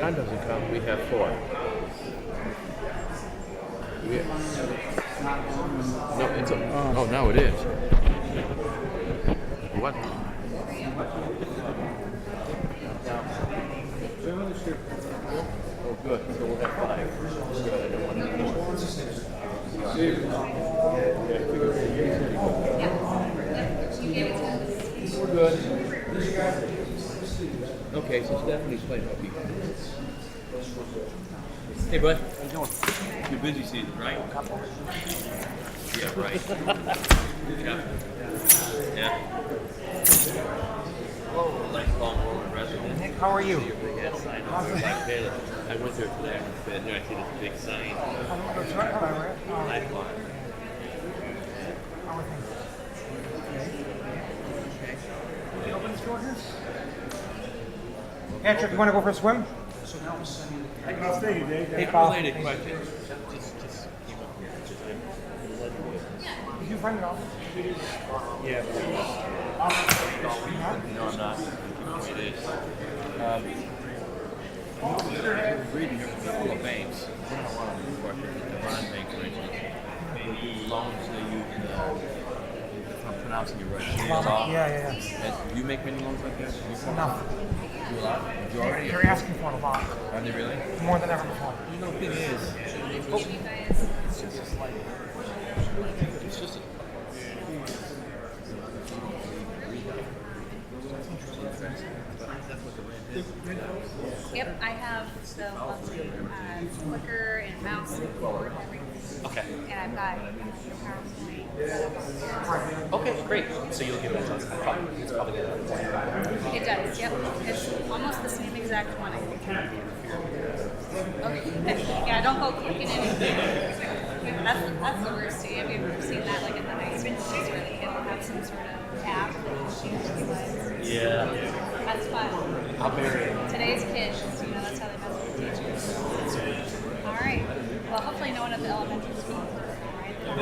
John doesn't come, we have 4. No, it's a, oh, now it is. What? Oh, good. So we'll have 5. Good. I don't want any more. We're good. Okay, so Stephanie's playing hooky. Hey, bud. How you doing? You're busy season, right? Yeah, right. Yeah. Lifelong Orland resident. Nick, how are you? I went there today. I see this big sign. Lifelong. Patrick, you want to go for a swim? Hey, related question. Did you find it all? Yeah. No, I'm not. It is. I was reading here from the Hall of Banks. I don't want to question the bond bank, for instance. The loans they use, if I'm pronouncing it right. Yeah. And do you make many loans like that? Enough. Do a lot? Majority? They're asking for it a lot. Are they really? More than ever before. You know, the thing is, it's just a Yep, I have the clicker and mouse and keyboard and everything. okay. And I've got PowerPoint. Okay, great. So you'll give it a chance. It's probably good. It does, yep. It's almost the same exact one, I think. Okay. Yeah, don't go clicking anything. That's the worst too. Have you ever seen that, like in the high school where the kid will have some sort of tab that changes the lights? Yeah. That's fun. I'll bury it. Today's kids, that's how they mess with the teachers. All right. Well, hopefully no one at the elementary school. All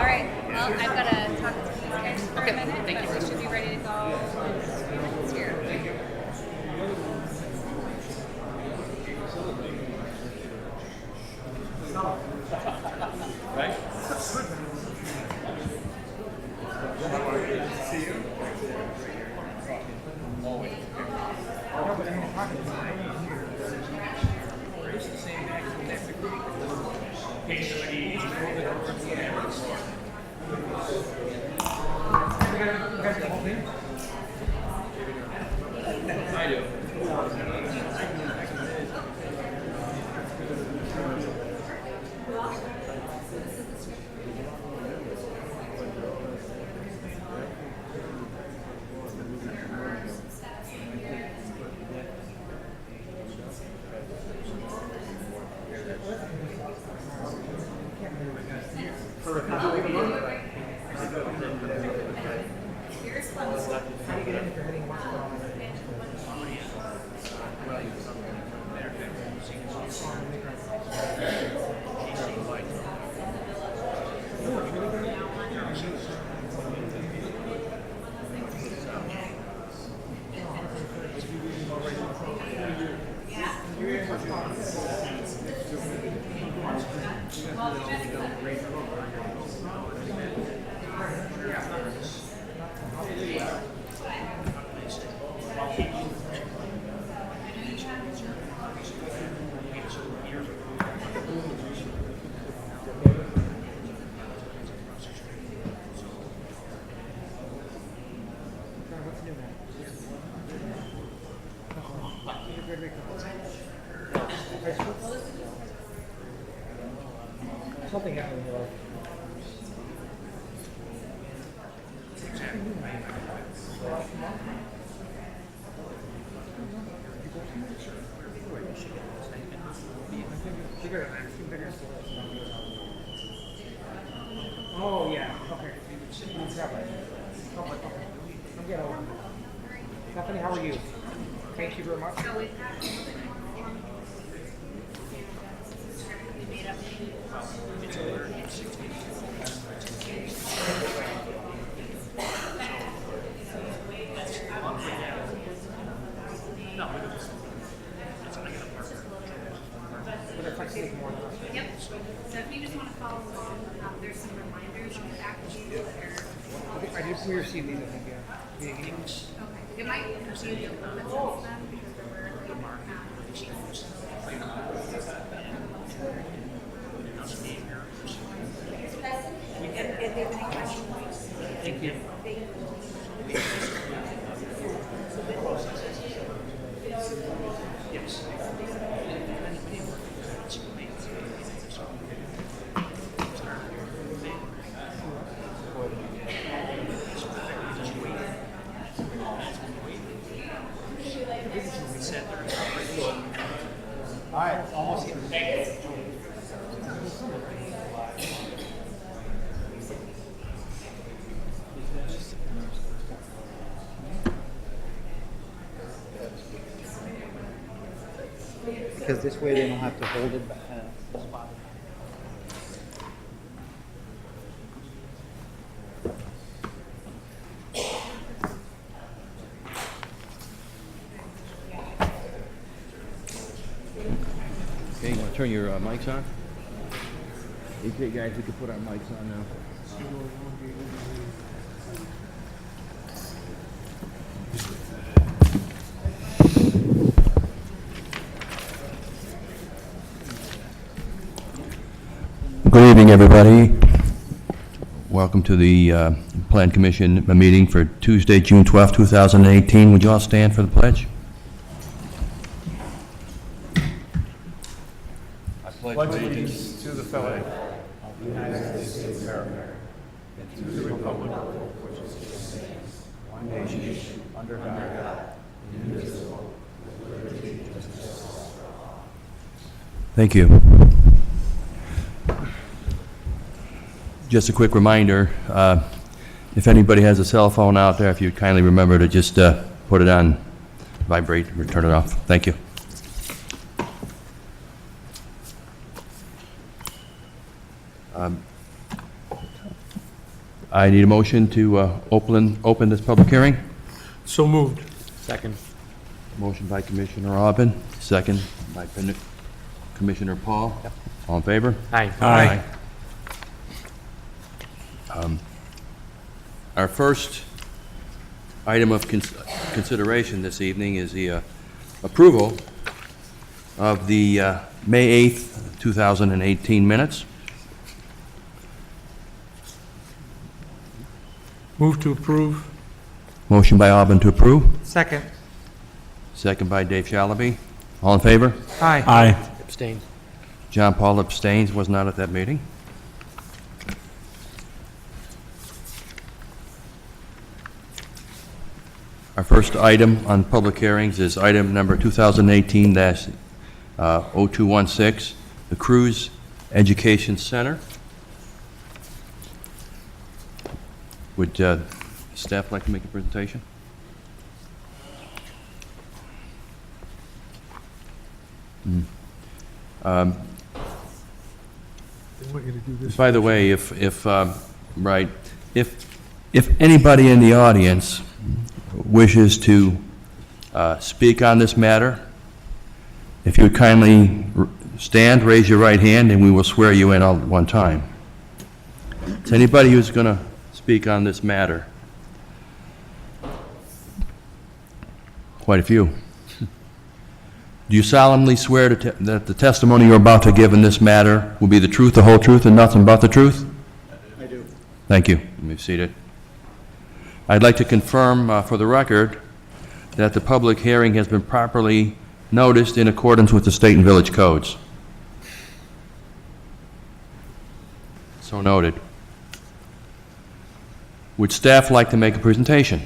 right. Well, I've got to talk to these guys for a minute, but we should be ready to go. Here. Right? See you. I do. Something happened. Oh yeah. Okay. I'm getting over. Stephanie, how are you? Thank you very much. We received these, I think, yeah. Via email. Okay. It might actually be a little bit since then because there were changes. Thank you. All right, almost here. Because this way they don't have to hold it back. Spot. Okay, you want to turn your mics on? Okay, guys, we can put our mics on now. Good evening, everybody. Welcome to the Plan Commission meeting for Tuesday, June 12, 2018. Would you all stand for the pledge? I pledge allegiance to the flag of the United States of America and to the republic for which it stands, one nation, under God, indivisible, with liberty and justice for all. Thank you. Just a quick reminder, if anybody has a cell phone out there, if you'd kindly remember to just put it on vibrate or turn it off. Thank you. I need a motion to open this public hearing. So moved. Second. Motion by Commissioner Aubin, second by Commissioner Paul. All in favor? Aye. Aye. Our first item of consideration this evening is the approval of the May 8th, 2018 minutes. Move to approve. Motion by Aubin to approve, Second. second by Dave Shalaby. All in favor? Aye. Aye. Abstain. John Paul abstains, was not at that meeting. Our first item on public hearings is item number 2018-0216, the Cruise Education Center. Would staff like to make a presentation? They want you to do this. By the way, if anybody in the audience wishes to speak on this matter, if you would kindly stand, raise your right hand, and we will swear you in all at one time. Is anybody who's going to speak on this matter? Quite a few. Do you solemnly swear that the testimony you're about to give in this matter will be the truth, the whole truth, and nothing but the truth? I do. Thank you. You may be seated. I'd like to confirm for the record that the public hearing has been properly noticed in accordance with the state and village codes. So noted. Would staff like to make a presentation?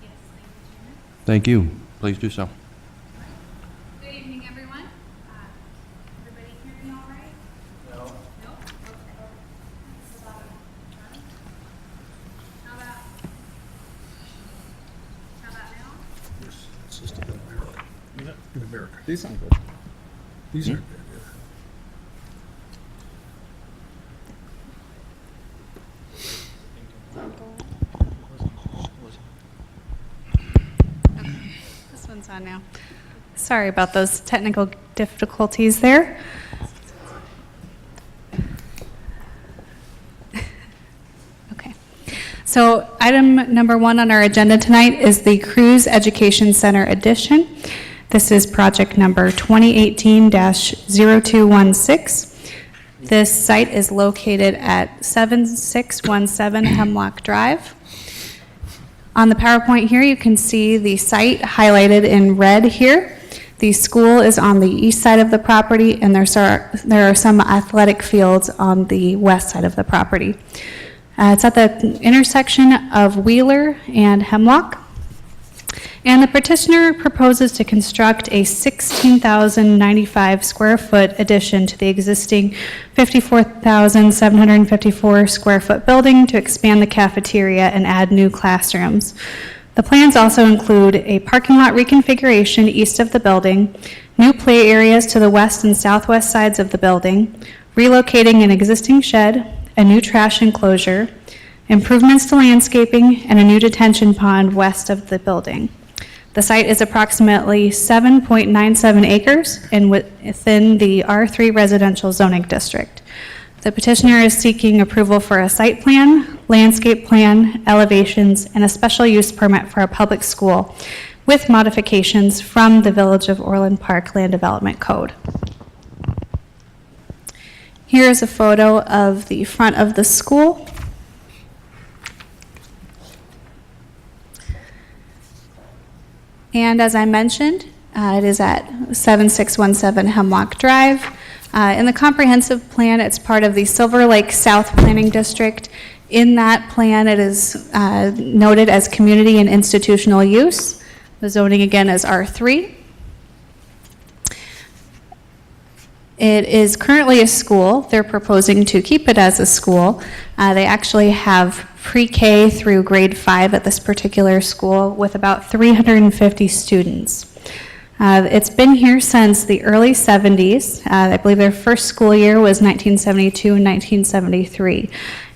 Yes, Thank you. Please do so. Good evening, everyone. Everybody hear me all right? No. Nope? Okay. That's a lot of time. How about now? It's just in America. In America. These aren't good. These aren't good. This one's on now. Sorry about those technical difficulties there. Okay. So item number 1 on our agenda tonight is the Cruise Education Center addition. This is project number 2018-0216. This site is located at 7617 Hemlock Drive. On the PowerPoint here, you can see the site highlighted in red here. The school is on the east side of the property, and there are some athletic fields on the west side of the property. It's at the intersection of Wheeler and Hemlock. And the petitioner proposes to construct a 16,095 square foot addition to the existing 54,754 square foot building to expand the cafeteria and add new classrooms. The plans also include a parking lot reconfiguration east of the building, new play areas to the west and southwest sides of the building, relocating an existing shed, a new trash enclosure, improvements to landscaping, and a new detention pond west of the building. The site is approximately 7.97 acres and within the R3 residential zoning district. The petitioner is seeking approval for a site plan, landscape plan, elevations, and a special use permit for a public school with modifications from the Village of Orland Park Land Development Code. Here is a photo of the front of the school. And as I mentioned, it is at 7617 Hemlock Drive. In the comprehensive plan, it's part of the Silver Lake South Planning District. In that plan, it is noted as community and institutional use. The zoning again is R3. It is currently a school. They're proposing to keep it as a school. They actually have pre-K through grade 5 at this particular school with about 350 students. It's been here since the early 70s. I believe their first school year was 1972 and 1973.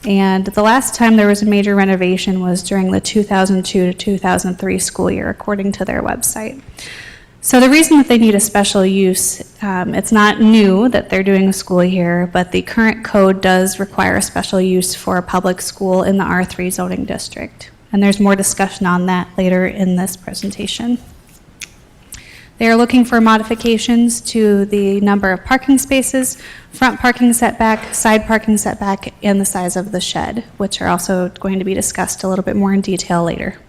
And the last time there was a major renovation was during the 2002 to 2003 school year, according to their website. So the reason that they need a special use, it's not new that they're doing a school here, but the current code does require a special use for a public school in the R3 zoning district. And there's more discussion on that later in this presentation. They are looking for modifications to the number of parking spaces, front parking setback, side parking setback, and the size of the shed, which are also going to be discussed a little bit more in detail later.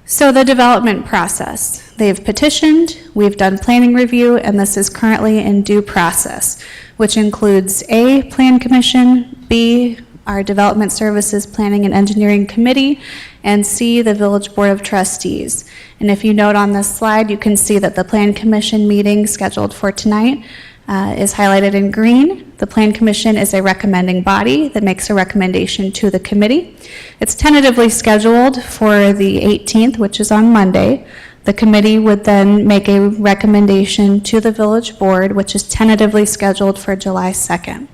So the development process. They've petitioned, we've done planning review, and this is currently in due process, which includes A, Plan Commission, B, our Development Services Planning and Engineering Committee, and C, the Village Board of Trustees. And if you note on this slide, you can see that the Plan Commission meeting scheduled for tonight is highlighted in green. The Plan Commission is a recommending body that makes a recommendation to the committee. It's tentatively scheduled for the 18th, which is on Monday. The committee would then make a recommendation to the village board, which is tentatively scheduled for July 2nd.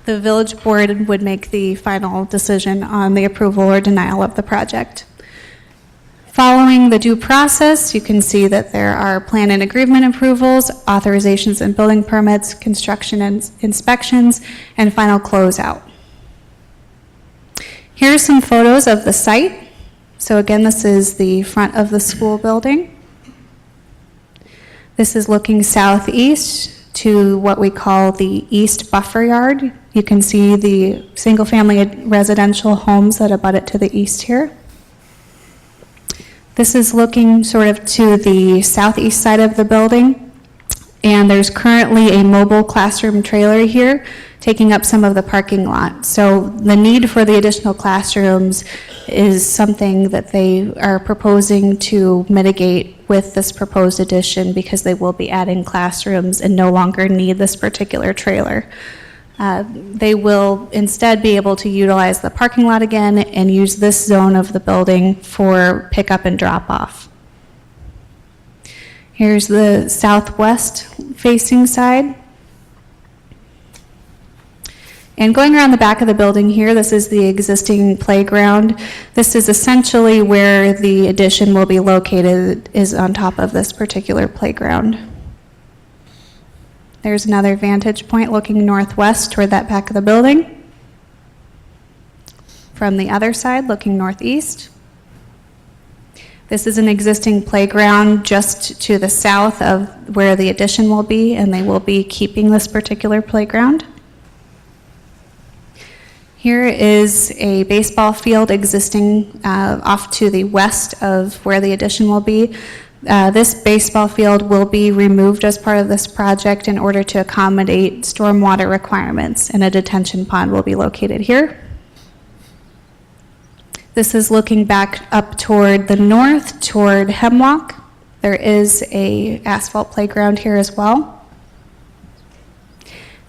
The village board would make the final decision on the approval or denial of the project. Following the due process, you can see that there are plan and agreement approvals, authorizations and building permits, construction and inspections, and final closeout. Here are some photos of the site. So again, this is the front of the school building. This is looking southeast to what we call the east buffer yard. You can see the single-family residential homes that abut it to the east here. This is looking sort of to the southeast side of the building, and there's currently a mobile classroom trailer here taking up some of the parking lot. So the need for the additional classrooms is something that they are proposing to mitigate with this proposed addition because they will be adding classrooms and no longer need this particular trailer. They will instead be able to utilize the parking lot again and use this zone of the building for pickup and drop off. Here's the southwest facing side. And going around the back of the building here, this is the existing playground. This is essentially where the addition will be located, is on top of this particular playground. There's another vantage point looking northwest toward that back of the building. From the other side, looking northeast. This is an existing playground just to the south of where the addition will be, and they will be keeping this particular playground. Here is a baseball field existing off to the west of where the addition will be. This baseball field will be removed as part of this project in order to accommodate stormwater requirements, and a detention pond will be located here. This is looking back up toward the north, toward Hemlock. There is a asphalt playground here as well.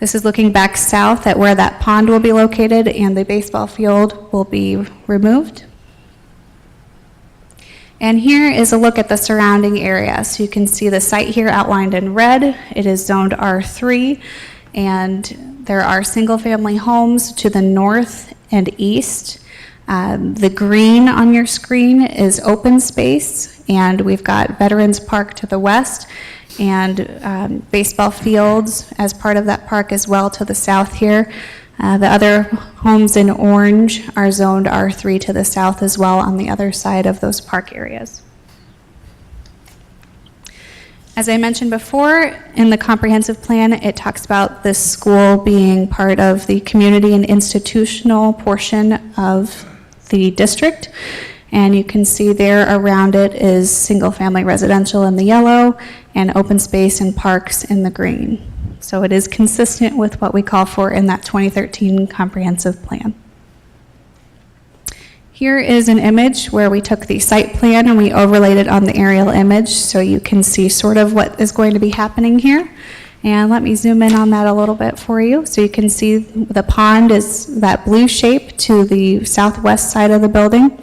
This is looking back south at where that pond will be located, and the baseball field will be removed. And here is a look at the surrounding area. So you can see the site here outlined in red. It is zoned R3, and there are single-family homes to the north and east. The green on your screen is open space, and we've got Veterans Park to the west, and baseball fields as part of that park as well to the south here. The other homes in orange are zoned R3 to the south as well on the other side of those park areas. As I mentioned before, in the comprehensive plan, it talks about this school being part of the community and institutional portion of the district. And you can see there around it is single-family residential in the yellow and open space and parks in the green. So it is consistent with what we call for in that 2013 comprehensive plan. Here is an image where we took the site plan and we overlaid it on the aerial image so you can see sort of what is going to be happening here. And let me zoom in on that a little bit for you. So you can see the pond is that blue shape to the southwest side of the building.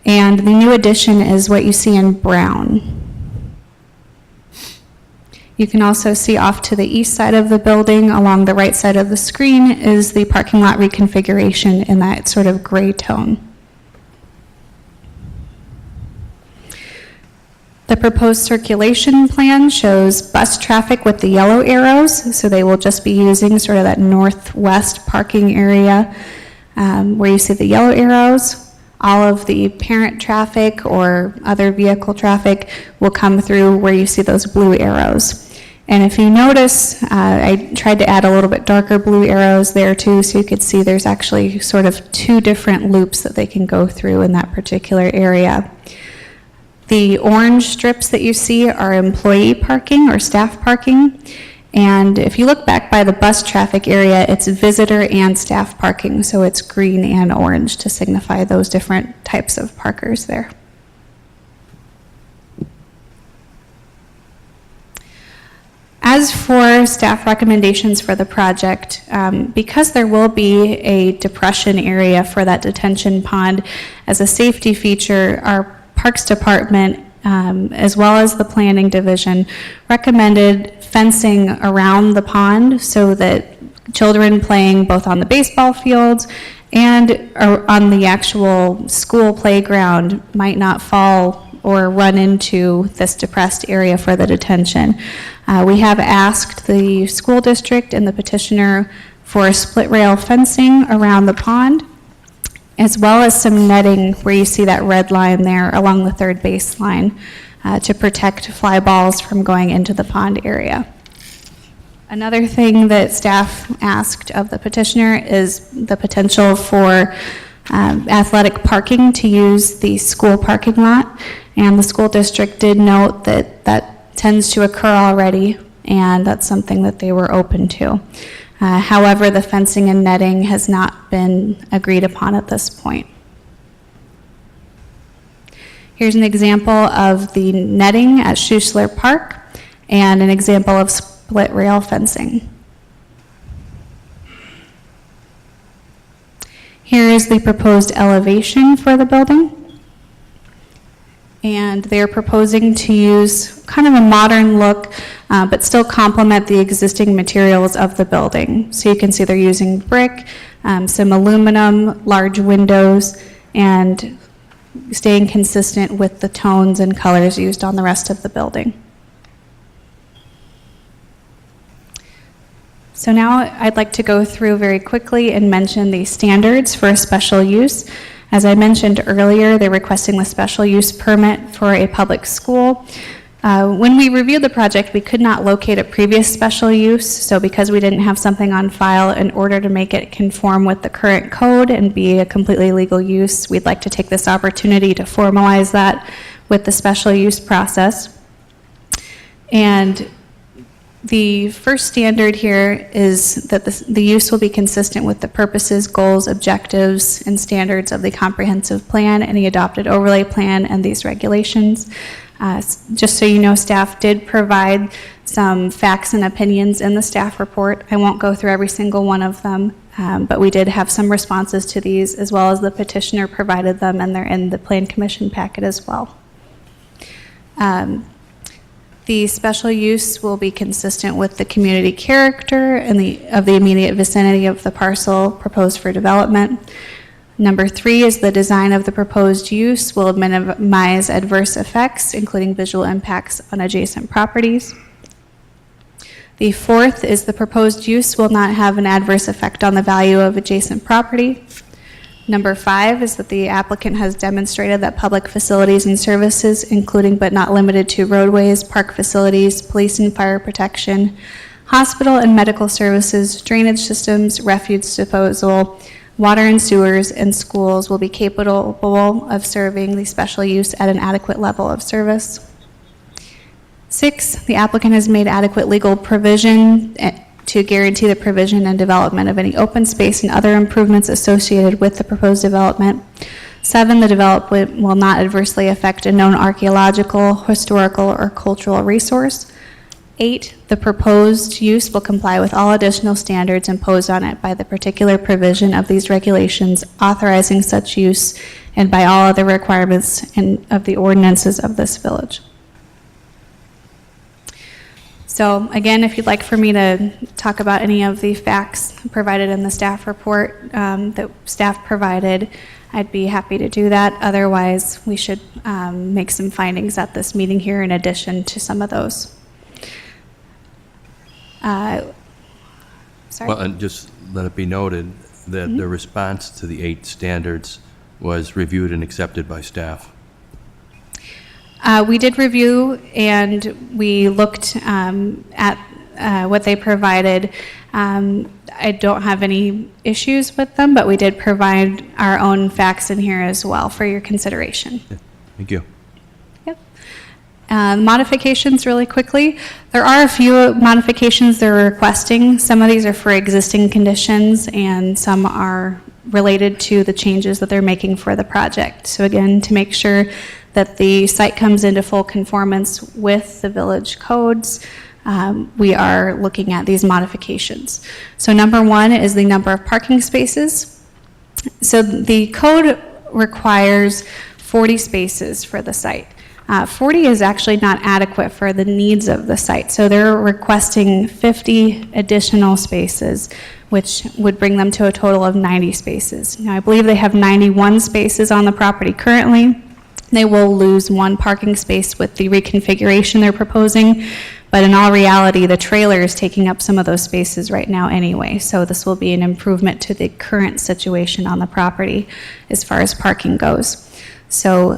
And the new addition is what you see in brown. You can also see off to the east side of the building, along the right side of the screen, is the parking lot reconfiguration in that sort of gray tone. The proposed circulation plan shows bus traffic with the yellow arrows, so they will just be using sort of that northwest parking area where you see the yellow arrows. All of the parent traffic or other vehicle traffic will come through where you see those blue arrows. And if you notice, I tried to add a little bit darker blue arrows there too, so you could see there's actually sort of two different loops that they can go through in that particular area. The orange strips that you see are employee parking or staff parking. And if you look back by the bus traffic area, it's visitor and staff parking, so it's green and orange to signify those different types of parkers there. As for staff recommendations for the project, because there will be a depression area for that detention pond, as a safety feature, our Parks Department, as well as the Planning Division, recommended fencing around the pond so that children playing both on the baseball fields and on the actual school playground might not fall or run into this depressed area for the detention. We have asked the school district and the petitioner for split rail fencing around the pond, as well as some netting where you see that red line there along the third base line to protect fly balls from going into the pond area. Another thing that staff asked of the petitioner is the potential for athletic parking to use the school parking lot, and the school district did note that that tends to occur already, and that's something that they were open to. However, the fencing and netting has not been agreed upon at this point. Here's an example of the netting at Schussler Park and an example of split rail fencing. Here is the proposed elevation for the building. And they're proposing to use kind of a modern look, but still complement the existing materials of the building. So you can see they're using brick, some aluminum, large windows, and staying consistent with the tones and colors used on the rest of the building. So now I'd like to go through very quickly and mention the standards for a special use. As I mentioned earlier, they're requesting the special use permit for a public school. When we reviewed the project, we could not locate a previous special use, so because we didn't have something on file, in order to make it conform with the current code and be a completely legal use, we'd like to take this opportunity to formalize that with the special use process. And the first standard here is that the use will be consistent with the purposes, goals, objectives, and standards of the comprehensive plan, any adopted overlay plan, and these regulations. Just so you know, staff did provide some facts and opinions in the staff report. I won't go through every single one of them, but we did have some responses to these, as well as the petitioner provided them, and they're in the Plan Commission packet as well. The special use will be consistent with the community character and of the immediate vicinity of the parcel proposed for development. Number 3 is the design of the proposed use will minimize adverse effects, including visual impacts on adjacent properties. The 4th is the proposed use will not have an adverse effect on the value of adjacent property. Number 5 is that the applicant has demonstrated that public facilities and services, including but not limited to roadways, park facilities, police and fire protection, hospital and medical services, drainage systems, refuse disposal, water and sewers, and schools will be capable of serving the special use at an adequate level of service. 6, the applicant has made adequate legal provision to guarantee the provision and development of any open space and other improvements associated with the proposed development. 7, the development will not adversely affect a known archaeological, historical, or cultural resource. 8, the proposed use will comply with all additional standards imposed on it by the particular provision of these regulations authorizing such use and by all other requirements of the ordinances of this village. So again, if you'd like for me to talk about any of the facts provided in the staff report that staff provided, I'd be happy to do that. Otherwise, we should make some findings at this meeting here in addition to some of those. Sorry? Well, and just let it be noted that the response to the 8 standards was reviewed and accepted by staff. We did review and we looked at what they provided. I don't have any issues with them, but we did provide our own facts in here as well for your consideration. Yeah, thank you. Yep. Modifications really quickly. There are a few modifications they're requesting. Some of these are for existing conditions and some are related to the changes that they're making for the project. So again, to make sure that the site comes into full conformance with the village codes, we are looking at these modifications. So number 1 is the number of parking spaces. So the code requires 40 spaces for the site. 40 is actually not adequate for the needs of the site. So they're requesting 50 additional spaces, which would bring them to a total of 90 spaces. Now, I believe they have 91 spaces on the property currently. They will lose 1 parking space with the reconfiguration they're proposing, but in all reality, the trailer is taking up some of those spaces right now anyway, so this will be an improvement to the current situation on the property as far as parking goes. So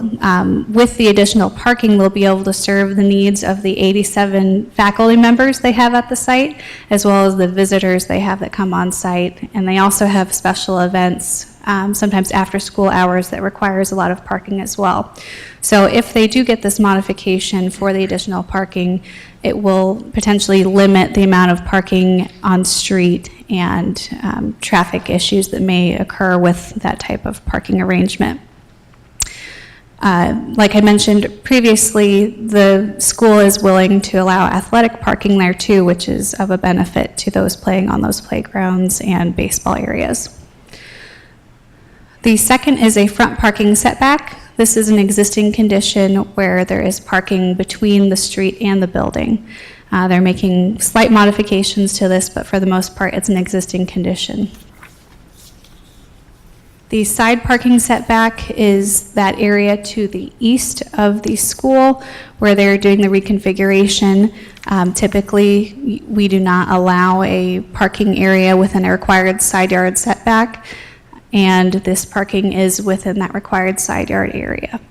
with the additional parking, they'll be able to serve the needs of the 87 faculty members they have at the site, as well as the visitors they have that come on site. And they also have special events, sometimes after school hours, that requires a lot of parking as well. So if they do get this modification for the additional parking, it will potentially limit the amount of parking on street and traffic issues that may occur with that type of parking arrangement. Like I mentioned previously, the school is willing to allow athletic parking there too, which is of a benefit to those playing on those playgrounds and baseball areas. The second is a front parking setback. This is an existing condition where there is parking between the street and the building. They're making slight modifications to this, but for the most part, it's an existing condition. The side parking setback is that area to the east of the school where they're doing the reconfiguration. Typically, we do not allow a parking area within a required side yard setback, and this parking is within that required side yard area.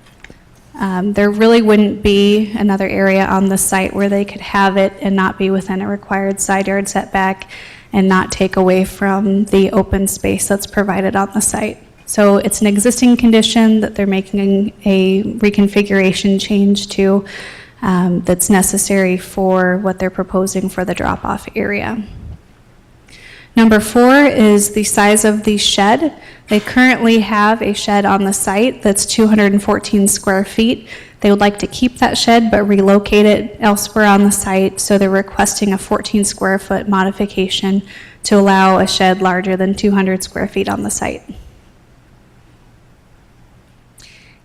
There really wouldn't be another area on the site where they could have it and not be within a required side yard setback and not take away from the open space that's provided on the site. So it's an existing condition that they're making a reconfiguration change to that's necessary for what they're proposing for the drop-off area. Number 4 is the size of the shed. They currently have a shed on the site that's 214 square feet. They would like to keep that shed but relocate it elsewhere on the site, so they're requesting a 14 square foot modification to allow a shed larger than 200 square feet on the site.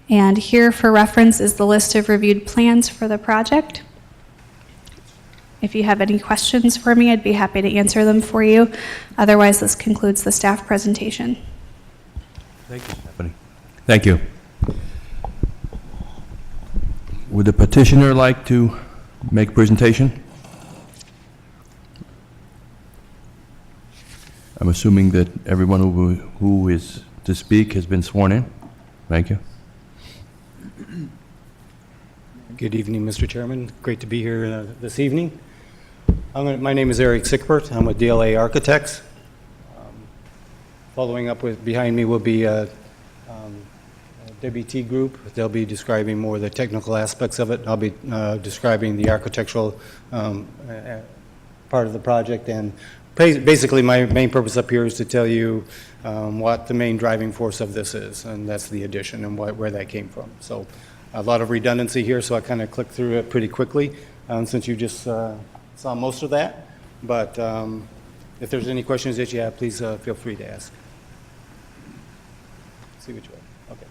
And here for reference is the list of reviewed plans for the project. If you have any questions for me, I'd be happy to answer them for you. Otherwise, this concludes the staff presentation. Thank you, Stephanie. Thank you. Would the petitioner like to make a presentation? I'm assuming that everyone who is to speak has been sworn in. Thank you. Good evening, Mr. Chairman. Great to be here this evening. My name is Eric Sickbert. I'm with DLA Architects. Following up with behind me will be WT Group. They'll be describing more of the technical aspects of it. I'll be describing the architectural part of the project. And basically, my main purpose up here is to tell you what the main driving force of this is, and that's the addition and where that came from. So a lot of redundancy here, so I kind of clicked through it pretty quickly since you just saw most of that. But if there's any questions that you have, please feel free to ask. See which way. Okay.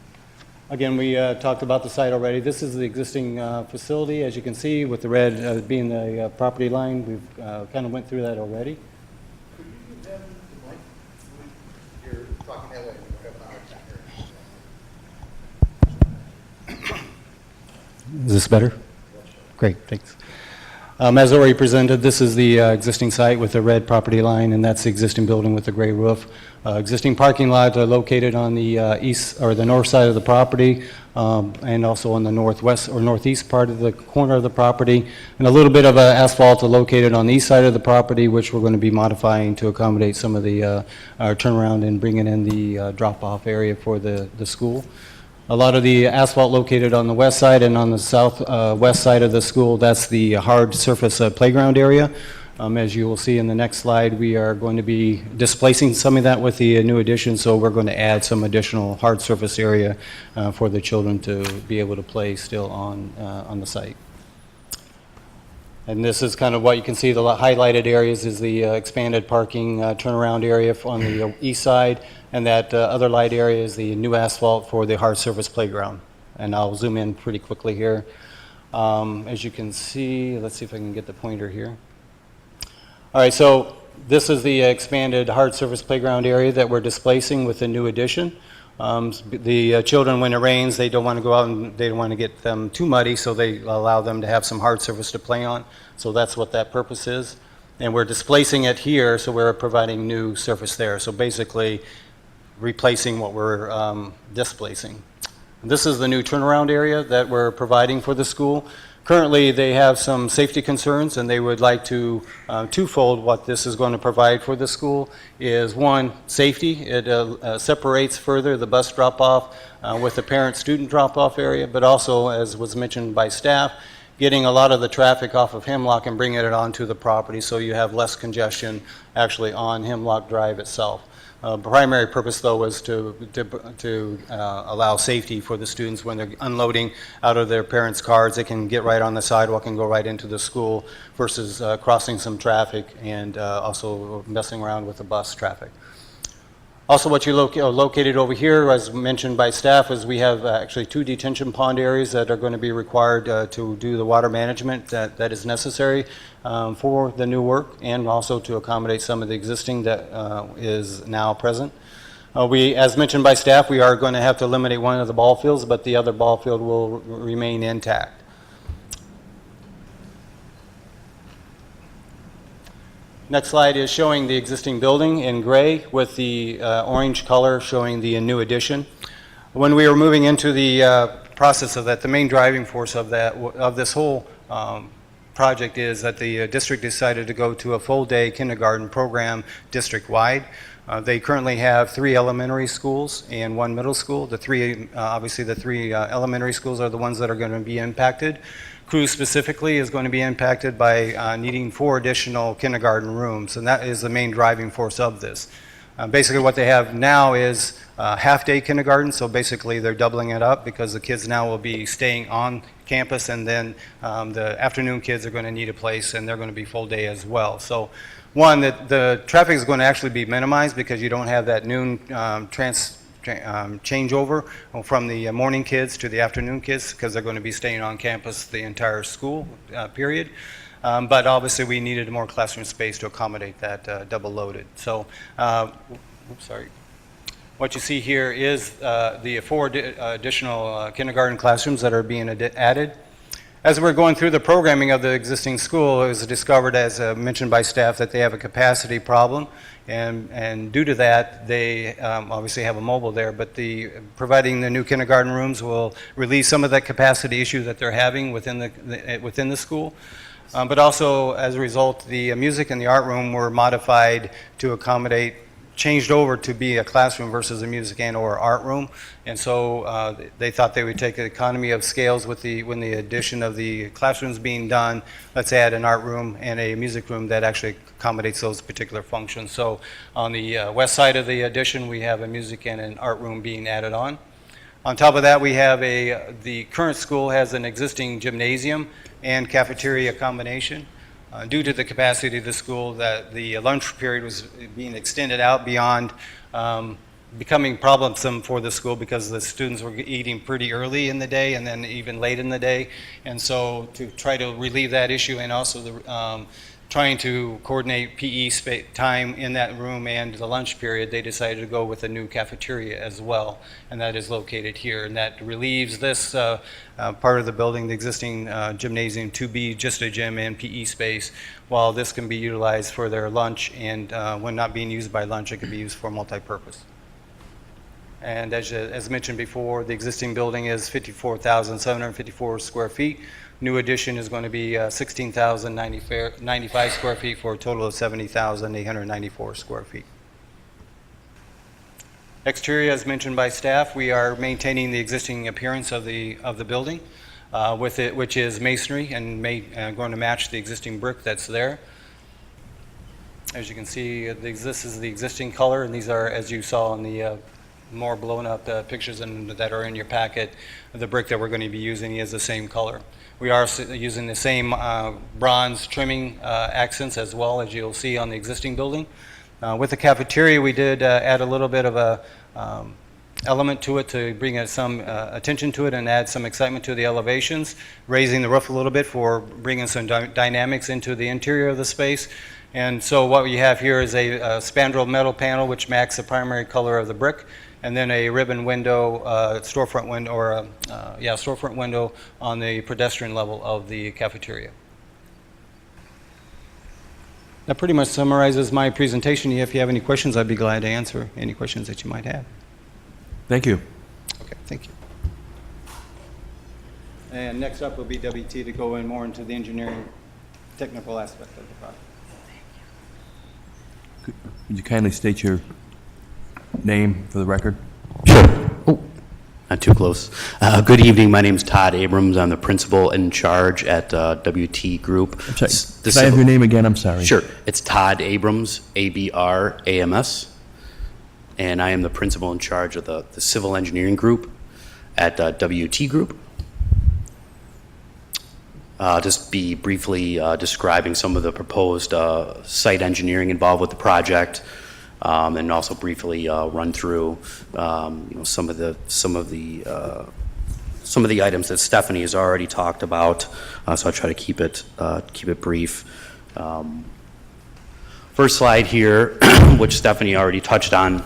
Again, we talked about the site already. This is the existing facility, as you can see, with the red being the property line. We've kind of went through that already. Is this better? Great, thanks. As already presented, this is the existing site with the red property line, and that's the existing building with the gray roof. Existing parking lots are located on the east or the north side of the property, and also on the northwest or northeast part of the corner of the property. And a little bit of asphalt are located on the east side of the property, which we're going to be modifying to accommodate some of the turnaround and bringing in the drop-off area for the school. A lot of the asphalt located on the west side and on the southwest side of the school, that's the hard surface playground area. As you will see in the next slide, we are going to be displacing some of that with the new addition, so we're going to add some additional hard surface area for the children to be able to play still on the site. And this is kind of what you can see, the highlighted areas is the expanded parking turnaround area on the east side, and that other light area is the new asphalt for the hard surface playground. And I'll zoom in pretty quickly here. As you can see, let's see if I can get the pointer here. All right, so this is the expanded hard surface playground area that we're displacing with the new addition. The children, when it rains, they don't want to go out and they don't want to get them too muddy, so they allow them to have some hard surface to play on. So that's what that purpose is. And we're displacing it here, so we're providing new surface there. So basically replacing what we're displacing. This is the new turnaround area that we're providing for the school. Currently, they have some safety concerns, and they would like to twofold what this is going to provide for the school is, one, safety. It separates further the bus drop-off with the parent-student drop-off area, but also, as was mentioned by staff, getting a lot of the traffic off of Hemlock and bringing it onto the property so you have less congestion actually on Hemlock Drive itself. Primary purpose, though, was to allow safety for the students when they're unloading out of their parents' cars. They can get right on the sidewalk and go right into the school versus crossing some traffic and also messing around with the bus traffic. Also, what you located over here, as mentioned by staff, is we have actually 2 detention pond areas that are going to be required to do the water management that is necessary for the new work, and also to accommodate some of the existing that is now present. As mentioned by staff, we are going to have to eliminate one of the ball fields, but the other ball field will remain intact. Next slide is showing the existing building in gray with the orange color showing the new addition. When we were moving into the process of that, the main driving force of this whole project is that the district decided to go to a full-day kindergarten program district-wide. They currently have 3 elementary schools and 1 middle school. Obviously the 3 elementary schools are the ones that are going to be impacted. Cruz specifically is going to be impacted by needing 4 additional kindergarten rooms, and that is the main driving force of this. Basically what they have now is half-day kindergarten, so basically they're doubling it up because the kids now will be staying on campus, and then the afternoon kids are going to need a place, and they're going to be full day as well. So one, that the traffic is going to actually be minimized because you don't have that noon changeover from the morning kids to the afternoon kids, because they're going to be staying on campus the entire school period. But obviously we needed more classroom space to accommodate that double loaded. So, what you see here is the 4 additional kindergarten classrooms that are being added. As we're going through the programming of the existing school, it was discovered, as mentioned by staff, that they have a capacity problem, and due to that, they obviously have a mobile there, but providing the new kindergarten rooms will relieve some of that capacity issue that they're having within the school. But also, as a result, the music and the art room were modified to accommodate, changed over to be a classroom versus a music and or art room. And so they thought they would take an economy of scales when the addition of the classrooms being done, let's add an art room and a music room that actually accommodates those particular functions. So on the west side of the addition, we have a music and an art room being added on. On top of that, we have the current school has an existing gymnasium and cafeteria combination. Due to the capacity of the school, that the lunch period was being extended out beyond becoming problemsome for the school because the students were eating pretty early in the day and then even late in the day. And so to try to relieve that issue, and also trying to coordinate PE time in that room and the lunch period, they decided to go with a new cafeteria as well, and that is located here. And that relieves this part of the building, the existing gymnasium, to be just a gym and PE space, while this can be utilized for their lunch, and when not being used by lunch, it can be used for multi-purpose. And as mentioned before, the existing building is 54,754 square feet. New addition is going to be 16,095 square feet for a total of 70,894 square feet. Exterior, as mentioned by staff, we are maintaining the existing appearance of the building, which is masonry and going to match the existing brick that's there. As you can see, this is the existing color, and these are, as you saw in the more blown up pictures that are in your packet, the brick that we're going to be using is the same color. We are using the same bronze trimming accents as well, as you'll see on the existing building. With the cafeteria, we did add a little bit of a element to it to bring some attention to it and add some excitement to the elevations, raising the roof a little bit for bringing some dynamics into the interior of the space. And so what we have here is a spandrel metal panel which matches the primary color of the brick, and then a ribbon window, storefront window on the pedestrian level of the cafeteria. That pretty much summarizes my presentation. If you have any questions, I'd be glad to answer any questions that you might have. Thank you. Okay, thank you. And next up will be WT to go in more into the engineering technical aspect of the project. Would you kindly state your name for the record? Sure. Oh, not too close. Good evening. My name is Todd Abrams. I'm the principal in charge at WT Group. I'm sorry. Can I have your name again? I'm sorry. Sure. It's Todd Abrams, A-B-R-A-M-S. And I am the principal in charge of the civil engineering group at WT Group. Just be briefly describing some of the proposed site engineering involved with the project, and also briefly run through some of the items that Stephanie has already talked about. So I'll try to keep it brief. First slide here, which Stephanie already touched on,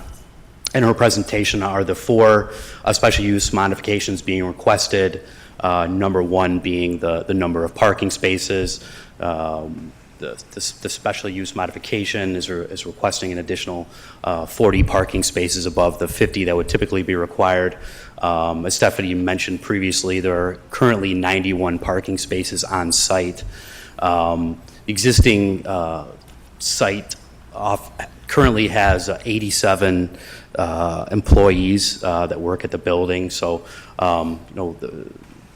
in her presentation are the four special use modifications being requested. Number one being the number of parking spaces. The special use modification is requesting an additional 40 parking spaces above the 50 that would typically be required. As Stephanie mentioned previously, there are currently 91 parking spaces on site. Existing site currently has 87 employees that work at the building. So, the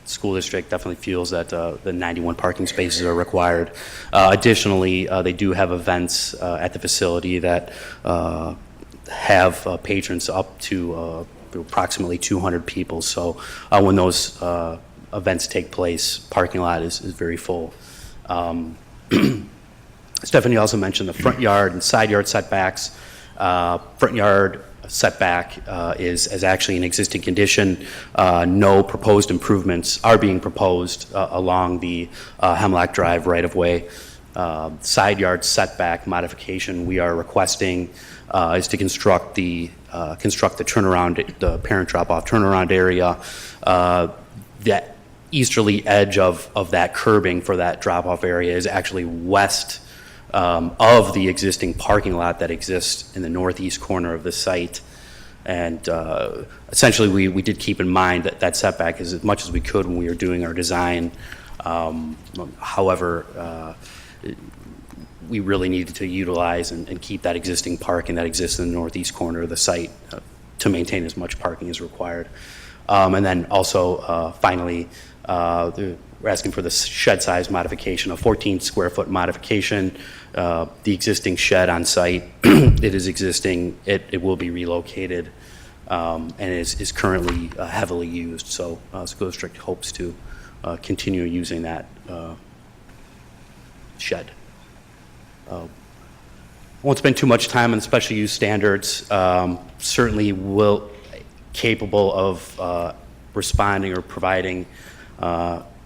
school district definitely feels that the 91 parking spaces are required. Additionally, they do have events at the facility that have patrons up to approximately 200 people. So when those events take place, parking lot is very full. Stephanie also mentioned the front yard and side yard setbacks. Front yard setback is actually an existing condition. No proposed improvements are being proposed along the Hemlock Drive right-of-way. Side yard setback modification we are requesting is to construct the turnaround, the parent drop-off turnaround area. That easterly edge of that curbing for that drop-off area is actually west of the existing parking lot that exists in the northeast corner of the site. And essentially, we did keep in mind that setback as much as we could when we were doing our design. However, we really needed to utilize and keep that existing parking that exists in the northeast corner of the site to maintain as much parking as required. And then also, finally, we're asking for the shed size modification, a 14 square foot modification. The existing shed on site, it is existing, it will be relocated, and is currently heavily used. So school district hopes to continue using that shed. Won't spend too much time on the special use standards. Certainly will capable of responding or providing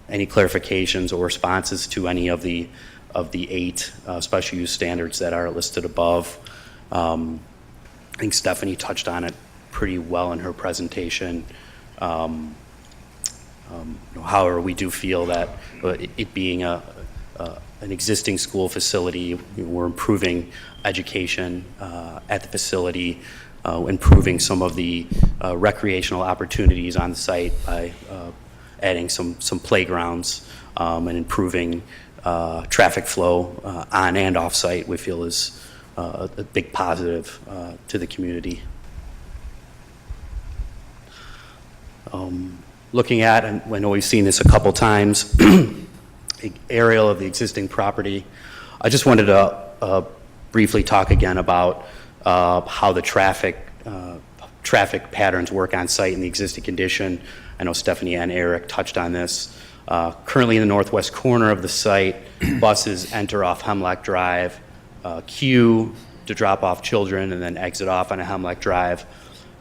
any clarifications or responses to any of the 8 special use standards that are listed above. I think Stephanie touched on it pretty well in her presentation. However, we do feel that it being an existing school facility, we're improving education at the facility, improving some of the recreational opportunities on the site by adding some playgrounds and improving traffic flow on and off site. We feel is a big positive to the community. Looking at, and I know we've seen this a couple times, the aerial of the existing property. I just wanted to briefly talk again about how the traffic patterns work on site in the existing condition. I know Stephanie and Eric touched on this. Currently in the northwest corner of the site, buses enter off Hemlock Drive, queue to drop off children, and then exit off on a Hemlock Drive.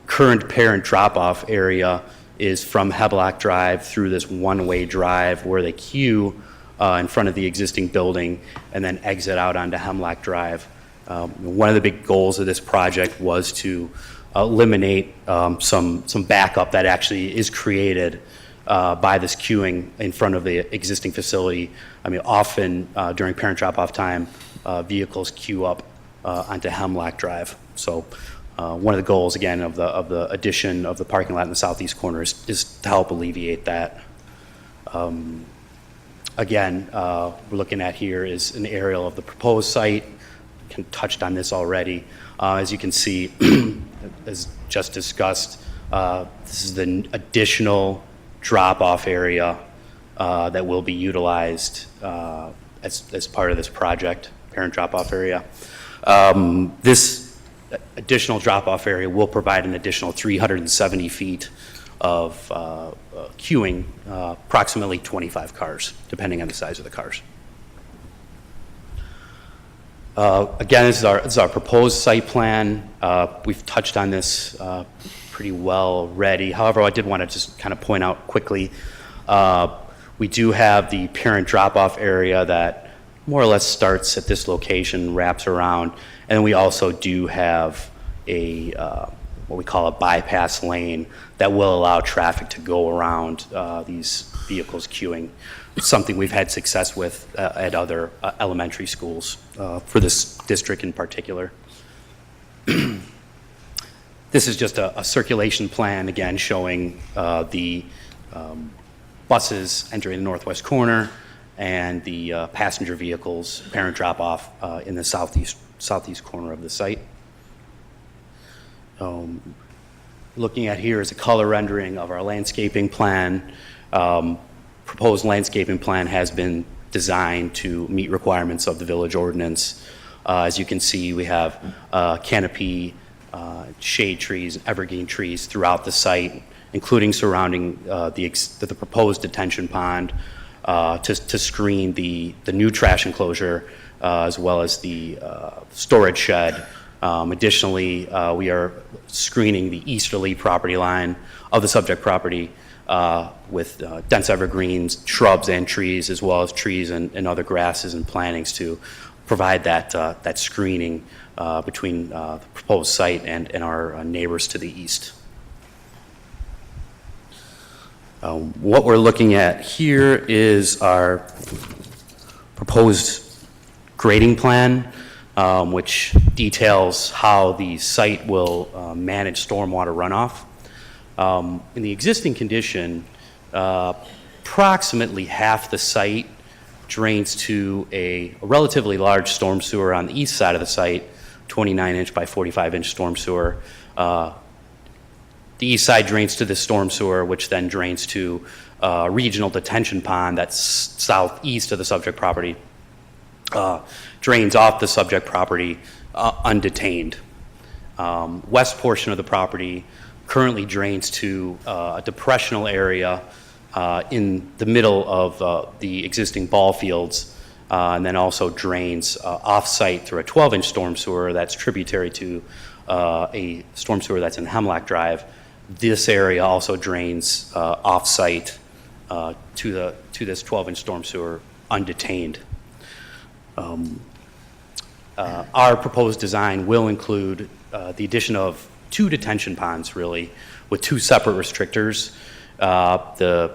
Current parent drop-off area is from Hemlock Drive through this one-way drive where they queue in front of the existing building and then exit out onto Hemlock Drive. One of the big goals of this project was to eliminate some backup that actually is created by this queuing in front of the existing facility. I mean, often during parent drop-off time, vehicles queue up onto Hemlock Drive. So one of the goals, again, of the addition of the parking lot in the southeast corner is to help alleviate that. Again, we're looking at here is an aerial of the proposed site. Touched on this already. As you can see, as just discussed, this is the additional drop-off area that will be utilized as part of this project, parent drop-off area. This additional drop-off area will provide an additional 370 feet of queuing, approximately 25 cars, depending on the size of the cars. Again, this is our proposed site plan. We've touched on this pretty well already. However, I did want to just kind of point out quickly, we do have the parent drop-off area that more or less starts at this location, wraps around, and we also do have a what we call a bypass lane that will allow traffic to go around these vehicles queuing. It's something we've had success with at other elementary schools for this district in particular. This is just a circulation plan, again, showing the buses entering the northwest corner and the passenger vehicles, parent drop-off in the southeast corner of the site. Looking at here is a color rendering of our landscaping plan. Proposed landscaping plan has been designed to meet requirements of the village ordinance. As you can see, we have canopy, shade trees, and evergreen trees throughout the site, including surrounding the proposed detention pond to screen the new trash enclosure as well as the storage shed. Additionally, we are screening the easterly property line of the subject property with dense evergreens, shrubs, and trees, as well as trees and other grasses and plantings to provide that screening between the proposed site and our neighbors to the east. What we're looking at here is our proposed grading plan, which details how the site will manage stormwater runoff. In the existing condition, approximately half the site drains to a relatively large storm sewer on the east side of the site, 29-inch by 45-inch storm sewer. The east side drains to the storm sewer, which then drains to a regional detention pond that's southeast of the subject property, drains off the subject property undetained. West portion of the property currently drains to a depressional area in the middle of the existing ball fields, and then also drains off-site through a 12-inch storm sewer that's tributary to a storm sewer that's in Hemlock Drive. This area also drains off-site to this 12-inch storm sewer undetained. Our proposed design will include the addition of 2 detention ponds, really, with 2 separate restrictors. The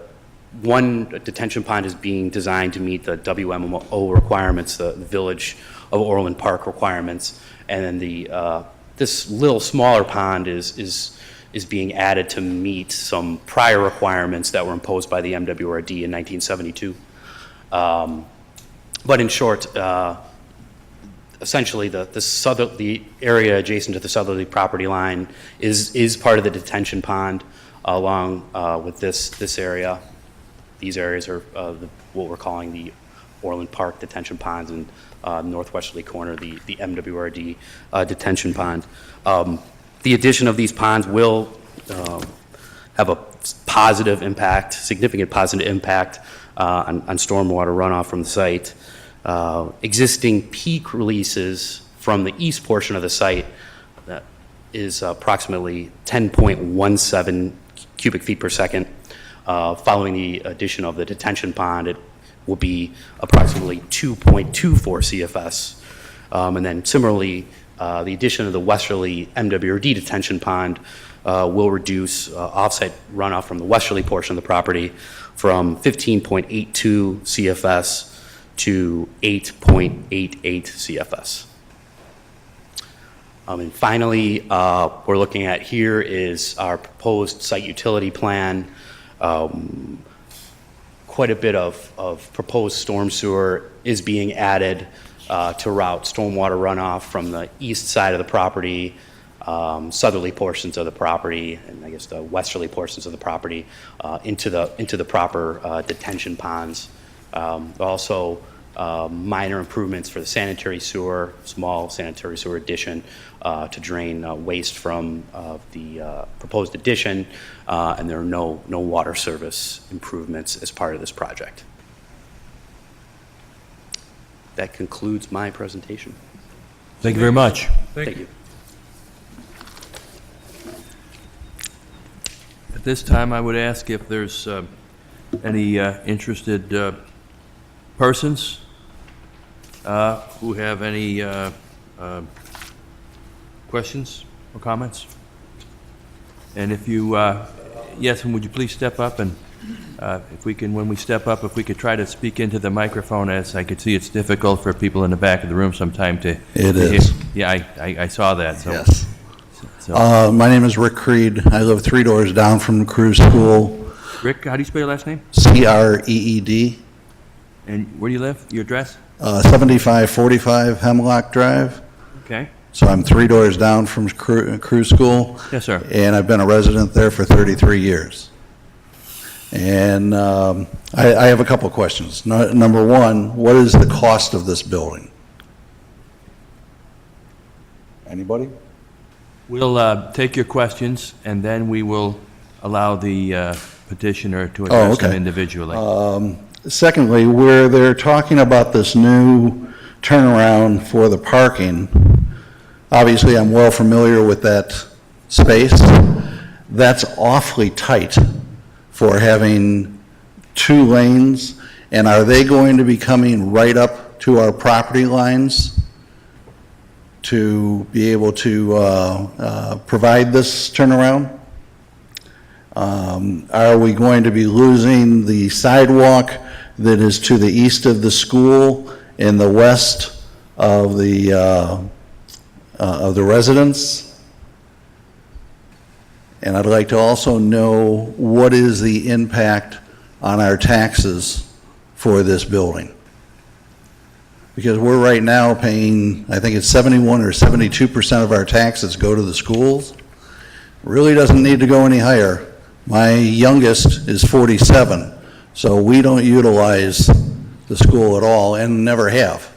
one detention pond is being designed to meet the WMO requirements, the Village of Orland Park requirements, and then this little smaller pond is being added to meet some prior requirements that were imposed by the MWRD in 1972. But in short, essentially the area adjacent to the southerly property line is part of the detention pond along with this area. These areas are what we're calling the Orland Park detention ponds, and northwesterly corner, the MWRD detention pond. The addition of these ponds will have a positive impact, significant positive impact on stormwater runoff from the site. Existing peak releases from the east portion of the site is approximately 10.17 cubic feet per second. Following the addition of the detention pond, it will be approximately 2.24 CFS. And then similarly, the addition of the westerly MWRD detention pond will reduce offsite runoff from the westerly portion of the property from 15.82 CFS to 8.88 CFS. And finally, we're looking at here is our proposed site utility plan. Quite a bit of proposed storm sewer is being added to route stormwater runoff from the east side of the property, southerly portions of the property, and I guess the westerly portions of the property into the proper detention ponds. Also, minor improvements for the sanitary sewer, small sanitary sewer addition to drain waste from the proposed addition, and there are no water service improvements as part of this project. That concludes my presentation. Thank you very much. Thank you. At this time, I would ask if there's any interested persons who have any questions or comments? And if you, yes, and would you please step up and if we can, when we step up, if we could try to speak into the microphone, as I could see it's difficult for people in the back of the room sometime to. It to is. hear. Yeah, I saw that, so. Yes. So, My name is Rick Creed. I live 3 doors down from the Cruise School, Rick, how do you spell your last name? CREED, And where do you live? Your address? 7545 Hemlock Drive. Okay. So I'm 3 doors down from Cruise School. Yes, sir. And I've been a resident there for 33 years. And I have a couple of questions. Number one, what is the cost of this building? Anybody? We'll take your questions, and then we will allow the petitioner to address them okay. individually. Secondly, where they're talking about this new turnaround for the parking, obviously I'm well familiar with that space. That's awfully tight for having 2 lanes, and are they going to be coming right up to our property lines to be able to provide this turnaround? Are we going to be losing the sidewalk that is to the east of the school and the west of the residents? And I'd like to also know what is the impact on our taxes for this building? Because we're right now paying, I think it's 71 or 72% of our taxes go to the schools. Really doesn't need to go any higher. My youngest is 47, so we don't utilize the school at all and never have.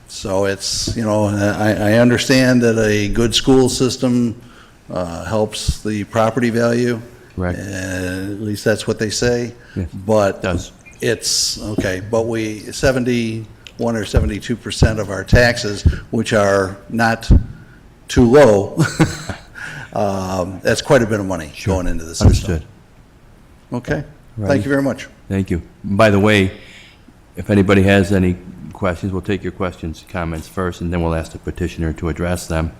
So it's, you know, I understand that a good school system helps the property value. Right. At least that's what they say. Yes, But it does. it's, okay, but 71 or 72% of our taxes, which are not too low, that's quite a bit of money going into the system. Understood. Okay, Right. thank you very much. Thank you. By the way, if anybody has any questions, we'll take your questions, comments first, and then we'll ask the petitioner to address them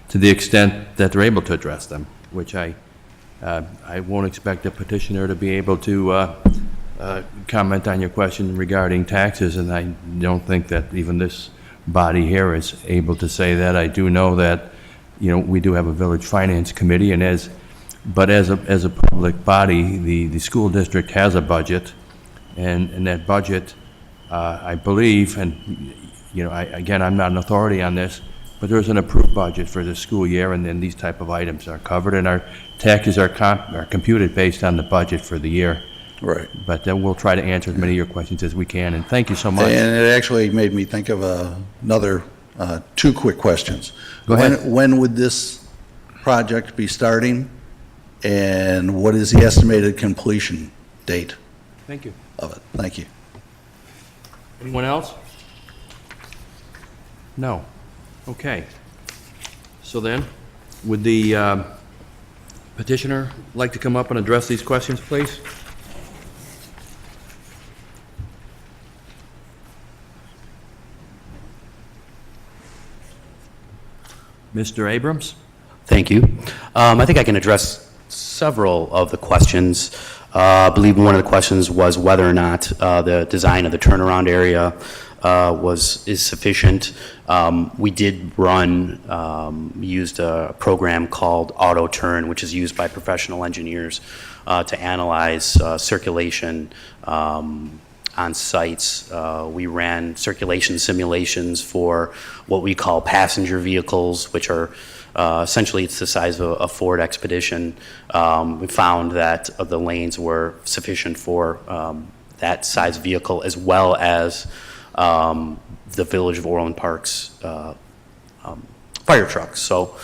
to the extent that they're able to address them, which I won't expect the petitioner to be able to comment on your question regarding taxes, and I don't think that even this body here is able to say that. I do know that, you know, we do have a village finance committee, and as a public body, the school district has a budget, and that budget, I believe, and, you know, again, I'm not an authority on this, but there's an approved budget for the school year, and then these type of items are covered, and our taxes are computed based on the budget for the year. Right. But then we'll try to answer as many of your questions as we can, and thank you so much. And it actually made me think of another 2 quick questions. Go ahead. When would this project be starting, and what is the estimated completion date Thank you. of it? Thank you. Anyone else? No. Okay. So then, would the petitioner like to come up and address these questions, please? Mr. Abrams? Thank you. I think I can address several of the questions. I believe one of the questions was whether or not the design of the turnaround area is sufficient. We did used a program called Auto Turn, which is used by professional engineers to analyze circulation on sites. We ran circulation simulations for what we call passenger vehicles, which are essentially it's the size of a Ford Expedition. We found that the lanes were sufficient for that size vehicle, as well as the Village of Orland Park's fire trucks. So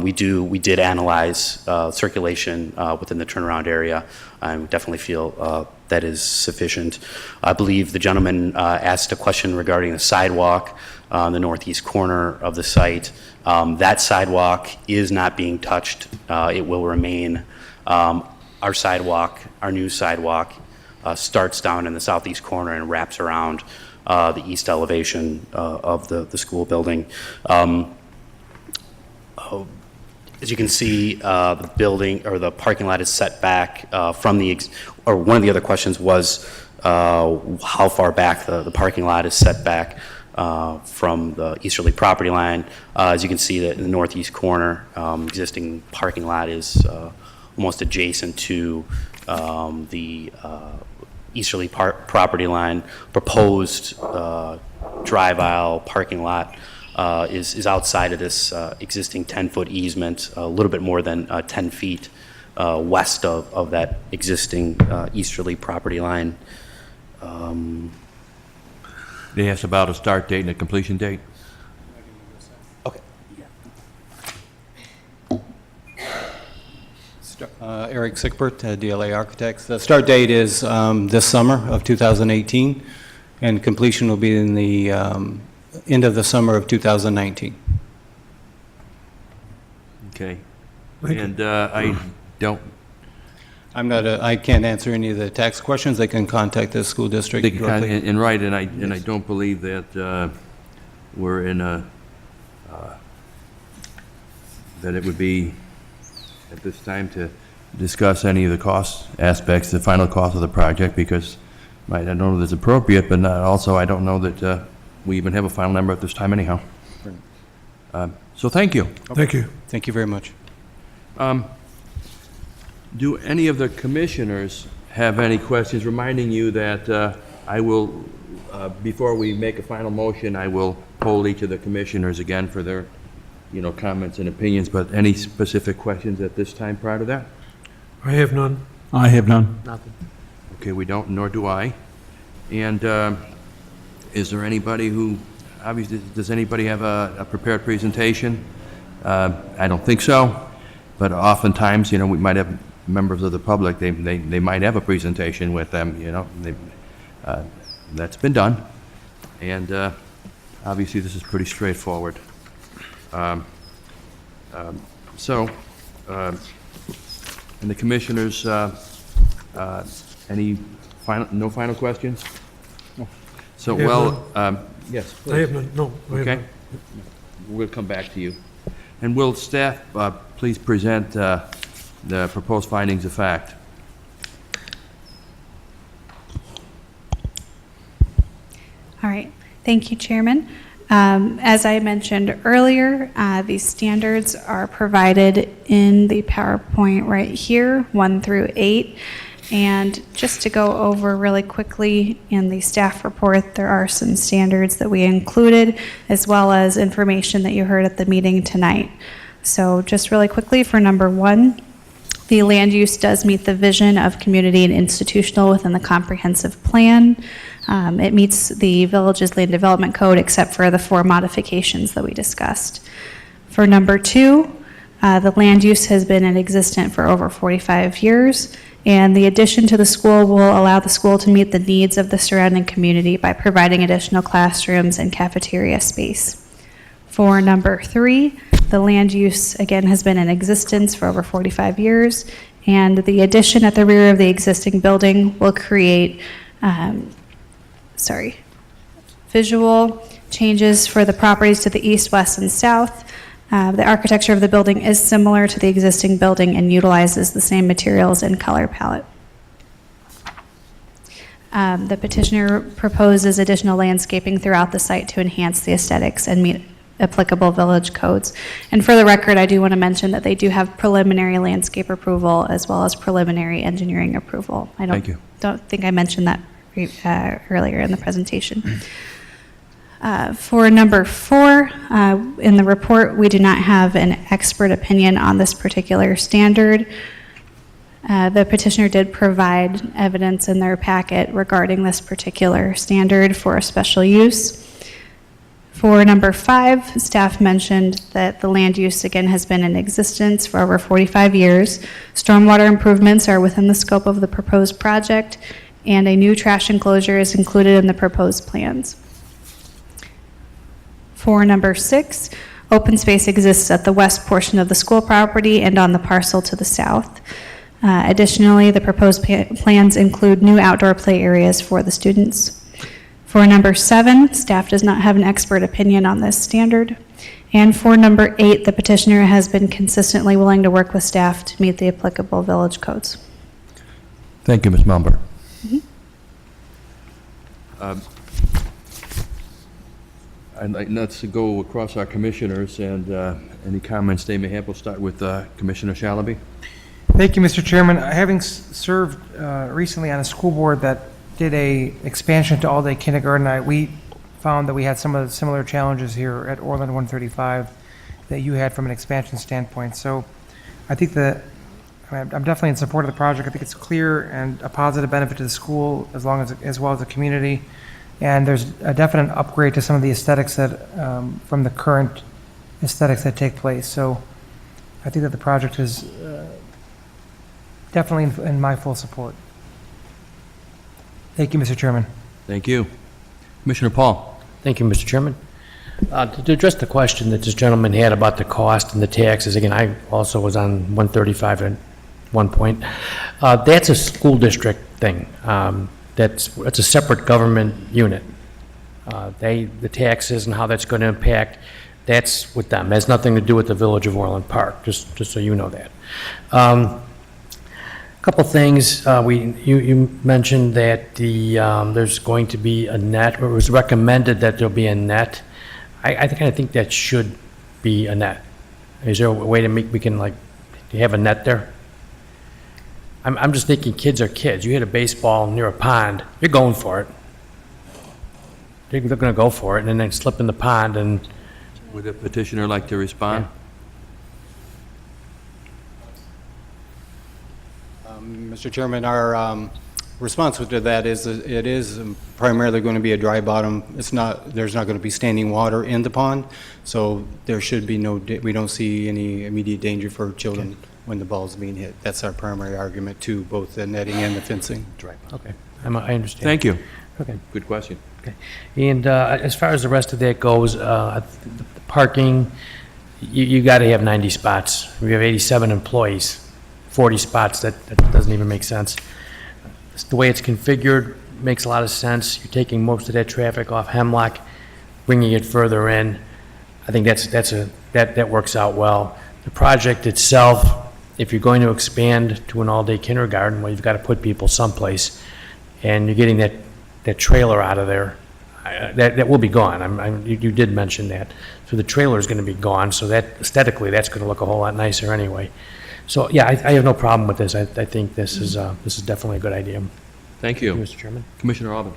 we did analyze circulation within the turnaround area, and we definitely feel that is sufficient. I believe the gentleman asked a question regarding the sidewalk on the northeast corner of the site. That sidewalk is not being touched. It will remain. Our sidewalk, our new sidewalk, starts down in the southeast corner and wraps around the east elevation of the school building. As you can see, the building or the parking lot is set back from the, or one of the other questions was how far back the parking lot is set back from the easterly property line. As you can see, that in the northeast corner, existing parking lot is almost adjacent to the easterly property line. Proposed drive aisle parking lot is outside of this existing 10-foot easement, a little bit more than 10 feet west of that existing easterly property line. They asked about a start date and a completion date. Okay. Eric Sickbert, DLA Architects. The start date is this summer of 2018, and completion will be in the end of the summer of 2019. Okay. And I don't, I can't answer any of the tax questions. They can contact the school district directly. and right, and I don't believe that we're in a, that it would be at this time to discuss any of the cost aspects, the final cost of the project, because I don't know that it's appropriate, but also I don't know that we even have a final number at this time anyhow. So thank you. Thank you. Thank you very much. Do any of the commissioners have any questions? Reminding you that I will, before we make a final motion, I will poll each of the commissioners again for their, comments and opinions, but any specific questions at this time prior to that? I have none. I have none. Okay, we don't, nor do I. And is there anybody who, obviously, does anybody have a prepared presentation? I don't think so, but oftentimes, we might have members of the public, they might have a presentation with them, that's been done. And obviously, this is pretty straightforward. And the commissioners, any no final questions? No. So, Yeah, well, yes, please. I have none. No. I have Okay. none. We'll come back to you. And will staff please present the proposed findings of fact? All right. Thank you, Chairman. As I mentioned earlier, these standards are provided in the PowerPoint right here, 1 through 8. And just to go over really quickly in the staff report, there are some standards that we included, as well as information that you heard at the meeting tonight. So just really quickly for number 1, the land use does meet the vision of community and institutional within the comprehensive plan. It meets the village's land development code except for the 4 modifications that we discussed. For number 2, the land use has been in existence for over 45 years, and the addition to the school will allow the school to meet the needs of the surrounding community by providing additional classrooms and cafeteria space. For number 3, the land use, again, has been in existence for over 45 years, and the addition at the rear of the existing building will create visual changes for the properties to the east, west, and south. The architecture of the building is similar to the existing building and utilizes the same materials and color palette. The petitioner proposes additional landscaping throughout the site to enhance the aesthetics and meet applicable village codes. And for the record, I do want to mention that they do have preliminary landscape approval as well as preliminary engineering approval. I Thank you. don't think I mentioned that earlier in the presentation. For number 4, in the report, we do not have an expert opinion on this particular standard. The petitioner did provide evidence in their packet regarding this particular standard for a special use. For number 5, staff mentioned that the land use, again, has been in existence for over 45 years. Stormwater improvements are within the scope of the proposed project, and a new trash enclosure is included in the proposed plans. For number 6, open space exists at the west portion of the school property and on the parcel to the south. Additionally, the proposed plans include new outdoor play areas for the students. For number 7, staff does not have an expert opinion on this standard. And for number 8, the petitioner has been consistently willing to work with staff to meet the applicable village codes. Thank you, Ms. Melber. I'd like us to go across our commissioners and any comments they may have. We'll start with Commissioner Shalaby. Thank you, Mr. Chairman. Having served recently on a school board that did a expansion to all-day kindergarten, we found that we had some of the similar challenges here at Orland 135 that you had from an expansion standpoint. So I think that I'm definitely in support of the project. I think it's clear and a positive benefit to the school as well as the community. And there's a definite upgrade to some of the aesthetics that from the current aesthetics that take place. So I think that the project is definitely in my full support. Thank you, Mr. Chairman. Thank you. Commissioner Paul. Thank you, Mr. Chairman. To address the question that this gentleman had about the cost and the taxes, again, I also was on 135 at one point. That's a school district thing. It's a separate government unit. The taxes and how that's going to impact, that's with them. It has nothing to do with the Village of Orland Park, just so you know that. Couple things. You mentioned that there's going to be a net, or it was recommended that there'll be a net. I think that should be a net. Is there a way to make, we can like, do you have a net there? I'm just thinking kids are kids. You hit a baseball near a pond, you're going for it. They're going to go for it and then slip in the pond and. Would the petitioner like to respond? Mr. Chairman, our response to that is that it is primarily going to be a dry bottom. There's not going to be standing water in the pond, so there should be we don't see any immediate danger for children when the ball's being hit. That's our primary argument to both the netting and the fencing. Okay, I understand. Thank you. Okay. Good question. Okay. And as far as the rest of that goes, the parking, you got to have 90 spots. We have 87 employees. 40 spots, that doesn't even make sense. The way it's configured makes a lot of sense. You're taking most of that traffic off Hemlock, bringing it further in. I think that works out well. The project itself, if you're going to expand to an all-day kindergarten, well, you've got to put people someplace, and you're getting that trailer out of there. That will be gone. You did mention that. So the trailer is going to be gone, so that aesthetically, that's going to look a whole lot nicer anyway. So, yeah, I have no problem with this. I think this is definitely a good idea. Thank you. Mr. Chairman. Commissioner Alvin.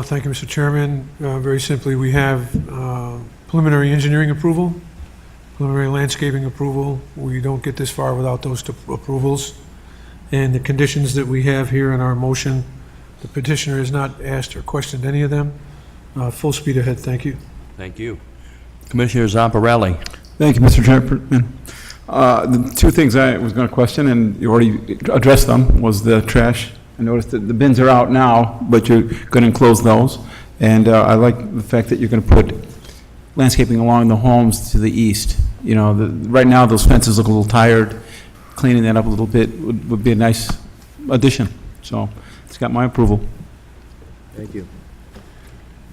Thank you, Mr. Chairman. Very simply, we have preliminary engineering approval, preliminary landscaping approval. We don't get this far without those two approvals. And the conditions that we have here in our motion, the petitioner has not asked or questioned any of them. Full speed ahead. Thank you. Thank you. Commissioner Zamparelli. Thank you, Mr. Chairman. The two things I was going to question, and you already addressed them, was the trash. I noticed that the bins are out now, but you're going to enclose those. And I like the fact that you're going to put landscaping along the homes to the east. You know, right now those fences look a little tired. Cleaning that up a little bit would be a nice addition. So it's got my approval. Thank you.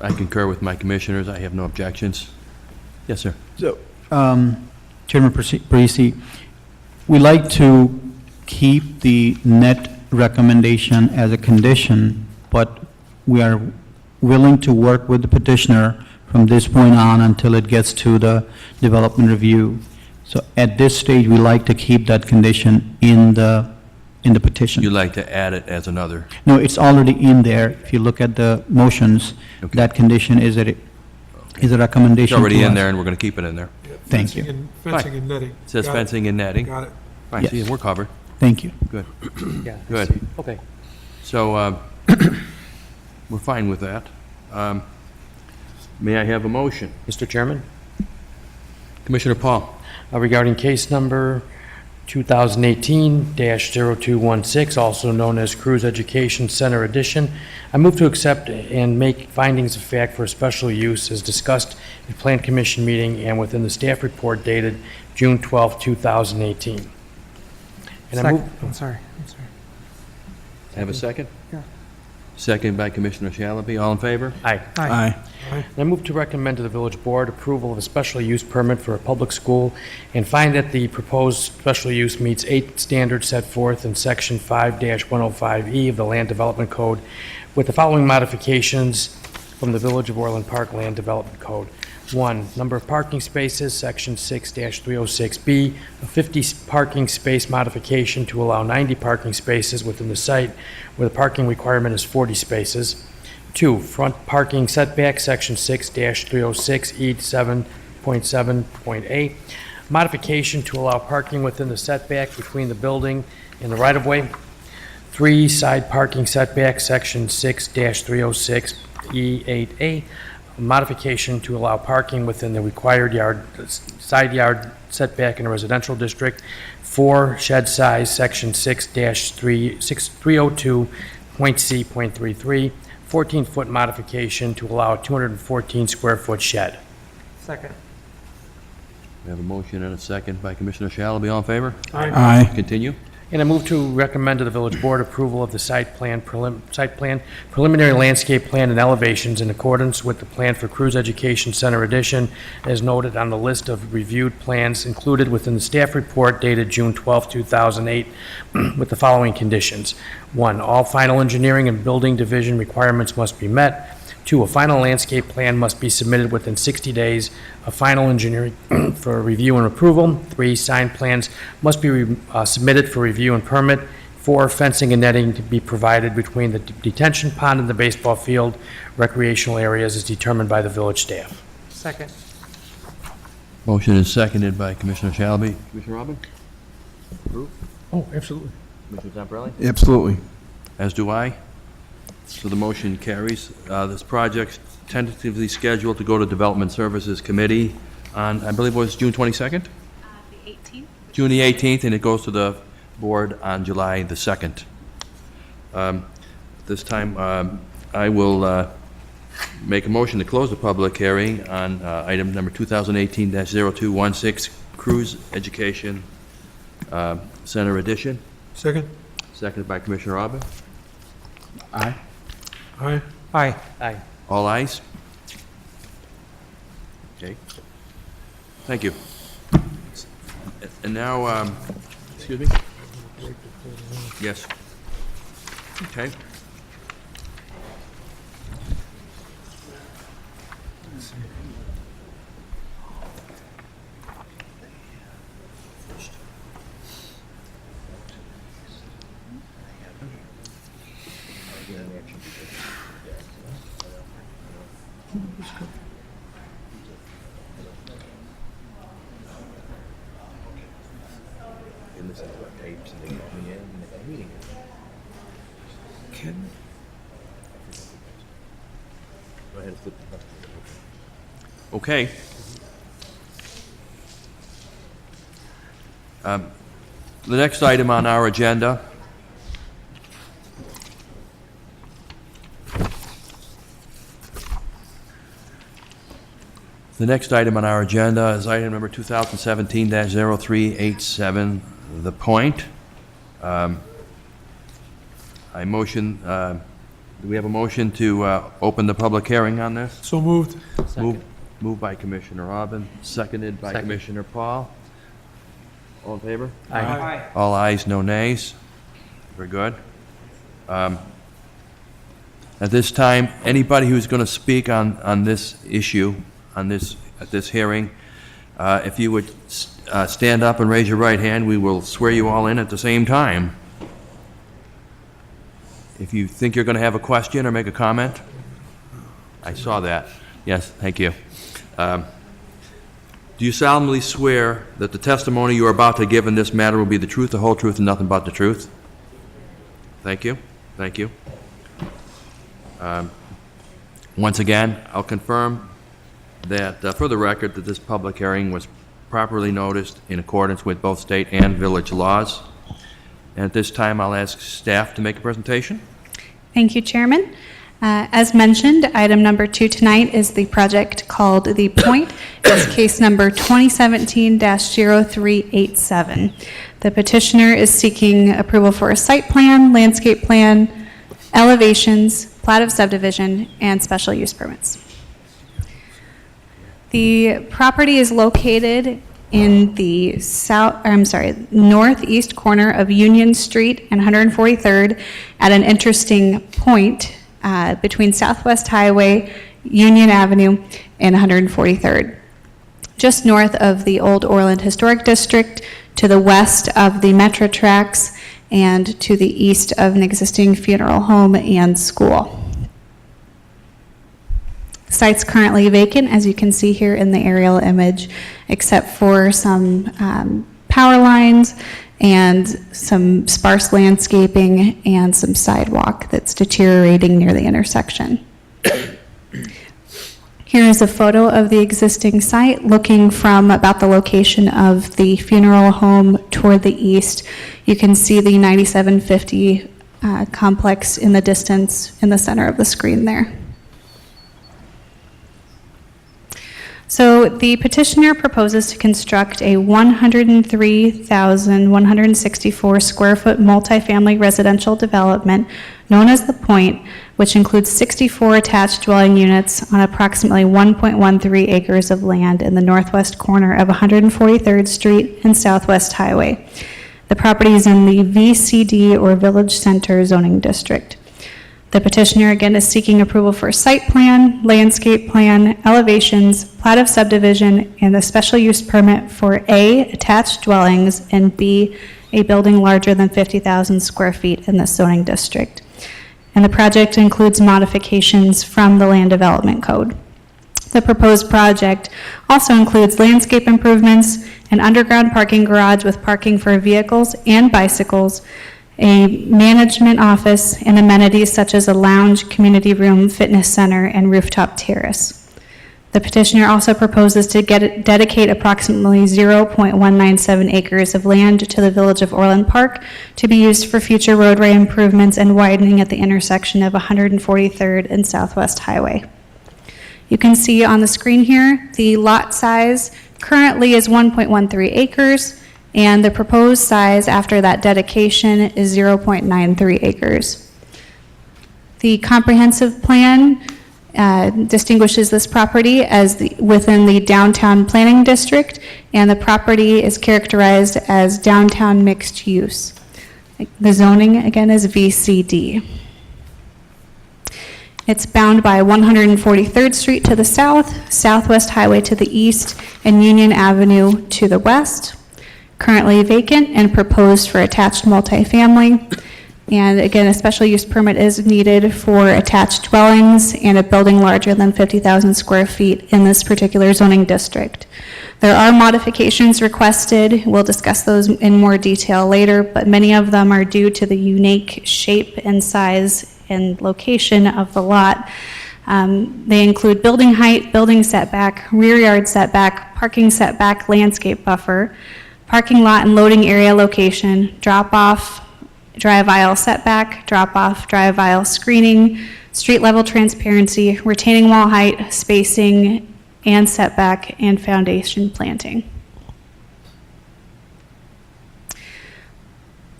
I concur with my commissioners. I have no objections. Yes, sir. So, Chairman Parisi, we like to keep the net recommendation as a condition, but we are willing to work with the petitioner from this point on until it gets to the development review. So at this stage, we like to keep that condition in the petition. You'd like to add it as another? No, it's already in there. If you look at the motions, that condition is a recommendation. It's already to in us. there, and we're going to keep it in there. Thank you. Fencing and netting. It says Got fencing and netting. Got it. Right, Yes. see, we're covered. Thank you. Good. Yeah. Good. Okay. So, we're fine with that. May I have a motion? Mr. Chairman, Commissioner Paul. regarding case number 2018-0216, also known as Cruz Education Center Edition, I move to accept and make findings of fact for a special use as discussed at Plan Commission meeting and within the staff report dated June 12, 2018. And I move, I'm sorry. Have a second? seconded by Commissioner Shalaby. All in favor? Aye. Aye. I move to recommend to the village board approval of a special use permit for a public school and find that the proposed special use meets 8 standards set forth in Section 5-105E of the Land Development Code with the following modifications from the Village of Orland Park Land Development Code. 1, number of parking spaces, Section 6-306B, a 50 parking space modification to allow 90 parking spaces within the site where the parking requirement is 40 spaces. 2, front parking setback, Section 6-306E 7.7.8, modification to allow parking within the setback between the building and the right-of-way. 3, side parking setback, Section 6-306E8A, modification to allow parking within the required side yard setback in a residential district. 4, shed size, Section 6-302.C.33, 14-foot modification to allow a 214-square-foot shed. Second. We have a motion and a second by Commissioner Shalaby. All in favor? Aye. Continue. And I move to recommend to the village board approval of the site plan, preliminary landscape plan and elevations in accordance with the plan for Cruz Education Center addition as noted on the list of reviewed plans included within the staff report dated June 12, 2008, with the following conditions. 1, all final engineering and building division requirements must be met. 2, a final landscape plan must be submitted within 60 days of final engineering for review and approval. 3, signed plans must be submitted for review and permit. 4, fencing and netting to be provided between the detention pond and the baseball field recreational areas as determined by the village staff. Second. Motion is seconded by Commissioner Shalaby. Commissioner Robin? Oh, absolutely. Commissioner Zamparelli? Absolutely. As do I. So the motion carries. This project's tentatively scheduled to go to Development Services Committee on, I believe it was June 22nd? The 18th. June the 18th, and it goes to the board on July the 2nd. This time, I will make a motion to close the public hearing on item number 2018-0216, Cruz Education Center addition. Second? Seconded by Commissioner Robin. Aye. Aye. Aye. Aye. All ayes? Okay. Thank you. And now, excuse me? Yes. Okay. Okay. The next item on our agenda is item number 2017-0387, The Point. I motion, do we have a motion to open the public hearing on this? So moved. Moved by Commissioner Robin, seconded by Commissioner Paul. All in favor? Aye. All ayes, no nays. Very good. At this time, anybody who's going to speak on this issue, at this hearing, if you would stand up and raise your right hand, we will swear you all in at the same time. If you think you're going to have a question or make a comment, I saw that. Yes, thank you. Do you solemnly swear that the testimony you are about to give in this matter will be the truth, the whole truth, and nothing but the truth? Thank you. Thank you. Once again, I'll confirm that, for the record, that this public hearing was properly noticed in accordance with both state and village laws. And at this time, I'll ask staff to make a presentation. Thank you, Chairman. As mentioned, item number 2 tonight is the project called The Point. It's case number 2017-0387. The petitioner is seeking approval for a site plan, landscape plan, elevations, plat of subdivision, and special use permits. The property is located in the northeast corner of Union Street and 143rd at an interesting point between Southwest Highway, Union Avenue, and 143rd. Just north of the Old Orland Historic District, to the west of the Metro tracks, and to the east of an existing funeral home and school. The site's currently vacant, as you can see here in the aerial image, except for some power lines and some sparse landscaping and some sidewalk that's deteriorating near the intersection. Here is a photo of the existing site, looking from about the location of the funeral home toward the east. You can see the 9750 complex in the distance in the center of the screen there. So the petitioner proposes to construct a 103,164 square foot multifamily residential development known as The Point, which includes 64 attached dwelling units on approximately 1.13 acres of land in the northwest corner of 143rd Street and Southwest Highway. The property is in the VCD, or Village Center zoning district. The petitioner again is seeking approval for a site plan, landscape plan, elevations, plat of subdivision, and a special use permit for A, attached dwellings, and B, a building larger than 50,000 square feet in this zoning district. And the project includes modifications from the Land Development Code. The proposed project also includes landscape improvements, an underground parking garage with parking for vehicles and bicycles, a management office, and amenities such as a lounge, community room, fitness center, and rooftop terrace. The petitioner also proposes to dedicate approximately 0.197 acres of land to the Village of Orland Park to be used for future roadway improvements and widening at the intersection of 143rd and Southwest Highway. You can see on the screen here, the lot size currently is 1.13 acres, and the proposed size after that dedication is 0.93 acres. The comprehensive plan distinguishes this property as within the downtown planning district, and the property is characterized as downtown mixed use. The zoning, again, is VCD. It's bound by 143rd Street to the south, Southwest Highway to the east, and Union Avenue to the west. Currently vacant and proposed for attached multifamily. And again, a special use permit is needed for attached dwellings and a building larger than 50,000 square feet in this particular zoning district. There are modifications requested. We'll discuss those in more detail later, but many of them are due to the unique shape and size and location of the lot. They include building height, building setback, rear yard setback, parking setback, landscape buffer, parking lot and loading area location, drop-off, drive aisle setback, drop-off, drive aisle screening, street level transparency, retaining wall height, spacing, and setback, and foundation planting.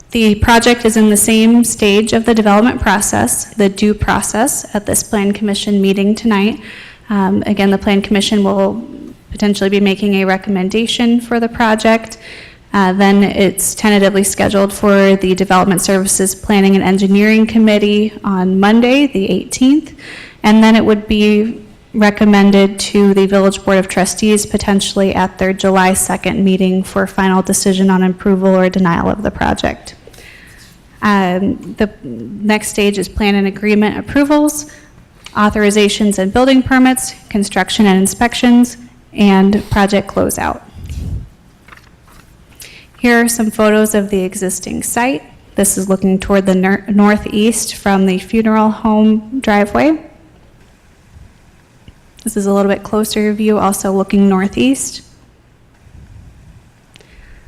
The project is in the same stage of the development process, the due process, at this Plan Commission meeting tonight. Again, the Plan Commission will potentially be making a recommendation for the project. Then it's tentatively scheduled for the Development Services Planning and Engineering Committee on Monday, the 18th. And then it would be recommended to the Village Board of Trustees potentially at their July 2nd meeting for final decision on approval or denial of the project. The next stage is plan and agreement approvals, authorizations and building permits, construction and inspections, and project closeout. Here are some photos of the existing site. This is looking toward the northeast from the funeral home driveway. This is a little bit closer view, also looking northeast.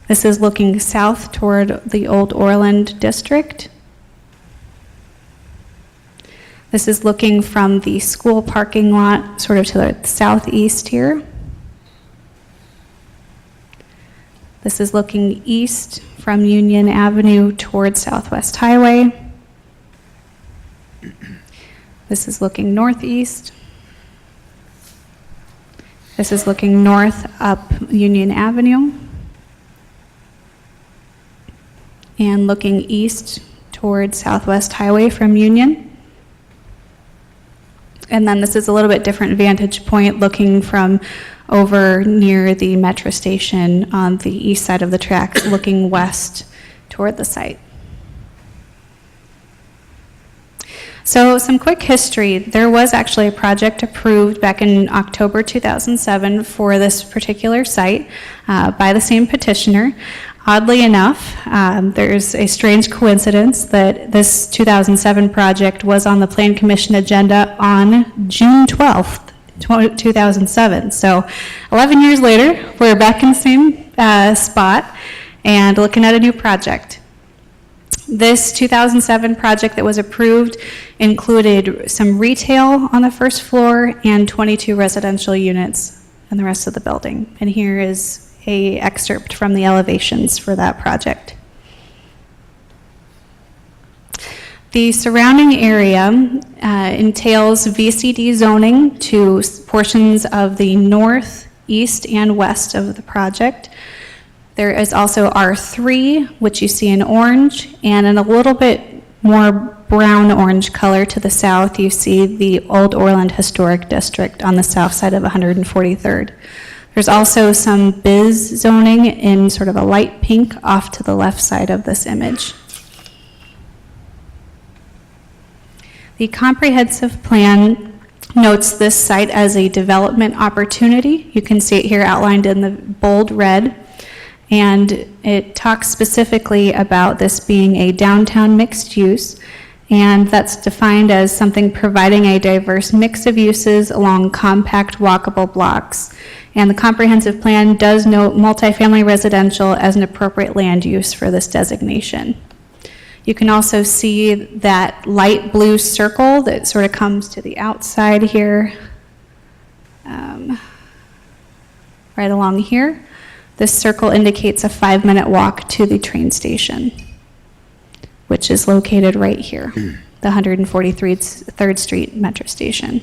This is looking south toward the Old Orland district. This is looking from the school parking lot, sort of to the southeast here. This is looking east from Union Avenue towards Southwest Highway. This is looking northeast. This is looking north up Union Avenue. And looking east towards Southwest Highway from Union. And then this is a little bit different vantage point looking from over near the metro station on the east side of the tracks, looking west toward the site. So some quick history. There was actually a project approved back in October 2007 for this particular site by the same petitioner. Oddly enough, there's a strange coincidence that this 2007 project was on the Plan Commission agenda on June 12th, 2007. So 11 years later, we're back in the same spot and looking at a new project. This 2007 project that was approved included some retail on the first floor and 22 residential units in the rest of the building. And here is an excerpt from the elevations for that project. The surrounding area entails VCD zoning to portions of the north, east, and west of the project. There is also R3, which you see in orange, and in a little bit more brown-orange color to the south, you see the Old Orland Historic District on the south side of 143rd. There's also some biz zoning in sort of a light pink off to the left side of this image. The comprehensive plan notes this site as a development opportunity. You can see it here outlined in the bold red. And it talks specifically about this being a downtown mixed use, and that's defined as something providing a diverse mix of uses along compact walkable blocks. And the comprehensive plan does note multifamily residential as an appropriate land use for this designation. You can also see that light blue circle that sort of comes to the outside here, right along here. This circle indicates a 5-minute walk to the train station, which is located right here, the 143rd Street Metro Station.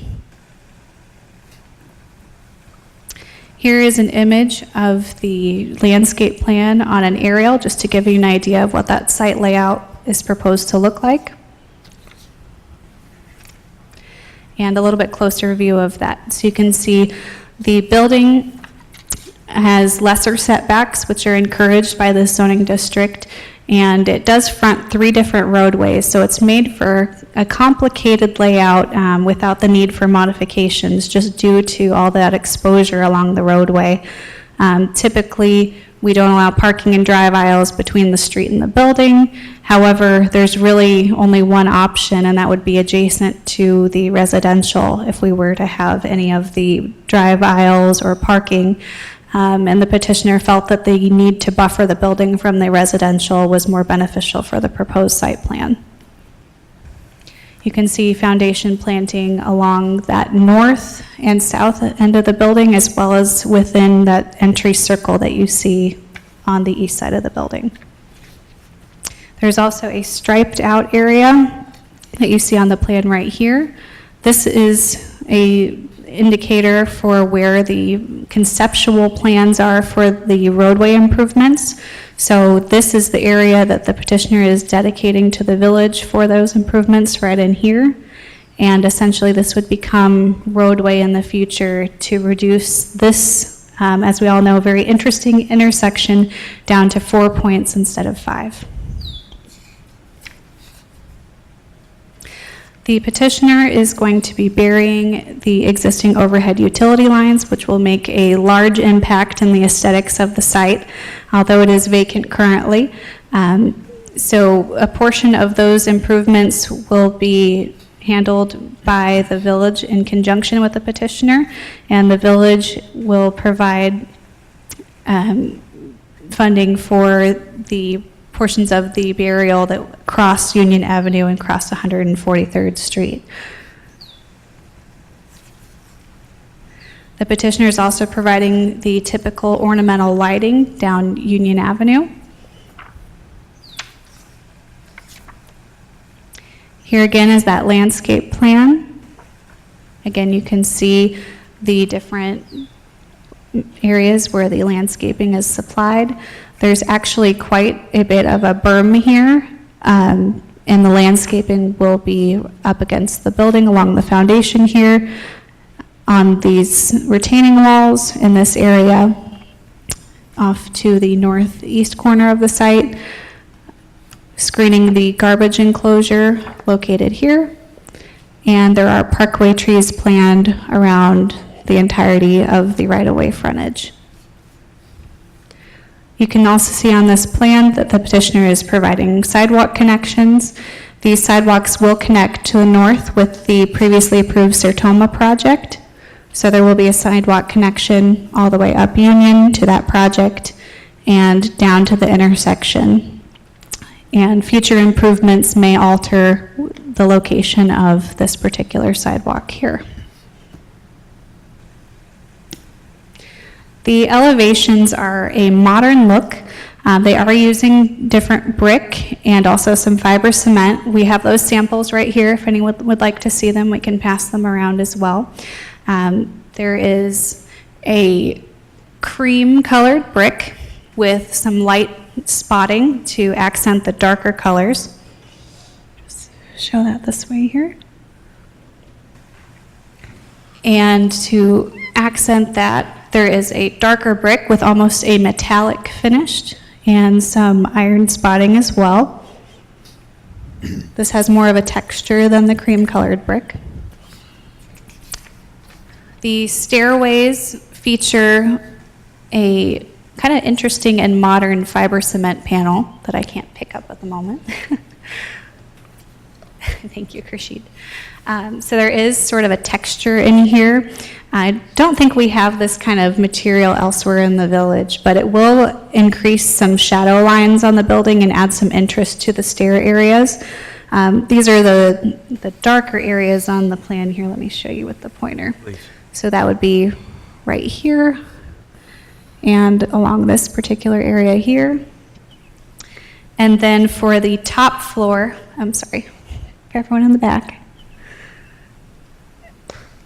Here is an image of the landscape plan on an aerial, just to give you an idea of what that site layout is proposed to look like. And a little bit closer view of that. So you can see the building has lesser setbacks, which are encouraged by the zoning district, and it does front 3 different roadways, so it's made for a complicated layout without the need for modifications, just due to all that exposure along the roadway. Typically, we don't allow parking and drive aisles between the street and the building. However, there's really only one option, and that would be adjacent to the residential if we were to have any of the drive aisles or parking. And the petitioner felt that the need to buffer the building from the residential was more beneficial for the proposed site plan. You can see foundation planting along that north and south end of the building, as well as within that entry circle that you see on the east side of the building. There's also a striped out area that you see on the plan right here. This is a indicator for where the conceptual plans are for the roadway improvements. So this is the area that the petitioner is dedicating to the village for those improvements right in here. And essentially this would become roadway in the future to reduce this, as we all know, very interesting intersection down to 4 points instead of 5. The petitioner is going to be burying the existing overhead utility lines, which will make a large impact in the aesthetics of the site, although it is vacant currently. So a portion of those improvements will be handled by the village in conjunction with the petitioner, and the village will provide funding for the portions of the burial that cross Union Avenue and cross 143rd Street. The petitioner is also providing the typical ornamental lighting down Union Avenue. Here again is that landscape plan. Again, you can see the different areas where the landscaping is supplied. There's actually quite a bit of a berm here, and the landscaping will be up against the building along the foundation here on these retaining walls in this area off to the northeast corner of the site, screening the garbage enclosure located here. And there are parkway trees planned around the entirety of the right-of-way frontage. You can also see on this plan that the petitioner is providing sidewalk connections. These sidewalks will connect to the north with the previously approved Sertoma project. So there will be a sidewalk connection all the way up Union to that project and down to the intersection. And future improvements may alter the location of this particular sidewalk here. The elevations are a modern look. They are using different brick and also some fiber cement. We have those samples right here. If anyone would like to see them, we can pass them around as well. There is a cream-colored brick with some light spotting to accent the darker colors. Just show that this way here. And to accent that, there is a darker brick with almost a metallic finish and some iron spotting as well. This has more of a texture than the cream-colored brick. The stairways feature a kind of interesting and modern fiber cement panel that I can't pick up at the moment. Thank you, Krishid. So there is sort of a texture in here. I don't think we have this kind of material elsewhere in the village, but it will increase some shadow lines on the building and add some interest to the stair areas. These are the darker areas on the plan here. Let me show you with the pointer. Please. So that would be right here and along this particular area here. And then for the top floor, I'm sorry, for everyone in the back.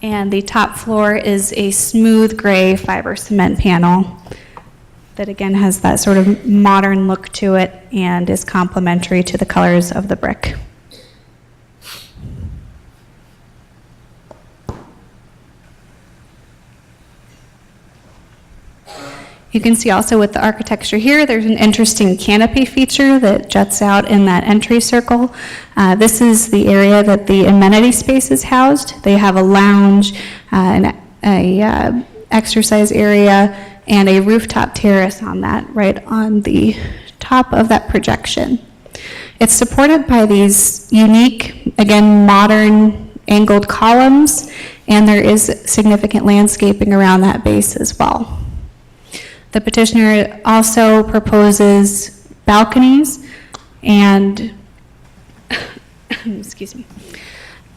And the top floor is a smooth gray fiber cement panel that again has that sort of modern look to it and is complementary to the colors of the brick. You can see also with the architecture here, there's an interesting canopy feature that juts out in that entry circle. This is the area that the amenity space is housed. They have a lounge, a exercise area, and a rooftop terrace on that, right on the top of that projection. It's supported by these unique, again, modern angled columns, and there is significant landscaping around that base as well. The petitioner also proposes balconies and, excuse me,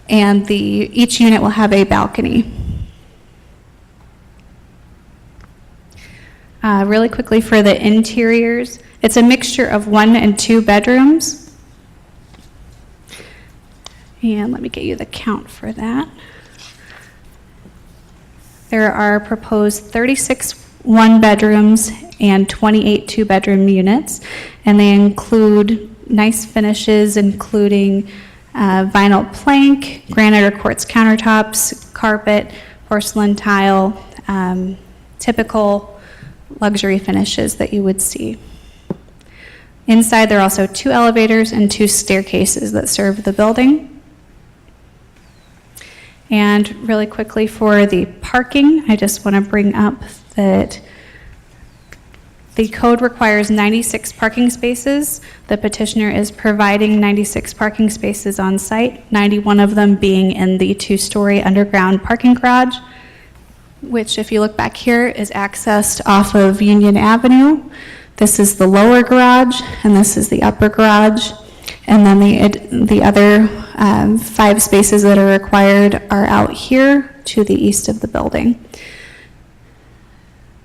and each unit will have a balcony. Really quickly for the interiors, it's a mixture of 1 and 2 bedrooms. And let me get you the count for that. There are proposed 36 one-bedrooms and 28 two-bedroom units, and they include nice finishes including vinyl plank, granite or quartz countertops, carpet, porcelain tile, typical luxury finishes that you would see. Inside there are also 2 elevators and 2 staircases that serve the building. And really quickly for the parking, I just want to bring up that the code requires 96 parking spaces. The petitioner is providing 96 parking spaces on site, 91 of them being in the 2-story underground parking garage, which if you look back here is accessed off of Union Avenue. This is the lower garage and this is the upper garage. And then the other 5 spaces that are required are out here to the east of the building.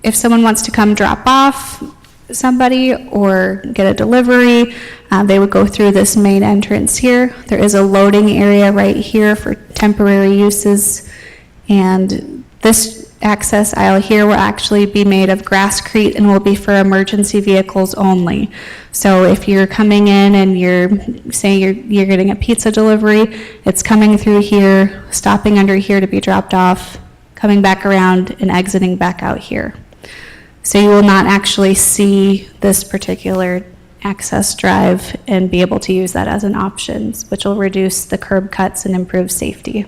If someone wants to come drop off somebody or get a delivery, they would go through this main entrance here. There is a loading area right here for temporary uses And this access aisle here will actually be made of grasscrete and will be for emergency vehicles only. So if you're coming in and you're saying you're getting a pizza delivery, it's coming through here, stopping under here to be dropped off, coming back around and exiting back out here. So you will not actually see this particular access drive and be able to use that as an option, which will reduce the curb cuts and improve safety.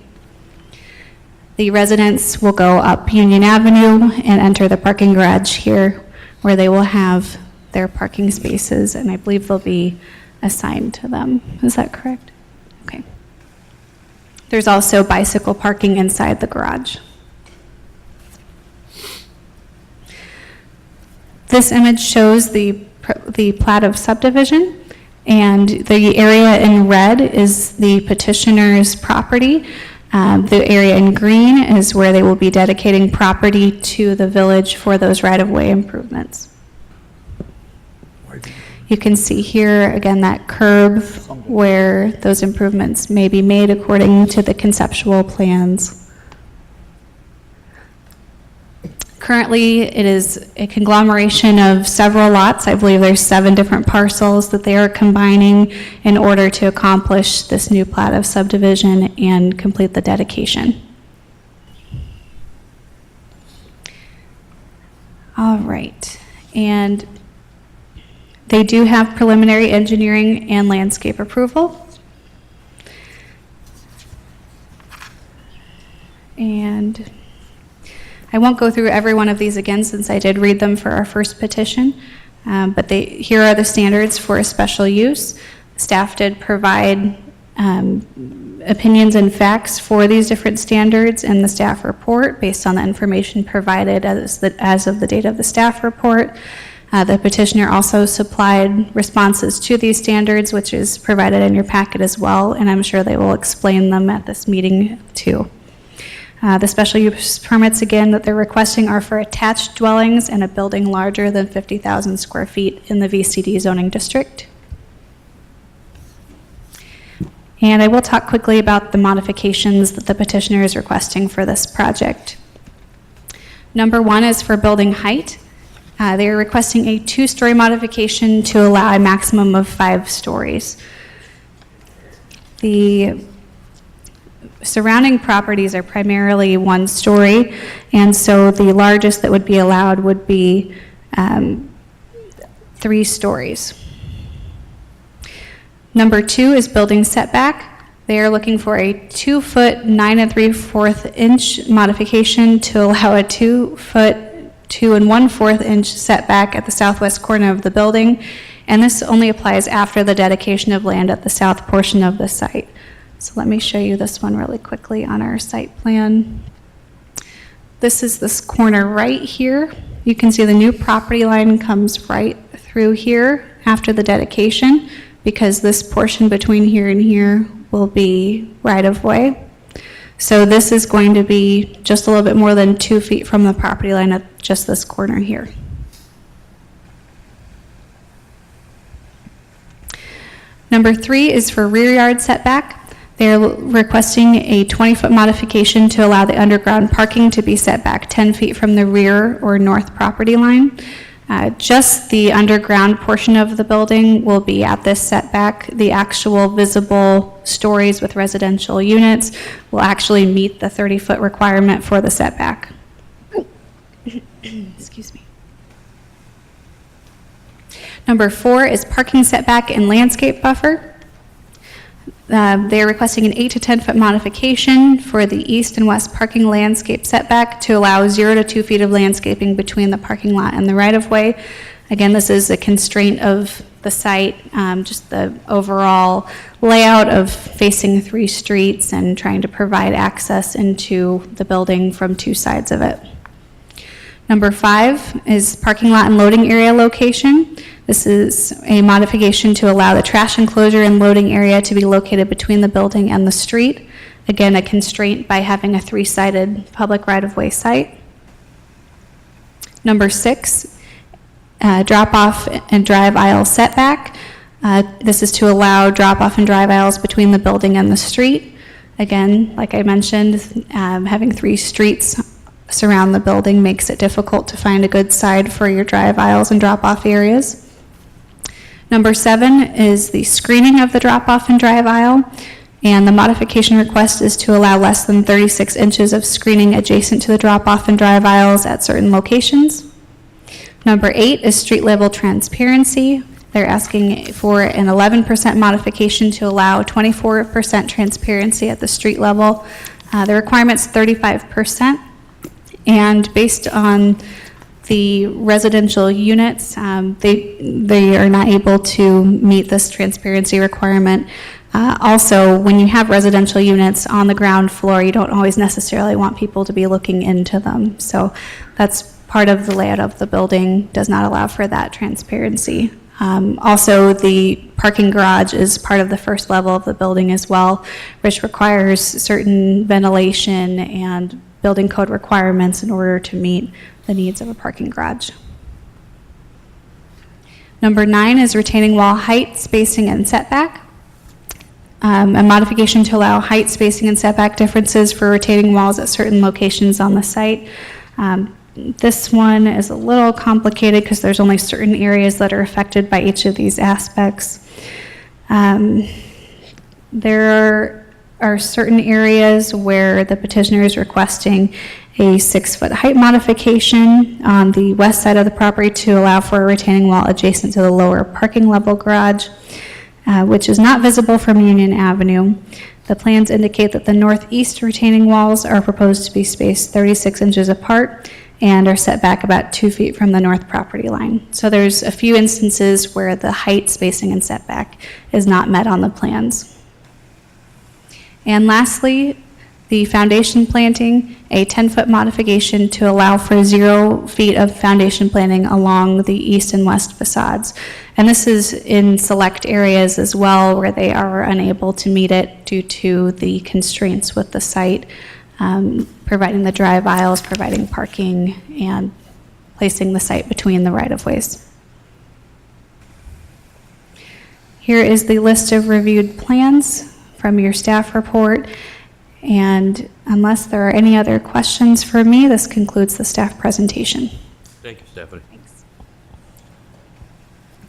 The residents will go up Union Avenue and enter the parking garage here, where they will have their parking spaces, and I believe they'll be assigned to them. Is that correct? Okay. There's also bicycle parking inside the garage. This image shows the plat of subdivision, and the area in red is the petitioner's property. The area in green is where they will be dedicating property to the village for those right-of-way improvements. You can see here, again, that curve where those improvements may be made according to the conceptual plans. Currently, it is a conglomeration of several lots. I believe there's 7 different parcels that they are combining in order to accomplish this new plat of subdivision and complete the dedication. All right, and they do have preliminary engineering and landscape approval. And I won't go through every one of these again since I did read them for our first petition, but here are the standards for a special use. Staff did provide opinions and facts for these different standards in the staff report based on the information provided as of the date of the staff report. The petitioner also supplied responses to these standards, which is provided in your packet as well, and I'm sure they will explain them at this meeting too. The special use permits, again, that they're requesting are for attached dwellings and a building larger than 50,000 square feet in the VCD zoning district. And I will talk quickly about the modifications that the petitioner is requesting for this project. Number 1 is for building height. They are requesting a 2-story modification to allow a maximum of 5 stories. The surrounding properties are primarily 1 story, and so the largest that would be allowed would be 3 stories. Number 2 is building setback. They are looking for a 2-foot 9 3/4 inch modification to allow a 2-foot 2 1/4 inch setback at the southwest corner of the building, and this only applies after the dedication of land at the south portion of the site. So let me show you this one really quickly on our site plan. This is this corner right here. You can see the new property line comes right through here after the dedication, because this portion between here and here will be right-of-way. So this is going to be just a little bit more than 2 feet from the property line at just this corner here. Number 3 is for rear yard setback. They're requesting a 20-foot modification to allow the underground parking to be set back 10 feet from the rear or north property line. Just the underground portion of the building will be at this setback. The actual visible stories with residential units will actually meet the 30-foot requirement for the setback. Excuse me. Number 4 is parking setback and landscape buffer. They're requesting an 8 to 10 foot modification for the east and west parking landscape setback to allow 0 to 2 feet of landscaping between the parking lot and the right-of-way. Again, this is a constraint of the site, just the overall layout of facing 3 streets and trying to provide access into the building from 2 sides of it. Number 5 is parking lot and loading area location. This is a modification to allow the trash enclosure and loading area to be located between the building and the street. Again, a constraint by having a 3-sided public right-of-way site. Number 6, drop-off and drive aisle setback. This is to allow drop-off and drive aisles between the building and the street. Again, like I mentioned, having 3 streets surround the building makes it difficult to find a good side for your drive aisles and drop-off areas. Number 7 is the screening of the drop-off and drive aisle, and the modification request is to allow less than 36 inches of screening adjacent to the drop-off and drive aisles at certain locations. Number 8 is street-level transparency. They're asking for an 11% modification to allow 24% transparency at the street level. The requirement's 35%, and based on the residential units, they are not able to meet this transparency requirement. Also, when you have residential units on the ground floor, you don't always necessarily want people to be looking into them. So that's part of the layout of the building, does not allow for that transparency. Also, the parking garage is part of the first level of the building as well, which requires certain ventilation and building code requirements in order to meet the needs of a parking garage. Number 9 is retaining wall height, spacing, and setback. A modification to allow height, spacing, and setback differences for retaining walls at certain locations on the site. This one is a little complicated because there's only certain areas that are affected by each of these aspects. There are certain areas where the petitioner is requesting a 6-foot height modification on the west side of the property to allow for a retaining wall adjacent to the lower parking level garage, which is not visible from Union Avenue. The plans indicate that the northeast retaining walls are proposed to be spaced 36 inches apart and are set back about 2 feet from the north property line. So there's a few instances where the height, spacing, and setback is not met on the plans. And lastly, the foundation planting, a 10-foot modification to allow for 0 feet of foundation planting along the east and west facades. And this is in select areas as well where they are unable to meet it due to the constraints with the site, providing the drive aisles, providing parking, and placing the site between the right-of-ways. Here is the list of reviewed plans from your staff report. And unless there are any other questions for me, this concludes the staff presentation. Thank you, Stephanie. Thanks.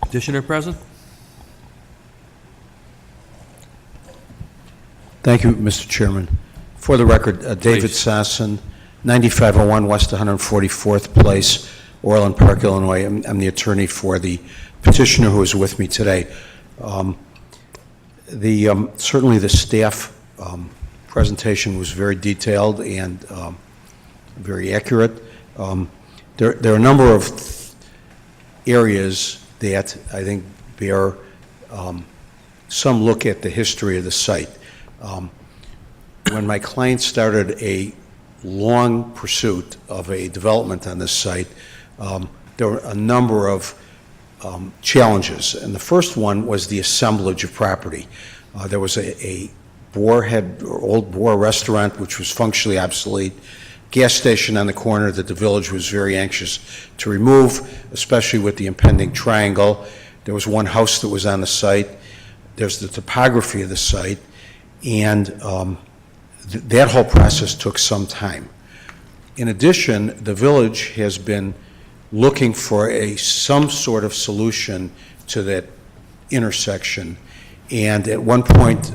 Petitioner present? Thank you, Mr. Chairman. For the record, David Please. Sasson, 9501 West 144th Place, Orland Park, Illinois. I'm the attorney for the petitioner who is with me today. Certainly the staff presentation was very detailed and very accurate. There are a number of areas that I think bear some look at the history of the site. When my client started a long pursuit of a development on this site, there were a number of challenges, and the first one was the assemblage of property. There was a old Boer restaurant, which was functionally obsolete, gas station on the corner that the village was very anxious to remove, especially with the impending triangle. There was one house that was on the site. There's the topography of the site, and that whole process took some time. In addition, the village has been looking for some sort of solution to that intersection, and at one point,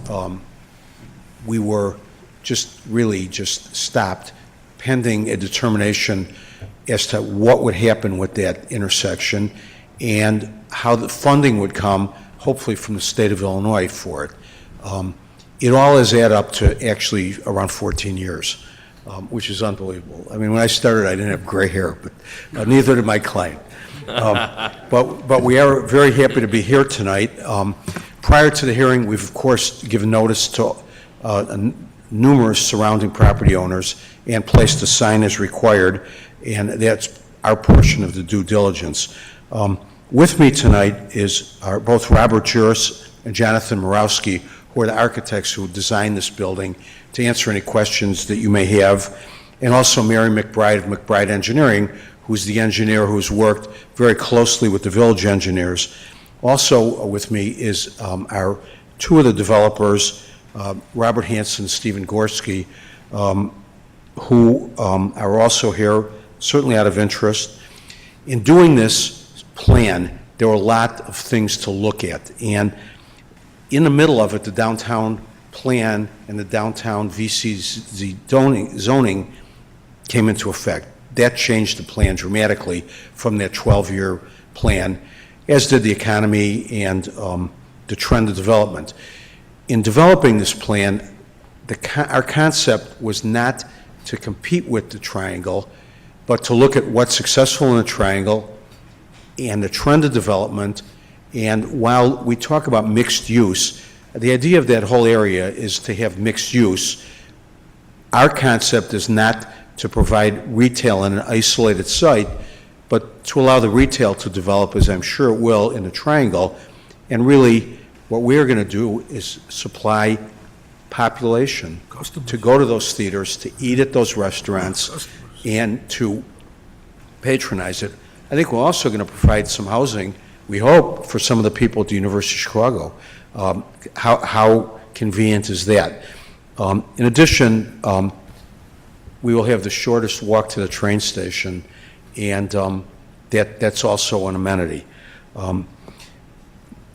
we were just stopped pending a determination as to what would happen with that intersection and how the funding would come, hopefully from the state of Illinois for it. It all has added up to actually around 14 years, which is unbelievable. I mean, when I started, I didn't have gray hair, but neither did my client. But we are very happy to be here tonight. Prior to the hearing, we've of course given notice to numerous surrounding property owners and placed a sign as required, and that's our portion of the due diligence. With me tonight are both Robert Juris and Jonathan Morawski, who are the architects who designed this building, to answer any questions that you may have, and also Mary McBride of McBride Engineering, who's the engineer who's worked very closely with the village engineers. Also with me is two of the developers Robert Hanson, Stephen Gorski, who are also here, certainly out of interest. In doing this plan, there were a lot of things to look at. And in the middle of it, the downtown plan and the downtown VC zoning came into effect. That changed the plan dramatically from that 12-year plan, as did the economy and the trend of development. In developing this plan, our concept was not to compete with the triangle, but to look at what's successful in the triangle and the trend of development. And while we talk about mixed use, the idea of that whole area is to have mixed use. Our concept is not to provide retail in an isolated site, but to allow the retail to develop, as I'm sure it will, in the triangle. And really, what we're going to do is supply population to go to those theaters, to eat at those restaurants, and to patronize it. I think we're also going to provide some housing, we hope, for some of the people at the University of Chicago. How convenient is that? In addition, we will have the shortest walk to the train station, and that's also an amenity.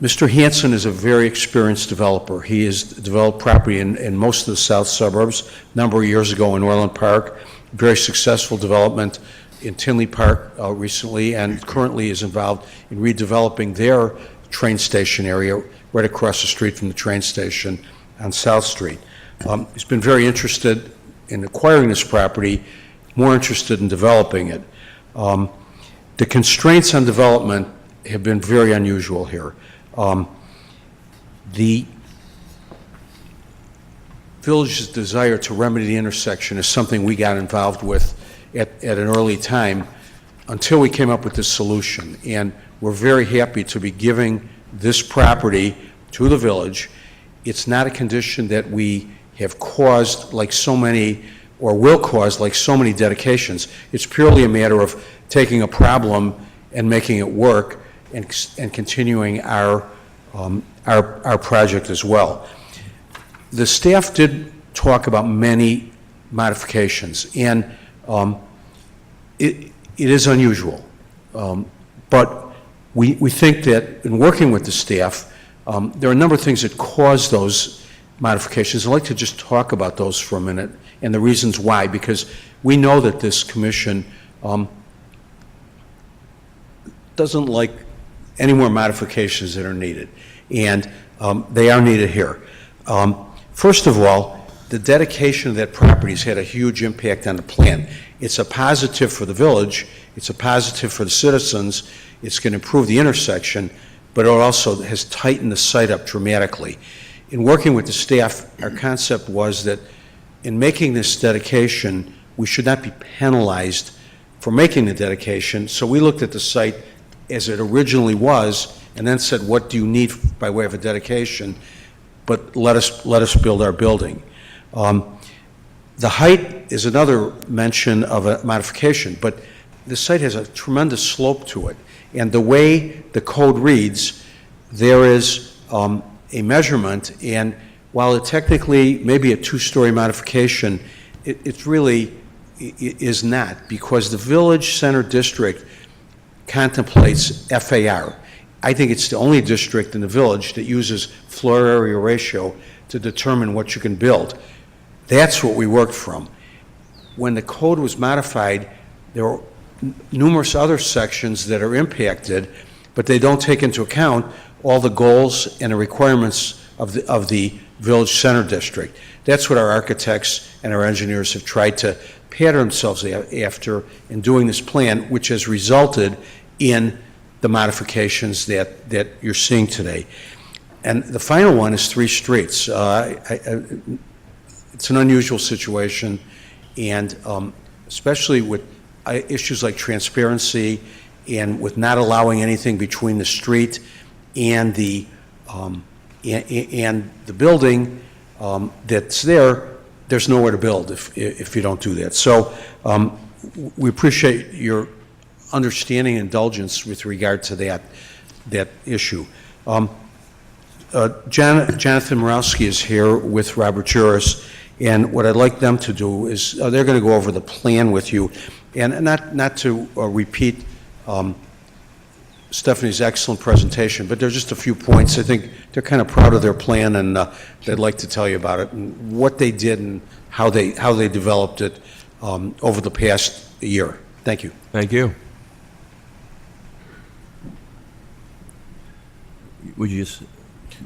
Mr. Hanson is a very experienced developer. He has developed property in most of the south suburbs a number of years ago in Orland Park, very successful development in Tinley Park recently, and currently is involved in redeveloping their train station area right across the street from the train station on South Street. He's been very interested in acquiring this property, more interested in developing it. The constraints on development have been very unusual here. The village's desire to remedy the intersection is something we got involved with at an early time until we came up with this solution. And we're very happy to be giving this property to the village. It's not a condition that we have caused like so many, or will cause like so many dedications. It's purely a matter of taking a problem and making it work and continuing our project as well. The staff did talk about many modifications, and it is unusual. But we think that in working with the staff, there are a number of things that cause those modifications. I'd like to just talk about those for a minute and the reasons why, because we know that this commission doesn't like any more modifications that are needed, and they are needed here. First of all, the dedication of that property has had a huge impact on the plan. It's a positive for the village, it's a positive for the citizens, it's going to improve the intersection, but it also has tightened the site up dramatically. In working with the staff, our concept was that in making this dedication, we should not be penalized for making the dedication, so we looked at the site as it originally was, and then said, what do you need by way of a dedication? But let us build our building. The height is another mention of a modification, but the site has a tremendous slope to it. And the way the code reads, there is a measurement, and while it technically may be a two-story modification, it really is not, because the Village Center District contemplates FAR. I think it's the only district in the village that uses floor area ratio to determine what you can build. That's what we worked from. When the code was modified, there were numerous other sections that are impacted, but they don't take into account all the goals and the requirements of the Village Center District. That's what our architects and our engineers have tried to pattern themselves after in doing this plan, which has resulted in the modifications that you're seeing today. And the final one is 3 streets. It's an unusual situation, and especially with issues like transparency and with not allowing anything between the street and the building that's there, there's nowhere to build if you don't do that. So we appreciate your understanding and indulgence with regard to that issue. Jonathan Morowski is here with Robert Juris, and what I'd like them to do is, they're going to go over the plan with you, and not to repeat Stephanie's excellent presentation, but there's just a few points. I think they're kind of proud of their plan, and they'd like to tell you about it, and what they did, and how they developed it over the past year. Thank you. Thank you. Would you just...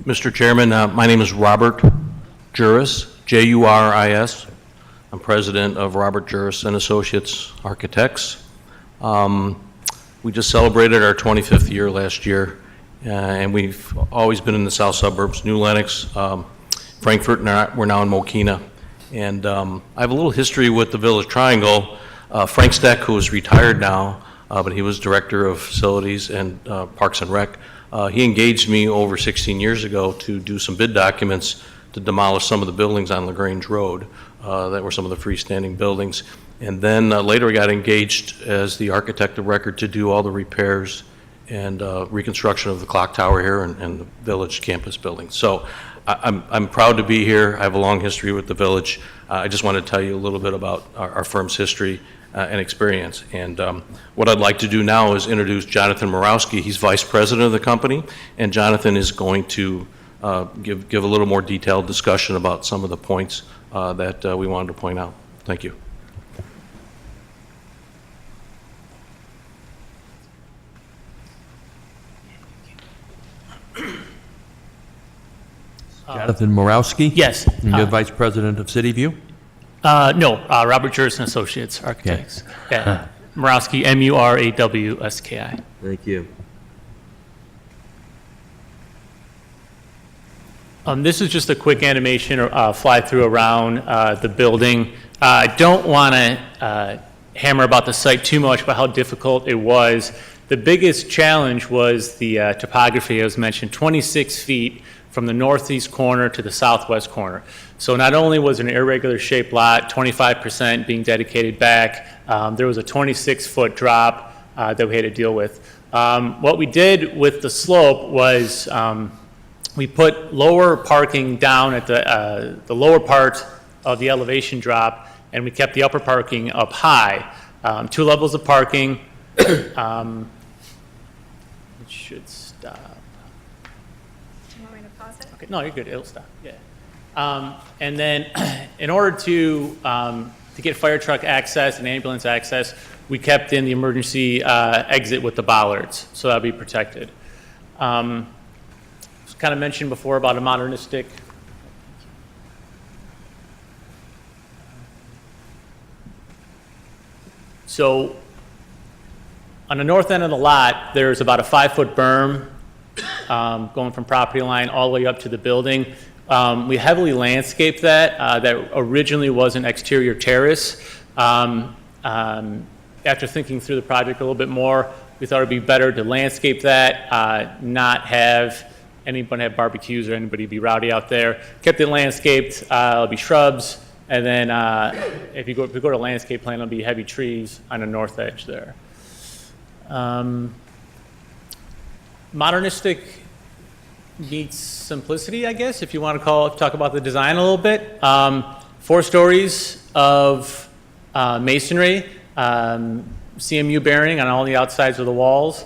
Mr. Chairman, my name is Robert Juris, Juris. I'm president of Robert Juris and Associates Architects. We just celebrated our 25th year last year, and we've always been in the south suburbs, New Lenox, Frankfurt, and we're now in Mokina. And I have a little history with the Village Triangle. Frank Steck, who is retired now, but he was director of facilities and Parks and Rec, he engaged me over 16 years ago to do some bid documents to demolish some of the buildings on LaGrange Road that were some of the freestanding buildings. And then later I got engaged as the architect of record to do all the repairs and reconstruction of the clock tower here and the village campus building. So I'm proud to be here. I have a long history with the village. I just want to tell you a little bit about our firm's history and experience. And what I'd like to do now is introduce Jonathan Morowski. He's vice president of the company, and Jonathan is going to give a little more detailed discussion about some of the points that we wanted to point out. Thank you. Jonathan Morowski? Yes. And you're vice president of City View? No, Robert Juris and Associates Architects. Yeah. Murawski, Murawski. Thank you. This is just a quick animation or fly through around the building. I don't want to hammer about the site too much about how difficult it was. The biggest challenge was the topography, as mentioned, 26 feet from the northeast corner to the southwest corner. So not only was it an irregular shaped lot, 25% being dedicated back, there was a 26-foot drop that we had to deal with. What we did with the slope was we put lower parking down at the lower part of the elevation drop, and we kept the upper parking up high. 2 levels of parking. It should stop. You want me to pause it? Okay, no, you're good. It'll stop. Yeah. And then, in order to get fire truck access and ambulance access, we kept in the emergency exit with the bollards, so that'll be protected. Kind of mentioned before about a modernistic. So, on the north end of the lot, there's about a 5-foot berm going from property line all the way up to the building. We heavily landscaped that. That originally was an exterior terrace. After thinking through the project a little bit more, we thought it'd be better to landscape that, not have anybody have barbecues or anybody be rowdy out there. Kept it landscaped. It'll be shrubs, and then if you go to landscape plan, it'll be heavy trees on the north edge there. Modernistic meets simplicity, I guess, if you want to talk about the design a little bit. 4 stories of masonry, CMU bearing on all the outsides of the walls.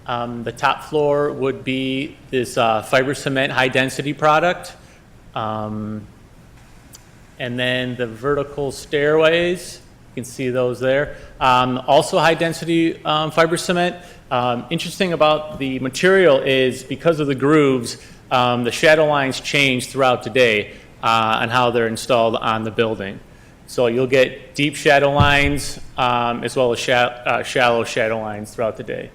The top floor would be this fiber cement high density product. And then the vertical stairways, you can see those there. Also high density fiber cement. Interesting about the material is because of the grooves, the shadow lines change throughout the day on how they're installed on the building. So you'll get deep shadow lines as well as shallow shadow lines throughout the day.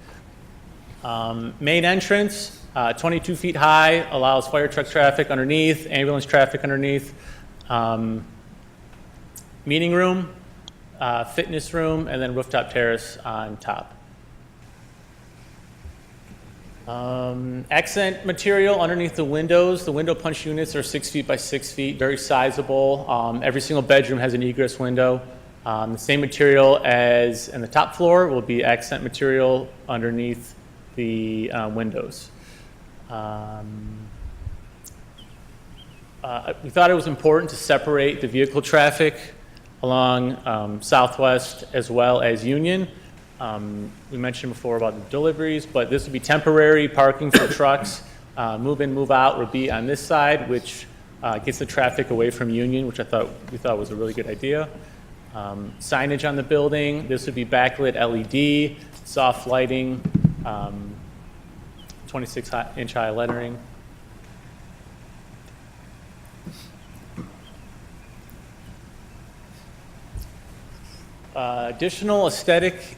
Main entrance, 22 feet high, allows fire truck traffic underneath, ambulance traffic underneath. Meeting room, fitness room, and then rooftop terrace on top. Accent material underneath the windows. The window punch units are 6 feet by 6 feet, very sizable. Every single bedroom has an egress window. The same material as in the top floor will be accent material underneath the windows. we thought it was important to separate the vehicle traffic along Southwest as well as Union. We mentioned before about the deliveries, but this would be temporary parking for trucks. Move in, move out would be on this side, which gets the traffic away from Union, which we thought was a really good idea. Signage on the building, this would be backlit LED, soft lighting, 26-inch high lettering. Additional aesthetic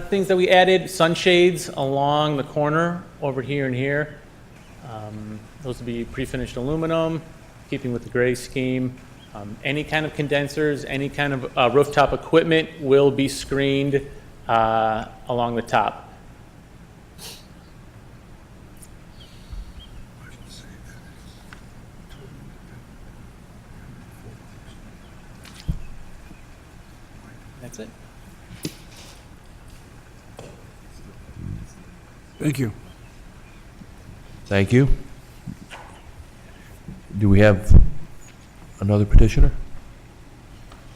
things that we added, sunshades along the corner over here and here. Those would be pre-finished aluminum, keeping with the gray scheme. Any kind of condensers, any kind of rooftop equipment will be screened along the top. That's it. Thank you. Thank you. Do we have another petitioner?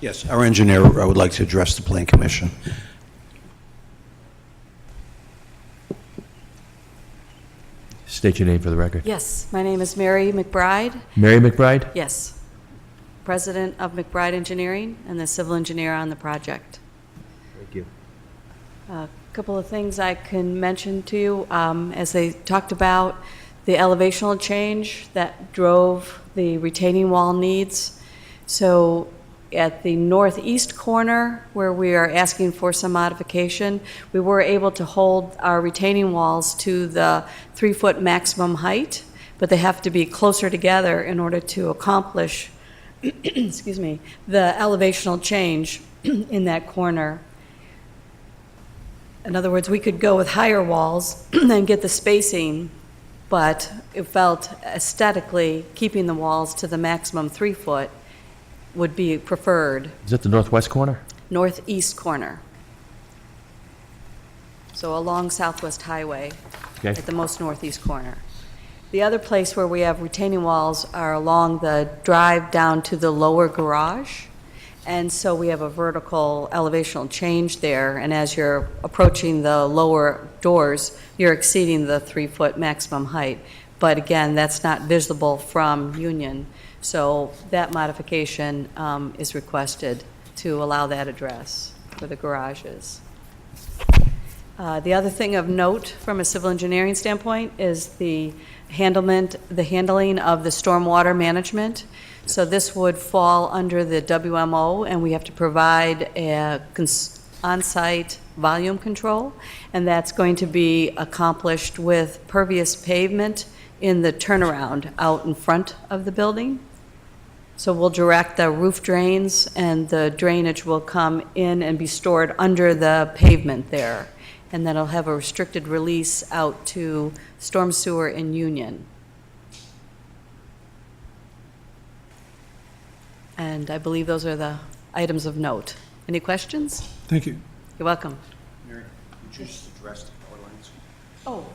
Yes, our engineer would like to address the Plan Commission. State your name for the record. Yes, my name is Mary McBride. Mary McBride? Yes, President of McBride Engineering and the civil engineer on the project. Thank you. A couple of things I can mention to you. As they talked about, the elevational change that drove the retaining wall needs. So at the northeast corner, where we are asking for some modification, we were able to hold our retaining walls to the 3-foot maximum height, but they have to be closer together in order to accomplish excuse me, the elevational change in that corner. In other words, we could go with higher walls and get the spacing, but it felt aesthetically keeping the walls to the maximum 3 foot would be preferred. Is that the northwest corner? Northeast corner. So along Southwest Highway, Okay. at the most northeast corner. The other place where we have retaining walls are along the drive down to the lower garage. And so we have a vertical elevational change there. And as you're approaching the lower doors, you're exceeding the 3-foot maximum height. But again, that's not visible from Union. So that modification is requested to allow that address for the garages. The other thing of note from a civil engineering standpoint is the handling of the stormwater management. So this would fall under the WMO, and we have to provide a on-site volume control, and that's going to be accomplished with pervious pavement in the turnaround out in front of the building. So we'll direct the roof drains, and the drainage will come in and be stored under the pavement there. And then it'll have a restricted release out to storm sewer in Union. And I believe those are the items of note. Any questions? Thank you. You're welcome. Mary, would you just address the power lines? Oh,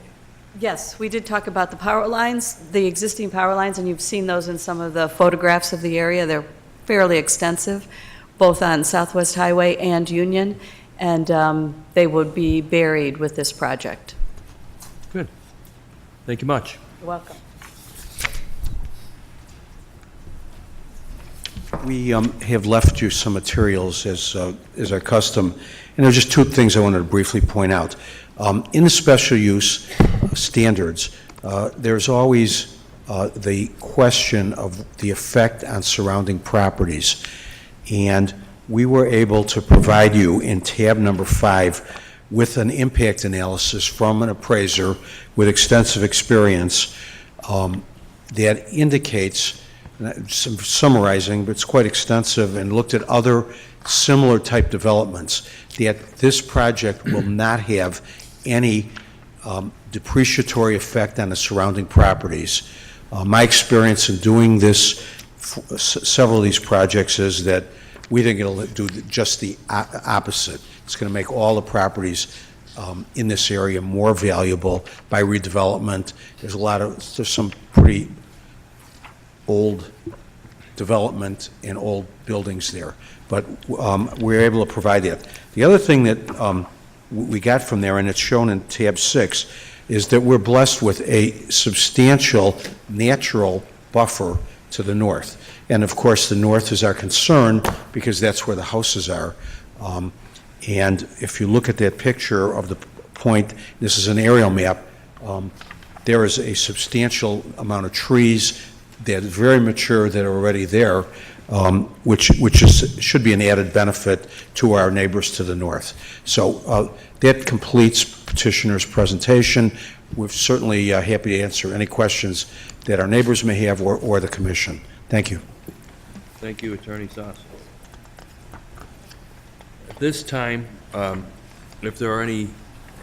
yes, we did talk about the power lines, the existing power lines, and you've seen those in some of the photographs of the area. They're fairly extensive, both on Southwest Highway and Union, and they would be buried with this project. Good. Thank you much. You're welcome. We have left you some materials as our custom, and there are just two things I wanted to briefly point out. In the special use standards, there's always the question of the effect on surrounding properties, and we were able to provide you in tab number 5 with an impact analysis from an appraiser with extensive experience that indicates, some summarizing, but it's quite extensive, and looked at other similar type developments, that this project will not have any depreciatory effect on the surrounding properties. My experience in doing this, several of these projects, is that we think it'll do just the opposite. It's going to make all the properties in this area more valuable by redevelopment. There's some pretty old development and old buildings there. But we're able to provide that. The other thing that we got from there, and it's shown in tab 6, is that we're blessed with a substantial natural buffer to the north. And of course, the north is our concern because that's where the houses are. And if you look at that picture of the point, this is an aerial map, there is a substantial amount of trees that are very mature that are already there, which should be an added benefit to our neighbors to the north. So that completes petitioner's presentation. We're certainly happy to answer any questions that our neighbors may have or the commission. Thank you. Thank you, Attorney Sauce. At this time, if there are any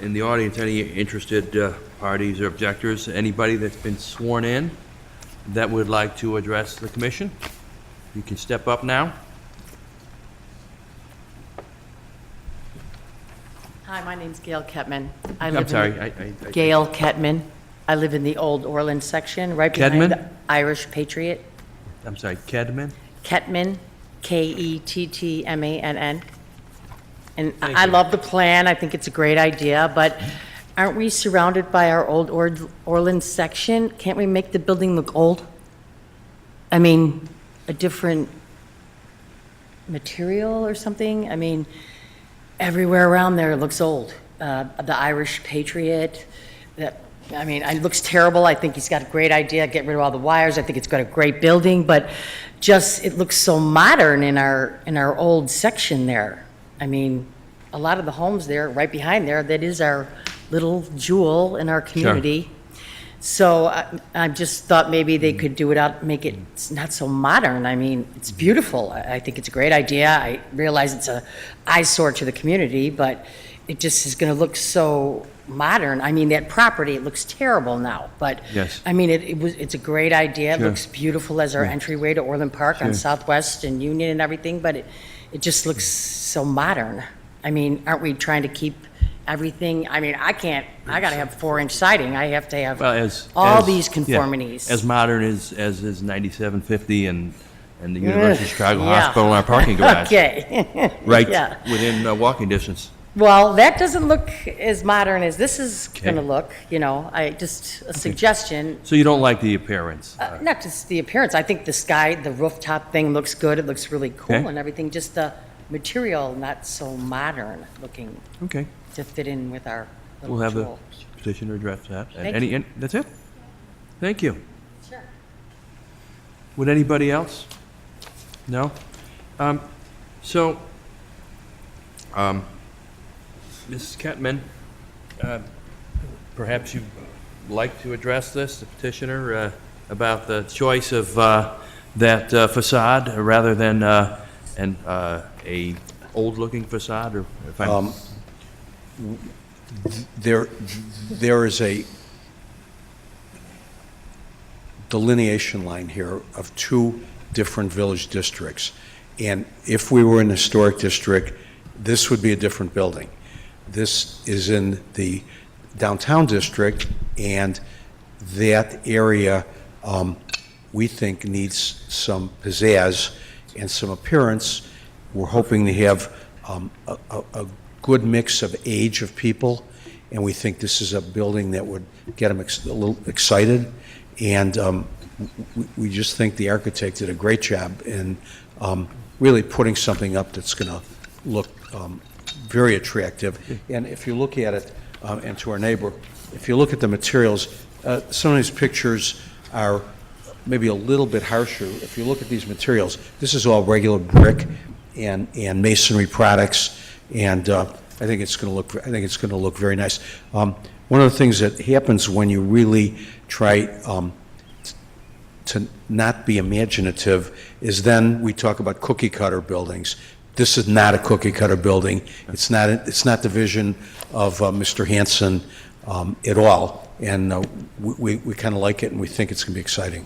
in the audience, any interested parties or objectors, anybody that's been sworn in that would like to address the commission, you can step up now. Hi, my name's Gail Ketman. I'm sorry. Gail Ketman. I live in the old Orland section, right Kedman? behind the Irish Patriot. I'm sorry, Kedman? Ketman, Kettmann. And Thank I you. love the plan. I think it's a great idea, but aren't we surrounded by our old Orland section? Can't we make the building look old? I mean, a different material or something? I mean, everywhere around there looks old. The Irish Patriot, it looks terrible. I think he's got a great idea, get rid of all the wires. I think it's got a great building, but just, it looks so modern in our old section there. I mean, a lot of the homes there, right behind there, that is our little jewel in our community. So I just thought maybe they could do it out, make it not so modern. I mean, it's beautiful. I think it's a great idea. I realize it's a eyesore to the community, but it just is going to look so modern. I mean, that property, it looks terrible now, but Yes. I mean, it's a great idea. It Sure. looks beautiful as our entryway to Orland Park on Southwest and Union and everything, but it just looks so modern. I mean, aren't we trying to keep everything? I mean, I got to have 4-inch siding. I have to have all these conformities. As modern as is 9750 and the University of Chicago Yeah. Hospital and our parking garage. Okay. Right Yeah. within walking distance. Well, that doesn't look as modern as this is going to look, just a suggestion. So you don't like the appearance? Not just the appearance. I think the sky, the rooftop thing looks good. It looks really cool Okay. and everything. Just the material, not so modern looking Okay. to fit in with our little We'll have the jewel. petitioner address that. Thank you. That's it? Thank you. Sure. Would anybody else? No? Mrs. Kettman, perhaps you'd like to address this, the petitioner, about the choice of that facade rather than a old-looking facade, or if I'm... There is a delineation line here of two different village districts. And if we were in the historic district, this would be a different building. This is in the downtown district, and that area, we think, needs some pizzazz and some appearance. We're hoping to have a good mix of age of people, and we think this is a building that would get them a little excited. And we just think the architect did a great job in really putting something up that's going to look very attractive. And if you look at it, and to our neighbor, if you look at the materials, some of these pictures are maybe a little bit harsher. If you look at these materials, this is all regular brick and masonry products, and I think it's going to look very nice. One of the things that happens when you really try to not be imaginative is then we talk about cookie cutter buildings. This is not a cookie cutter building. It's not the vision of Mr. Hanson at all, and we kind of like it, and we think it's going to be exciting.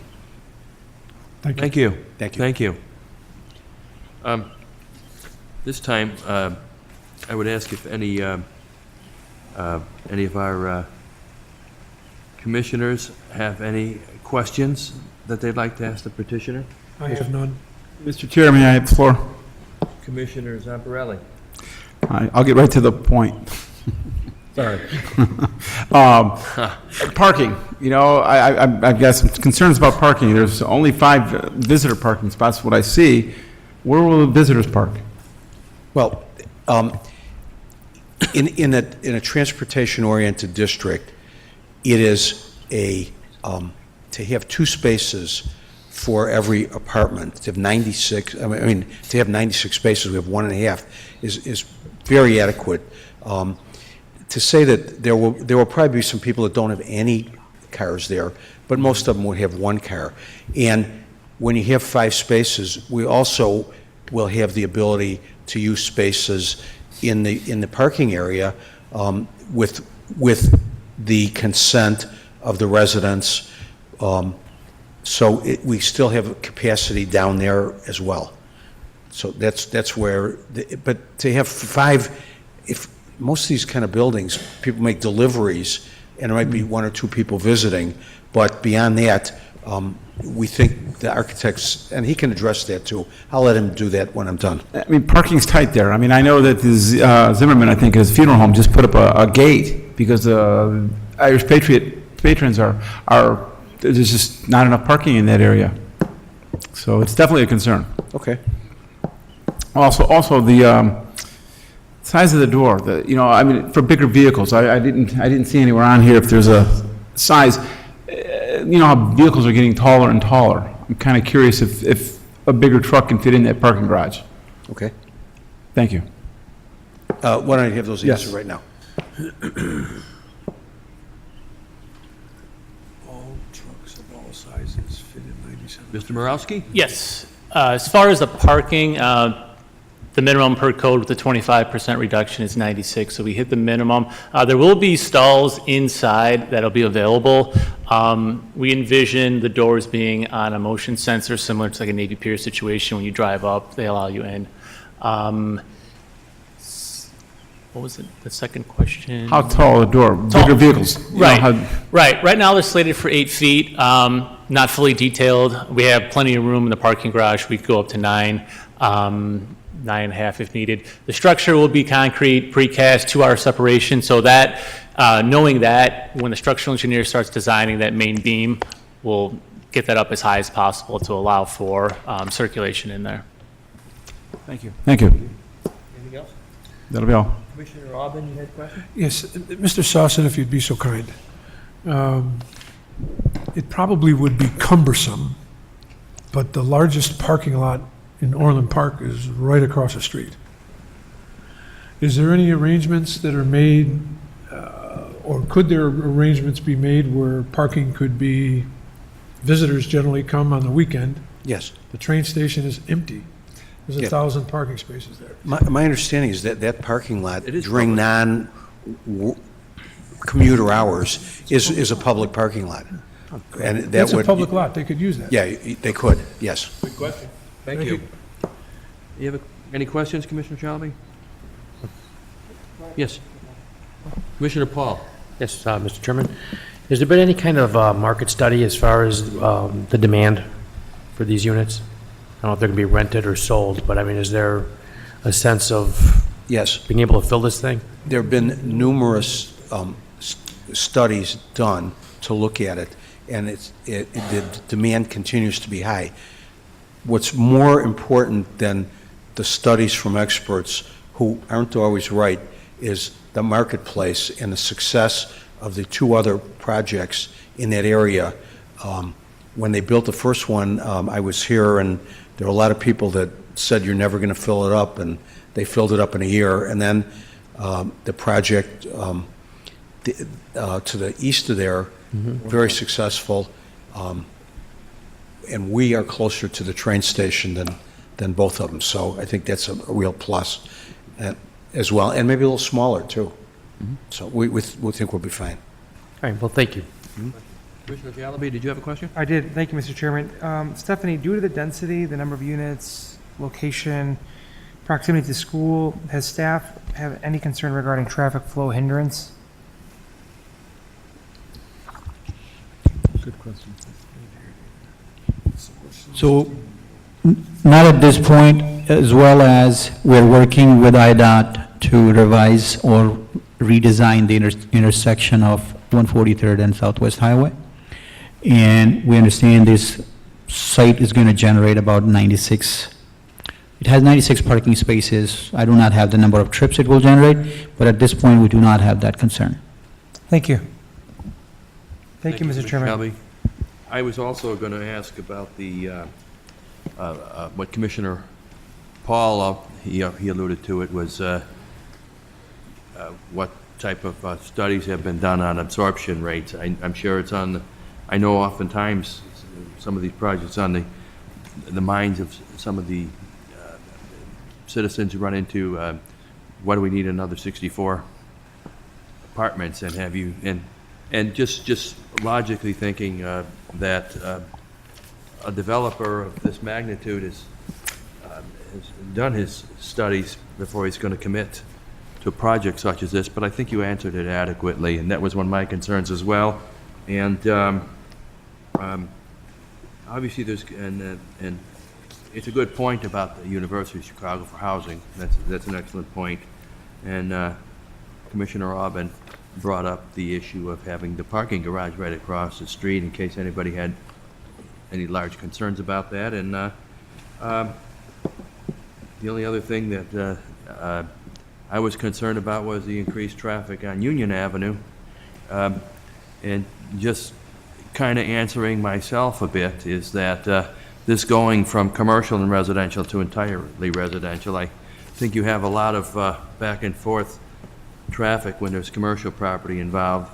Thank you. Thank you. Thank you. This time, I would ask if any of our commissioners have any questions that they'd like to ask the petitioner? I have none. Mr. Chair, may I have the floor? Commissioner Zamparelli. I'll get right to the point. Sorry. Parking, you know, I've got some concerns about parking. There's only 5 visitor parking spots, what I see. Where will the visitors park? Well, in a transportation-oriented district, it is to have 2 spaces for every apartment. To have 96, to have 96 spaces, we have 1.5, is very adequate. To say that there will probably be some people that don't have any cars there, but most of them would have 1 car. And when you have 5 spaces, we also will have the ability to use spaces in the parking area with the consent of the residents. So we still have capacity down there as well. So that's where, but to have 5, if most of these kind of buildings, people make deliveries, and there might be 1 or 2 people visiting, but beyond that, we think the architects, and he can address that too. I'll let him do that when I'm done. I mean, parking's tight there. I mean, I know that Zimmerman, I think, at his funeral home just put up a gate because the Irish patrons are there's just not enough parking in that area. So it's definitely a concern. Okay. Also the size of the door, you know, I mean, for bigger vehicles, I didn't see anywhere on here if there's a size. You know how vehicles are getting taller and taller. I'm kind of curious if a bigger truck can fit in that parking garage. Okay. Thank you. Why don't I have those answers Yes. right now? All trucks of all sizes fit in 97. Mr. Morowski? Yes. As far as the parking, the minimum per code with the 25% reduction is 96, so we hit the minimum. There will be stalls inside that'll be available. We envision the doors being on a motion sensor, similar to like a Navy Pier situation. When you drive up, they allow you in. What was it, the second question? How tall the door? Tall. Bigger vehicles. You know, Right, right. Right now, they're slated for 8 feet, not fully detailed. We have plenty of room in the parking garage. We could go up to 9, 9.5 if needed. The structure will be concrete, precast, 2-hour separation, so that, knowing that, when the structural engineer starts designing that main beam, we'll get that up as high as possible to allow for circulation in there. Thank you. Thank you. Anything else? That'll be all. Commissioner Aubin, you had a question? Yes, Mr. Sawson, if you'd be so kind. It probably would be cumbersome, but the largest parking lot in Orland Park is right across the street. Is there any arrangements that are made, or could there arrangements be made where parking could be, visitors generally come on the weekend? Yes. The train station is empty. There's Yeah. 1,000 parking spaces there. My understanding is that parking lot during non-commuter hours is a public parking lot. And that It's a would. public lot, they could use that. Yeah, they could, yes. Good question. Thank you. You have any questions, Commissioner Chalby? Yes. Commissioner Paul? Yes, Mr. Chairman. Has there been any kind of market study as far as the demand for these units? I don't know if they're going to be rented or sold, but I mean, is there a sense of Yes. being able to fill this thing? There have been numerous studies done to look at it, and the demand continues to be high. What's more important than the studies from experts, who aren't always right, is the marketplace and the success of the 2 other projects in that area. When they built the first one, I was here, and there were a lot of people that said you're never going to fill it up, and they filled it up in a year. And then the project to the east of there, very successful, and we are closer to the train station than both of them. So I think that's a real plus as well, and maybe a little smaller too. So we think we'll be fine. All right, well, thank you. Commissioner Chalby, did you have a question? I did. Thank you, Mr. Chairman. Stephanie, due to the density, the number of units, location, proximity to school, has staff have any concern regarding traffic flow hindrance? Good question. So, not at this point, as well as we're working with IDOT to revise or redesign the intersection of 143rd and Southwest Highway. And we understand this site is going to generate about 96. It has 96 parking spaces. I do not have the number of trips it will generate, but at this point, we do not have that concern. Thank you. Thank you, Mr. Chairman. Shelby. I was also going to ask about the, what Commissioner Paul, he alluded to it, was what type of studies have been done on absorption rates. I'm sure it's on, I know oftentimes some of these projects on the minds of some of the citizens who run into, what do we need another 64 apartments, and have you, and just logically thinking that a developer of this magnitude has done his studies before he's going to commit to a project such as this, but I think you answered it adequately, and that was one of my concerns as well. And obviously there's, and it's a good point about the University of Chicago for housing. That's an excellent point. And Commissioner Aubin brought up the issue of having the parking garage right across the street in case anybody had any large concerns about that. And the only other thing that I was concerned about was the increased traffic on Union Avenue. And just kind of answering myself a bit is that this going from commercial and residential to entirely residential, I think you have a lot of back and forth traffic when there's commercial property involved,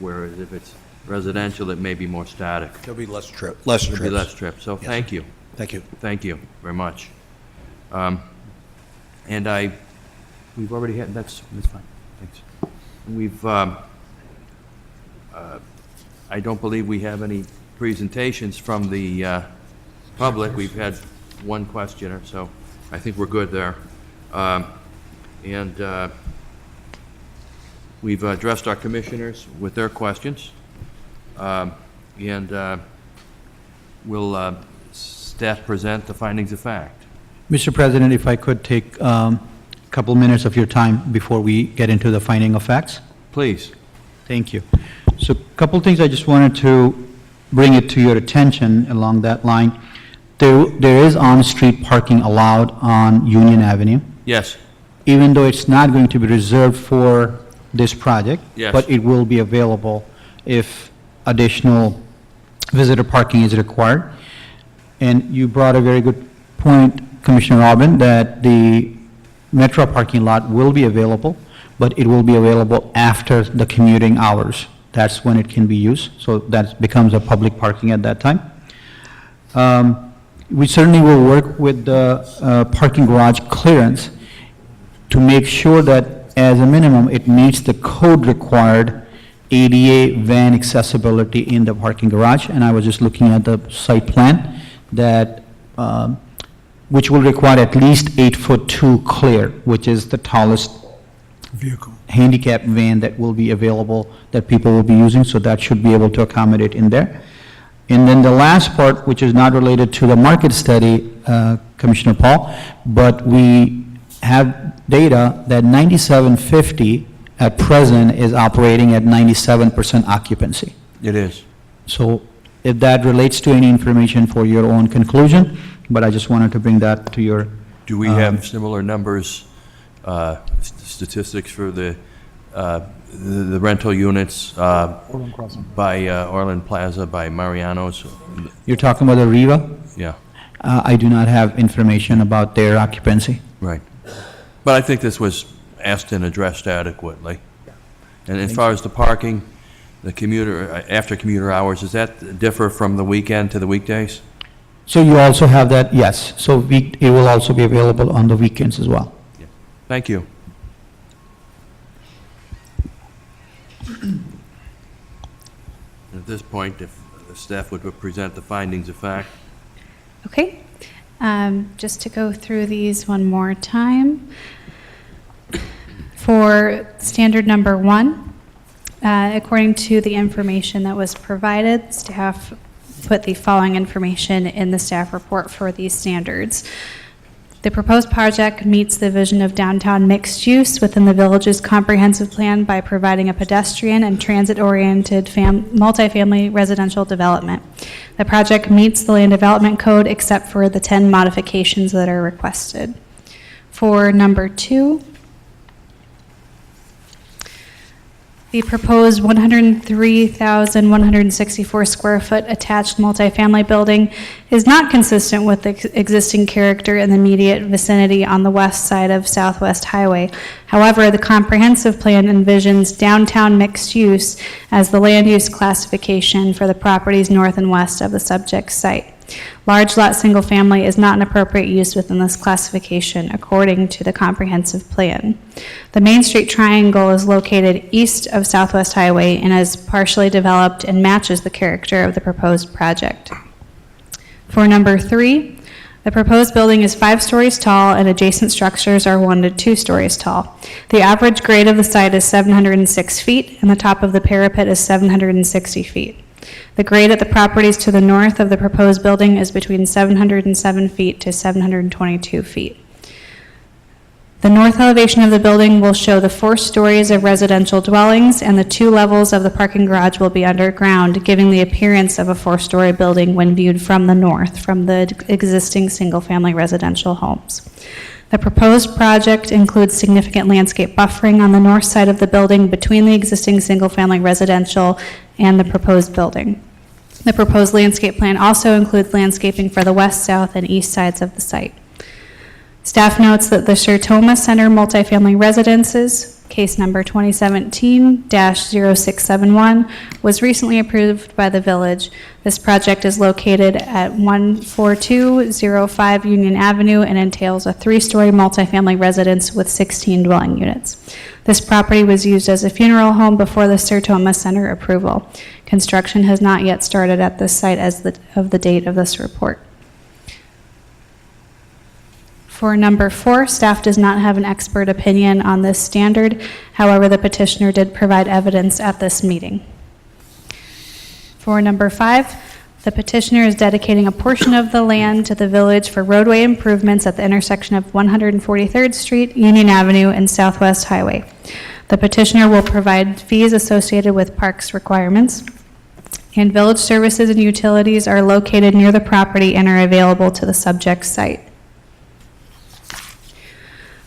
whereas if it's residential, it may be more static. There'll be less trips. There'll be less trips, so Yes. thank you. Thank you. Thank you very much. And we've already had, that's fine, thanks. We've, I don't believe we have any presentations from the public. We've had one questioner, so I think we're good there. And we've addressed our commissioners with their questions. And will staff present the findings of fact? Mr. President, if I could take a couple minutes of your time before we get into the finding of facts? Please. Thank you. So a couple things I just wanted to bring it to your attention along that line. There is on-street parking allowed on Union Avenue, Yes. even though it's not going to be reserved for this project. Yes. But it will be available if additional visitor parking is required. And you brought a very good point, Commissioner Aubin, that the Metro parking lot will be available, but it will be available after the commuting hours. That's when it can be used, so that becomes a public parking at that time. We certainly will work with the parking garage clearance to make sure that, as a minimum, it meets the code-required ADA van accessibility in the parking garage. And I was just looking at the site plan that, which will require at least 8'2" clear, which is the tallest Vehicle. handicap van that will be available, that people will be using, so that should be able to accommodate in there. And then the last part, which is not related to the market study, Commissioner Paul, but we have data that 9750 at present is operating at 97% occupancy. It is. So if that relates to any information for your own conclusion, but I just wanted to bring that to your... Do we have similar numbers, statistics for the rental units by Orland Plaza, by Mariano's? You're talking about the Riva? Yeah, I do not have information about their occupancy. right. But I think this was asked and addressed adequately. And as far as the parking, the commuter, after commuter hours, does that differ from the weekend to the weekdays? So you also have that, yes. So it will also be available on the weekends as well. Thank you. At this point, if the staff would present the findings of fact. Okay, just to go through these one more time. For standard number 1, according to the information that was provided, staff put the following information in the staff report for these standards. The proposed project meets the vision of downtown mixed use within the village's comprehensive plan by providing a pedestrian and transit-oriented multifamily residential development. The project meets the land development code except for the 10 modifications that are requested. For number 2, the proposed 103,164 square foot attached multifamily building is not consistent with the existing character in the immediate vicinity on the west side of Southwest Highway. However, the comprehensive plan envisions downtown mixed use as the land use classification for the properties north and west of the subject site. Large lot single family is not an appropriate use within this classification according to the comprehensive plan. The Main Street Triangle is located east of Southwest Highway and is partially developed and matches the character of the proposed project. For number 3, the proposed building is 5 stories tall and adjacent structures are 1 to 2 stories tall. The average grade of the site is 706 feet and the top of the parapet is 760 feet. The grade at the properties to the north of the proposed building is between 707 feet to 722 feet. The north elevation of the building will show the 4 stories of residential dwellings, and the 2 levels of the parking garage will be underground, giving the appearance of a 4-story building when viewed from the north, from the existing single-family residential homes. The proposed project includes significant landscape buffering on the north side of the building between the existing single-family residential and the proposed building. The proposed landscape plan also includes landscaping for the west, south, and east sides of the site. Staff notes that the Sertoma Center multifamily residences, case number 2017-0671, was recently approved by the village. This project is located at 14205 Union Avenue and entails a 3-story multifamily residence with 16 dwelling units. This property was used as a funeral home before the Sertoma Center approval. Construction has not yet started at this site as of the date of this report. For number 4, staff does not have an expert opinion on this standard. However, the petitioner did provide evidence at this meeting. For number 5, the petitioner is dedicating a portion of the land to the village for roadway improvements at the intersection of 143rd Street, Union Avenue, and Southwest Highway. The petitioner will provide fees associated with parks requirements, and village services and utilities are located near the property and are available to the subject site.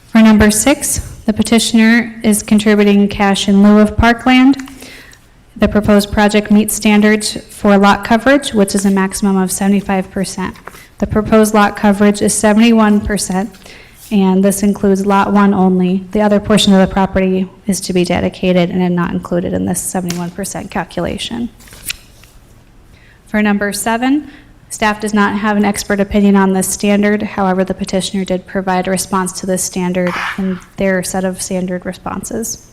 For number 6, the petitioner is contributing cash in lieu of parkland. The proposed project meets standards for lot coverage, which is a maximum of 75%. The proposed lot coverage is 71%, and this includes lot 1 only. The other portion of the property is to be dedicated and is not included in this 71% calculation. For number 7, staff does not have an expert opinion on this standard. However, the petitioner did provide a response to this standard in their set of standard responses.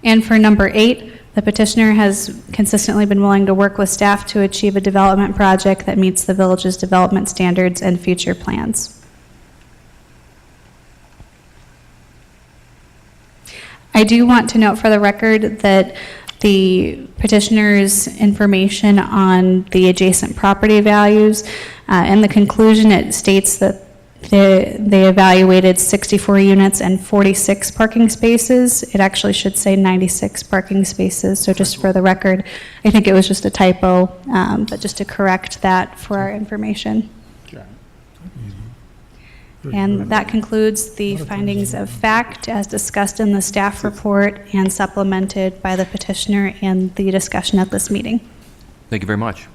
And for number 8, the petitioner has consistently been willing to work with staff to achieve a development project that meets the village's development standards and future plans. I do want to note for the record that the petitioner's information on the adjacent property values, in the conclusion it states that they evaluated 64 units and 46 parking spaces. It actually should say 96 parking spaces, so just for the record, I think it was just a typo, but just to correct that for our information. And that concludes the findings of fact as discussed in the staff report and supplemented by the petitioner and the discussion at this meeting. Thank you very much.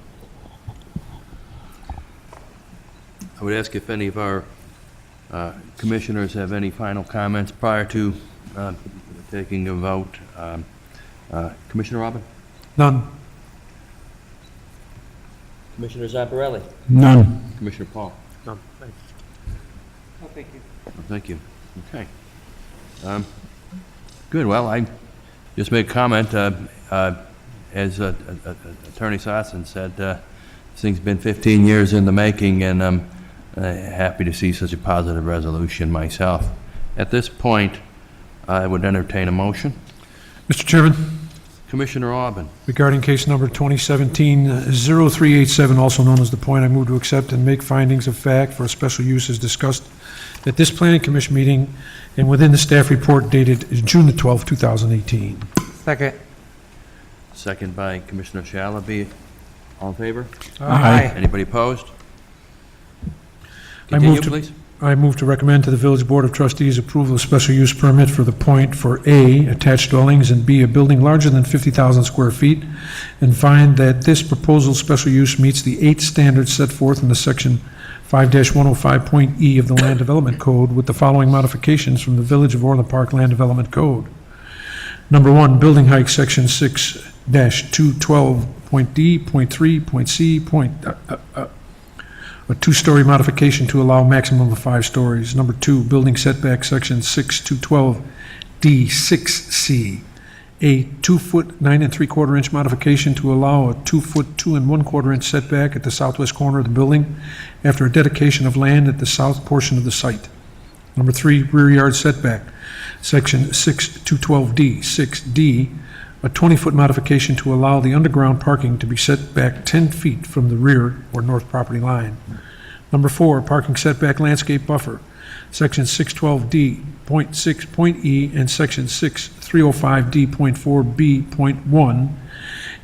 I would ask if any of our commissioners have any final comments prior to taking a vote. Commissioner Robin? None. Commissioner Zamparelli? None. Commissioner Paul? No, thanks. Oh, thank you. Oh, thank you. Okay. Good. Well, I just made a comment. As Attorney Sossin said, this thing's been 15 years in the making, and I'm happy to see such a positive resolution myself. At this point, I would entertain a motion. Mr. Chairman, Commissioner Aubin. Regarding case number 2017-0387, also known as The Point, I move to accept and make findings of fact for a special use as discussed at this Planning Commission meeting and within the staff report dated June the 12th, 2018. Second. Second by Commissioner Shalaby. All in favor? Aye. Anybody opposed? I move Continue, to- please. I move to recommend to the Village Board of Trustees approval of special use permit for The Point for A, attached dwellings, and B, a building larger than 50,000 square feet, and find that this proposal special use meets the 8 standards set forth in the section 5-105.E of the Land Development Code with the following modifications from the Village of Orland Park Land Development Code. Number 1, building height, section 6-212.D.3.C. A 2-story modification to allow maximum of 5 stories. Number 2, building setback, section 6-212D6C. A 2-foot 9 3/4 inch modification to allow a 2-foot 2 1/4 inch setback at the southwest corner of the building after a dedication of land at the south portion of the site. Number 3, rear yard setback, section 6-212D6D. A 20-foot modification to allow the underground parking to be set back 10 feet from the rear or north property line. Number 4, parking setback landscape buffer, section 612D.6.E and section 6305D.4B.1,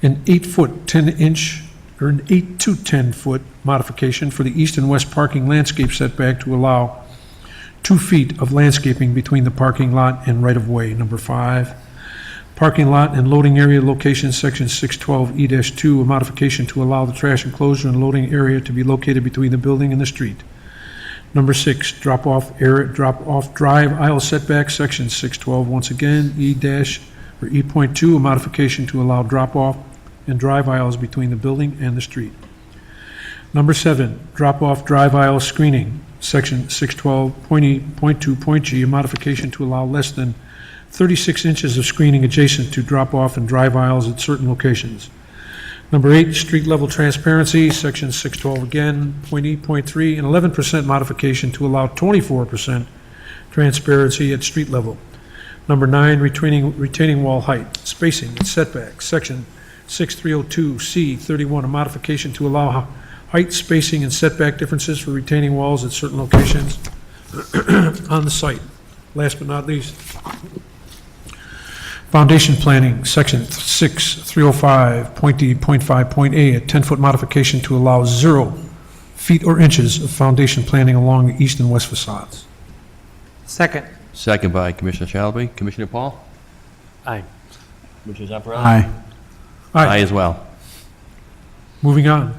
an 8-foot 10-inch or an 8 to 10-foot modification for the east and west parking landscape setback to allow 2 feet of landscaping between the parking lot and right-of-way. Number 5, parking lot and loading area location, section 612E-2, a modification to allow the trash enclosure and loading area to be located between the building and the street. Number 6, drop-off drive aisle setback, section 612, once again, E.2, a modification to allow drop-off and drive aisles between the building and the street. Number 7, drop-off drive aisle screening, section 612.E.2.G, a modification to allow less than 36 inches of screening adjacent to drop-off and drive aisles at certain locations. Number 8, street-level transparency, section 612 again, .E.3, an 11% modification to allow 24% transparency at street level. Number 9, retaining wall height, spacing, and setback, section 6302C31, a modification to allow height, spacing, and setback differences for retaining walls at certain locations on the site. Last but not least, foundation planning, section 6305.D.5.A, a 10-foot modification to allow 0 feet or inches of foundation planning along the east and west facades. Second. Second by Commissioner Shalaby. Commissioner Paul? Aye. Commissioner Zamparelli? Aye. Aye as well. Moving on.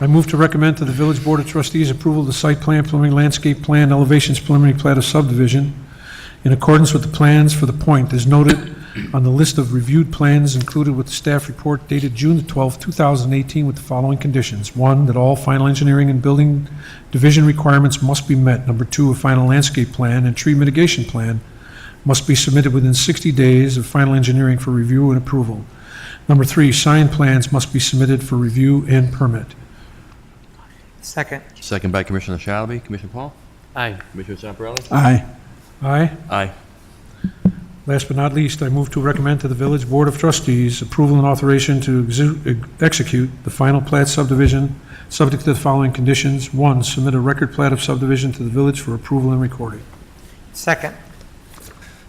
I move to recommend to the Village Board of Trustees approval of the site plan, preliminary landscape plan, elevations, preliminary plat of subdivision in accordance with the plans for The Point as noted on the list of reviewed plans included with the staff report dated June the 12th, 2018 with the following conditions. 1, that all final engineering and building division requirements must be met. Number 2, a final landscape plan and tree mitigation plan must be submitted within 60 days of final engineering for review and approval. Number 3, sign plans must be submitted for review and permit. Second. Second by Commissioner Shalaby. Commissioner Paul? Aye. Commissioner Zamparelli? Aye. Aye. Aye. Last but not least, I move to recommend to the Village Board of Trustees approval and authorization to execute the final plat subdivision subject to the following conditions. 1, submit a record plat of subdivision to the village for approval and recording. Second.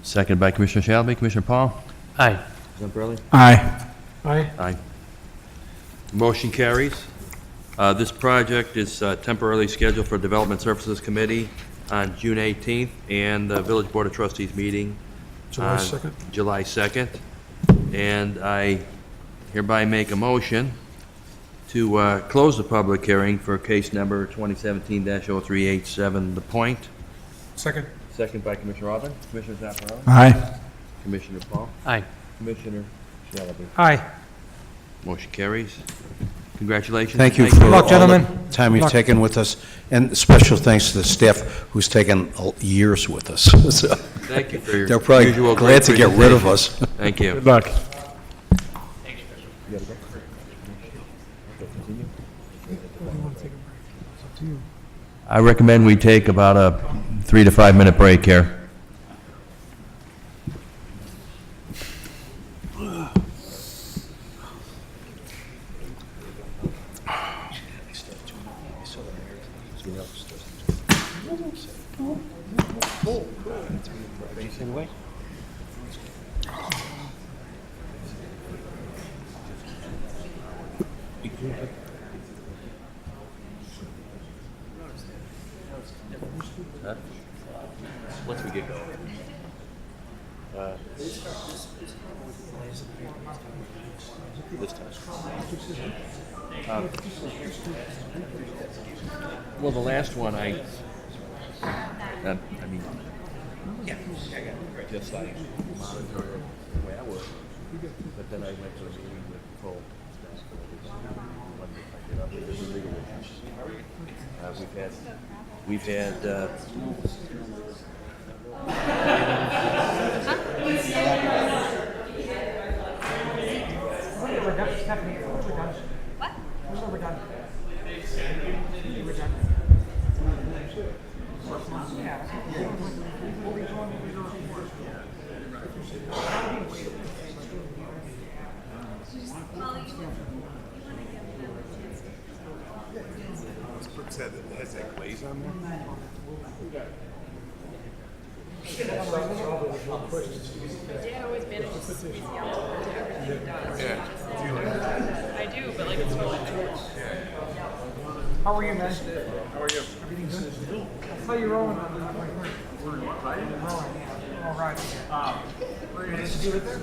Second by Commissioner Shalaby. Commissioner Paul? Aye. Zamparelli? Aye. Aye. Aye. Motion carries. This project is temporarily scheduled for Development Services Committee on June 18th and the Village Board of Trustees meeting July on 2nd. July 2nd. And I hereby make a motion to close the public hearing for case number 2017-0387, The Point. Second. Second by Commissioner Aubin. Commissioner Zamparelli? Aye. Commissioner Paul? Aye. Commissioner Shalaby? Aye. Motion carries. Congratulations. Thank you for Good luck, all gentlemen. the time you've Luck. taken with us, and special thanks to the staff who's taken years with us. So, Thank you for your they're probably usual glad great to get rid of presentation. us. Thank you. Good luck. I recommend we take about a 3 to 5 minute break here. Facing away. Huh? Once we get going. This time. Well, the last one, I mean, yeah, just like monitor it the way I would, but then I went to a meeting with Nicole. We've had, What? We're done. We're done. Has that glaze on there? Dad always manages to squeeze the out into everything he does. Yeah. I do, but like it's really How are you, man? How are you? Everything good? I saw you rolling on the rolling. All right. Were you just do it there? Oh,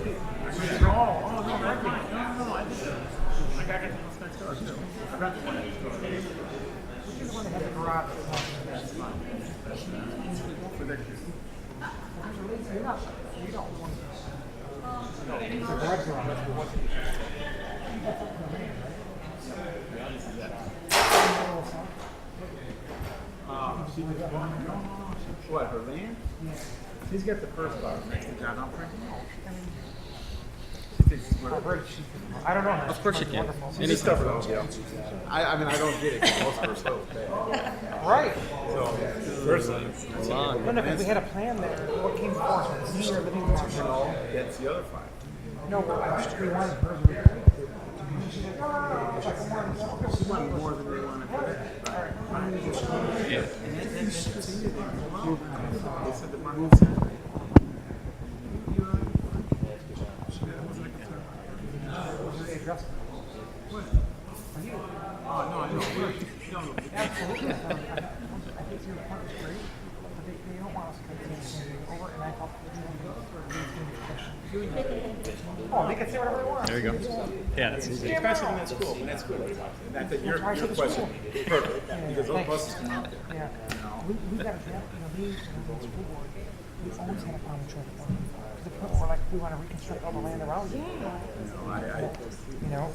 no, right. No, I did. I got it next door too. I got the one next door. We just want to have the garage. That's fine. For next year. You don't want the garage garage. What, her land? Yeah. She's got the first bar next to John Humphrey. I don't know. Of course you can. Any stuff though, yeah. I mean, I don't get it, because most of her stuff is bad. Right. So, personally, it's No, because we had a plan there. What came first? Senior living room. no, that's the other five. No, we wanted hers. She wanted more than they wanted for that. Yeah. They said the money was in. Oh, no, I know. Absolutely. I think your point is great, but they don't want us to continue over, and I thought oh, they can say whatever they want. There you go. Yeah, that's easy. Especially in that school. In that school, not that your question. Perfect. Because those buses come out there. Yeah. We got a draft, the school board, we always had a problem with traffic. To the point where we're like, we want to reconstruct all the land around it. You know?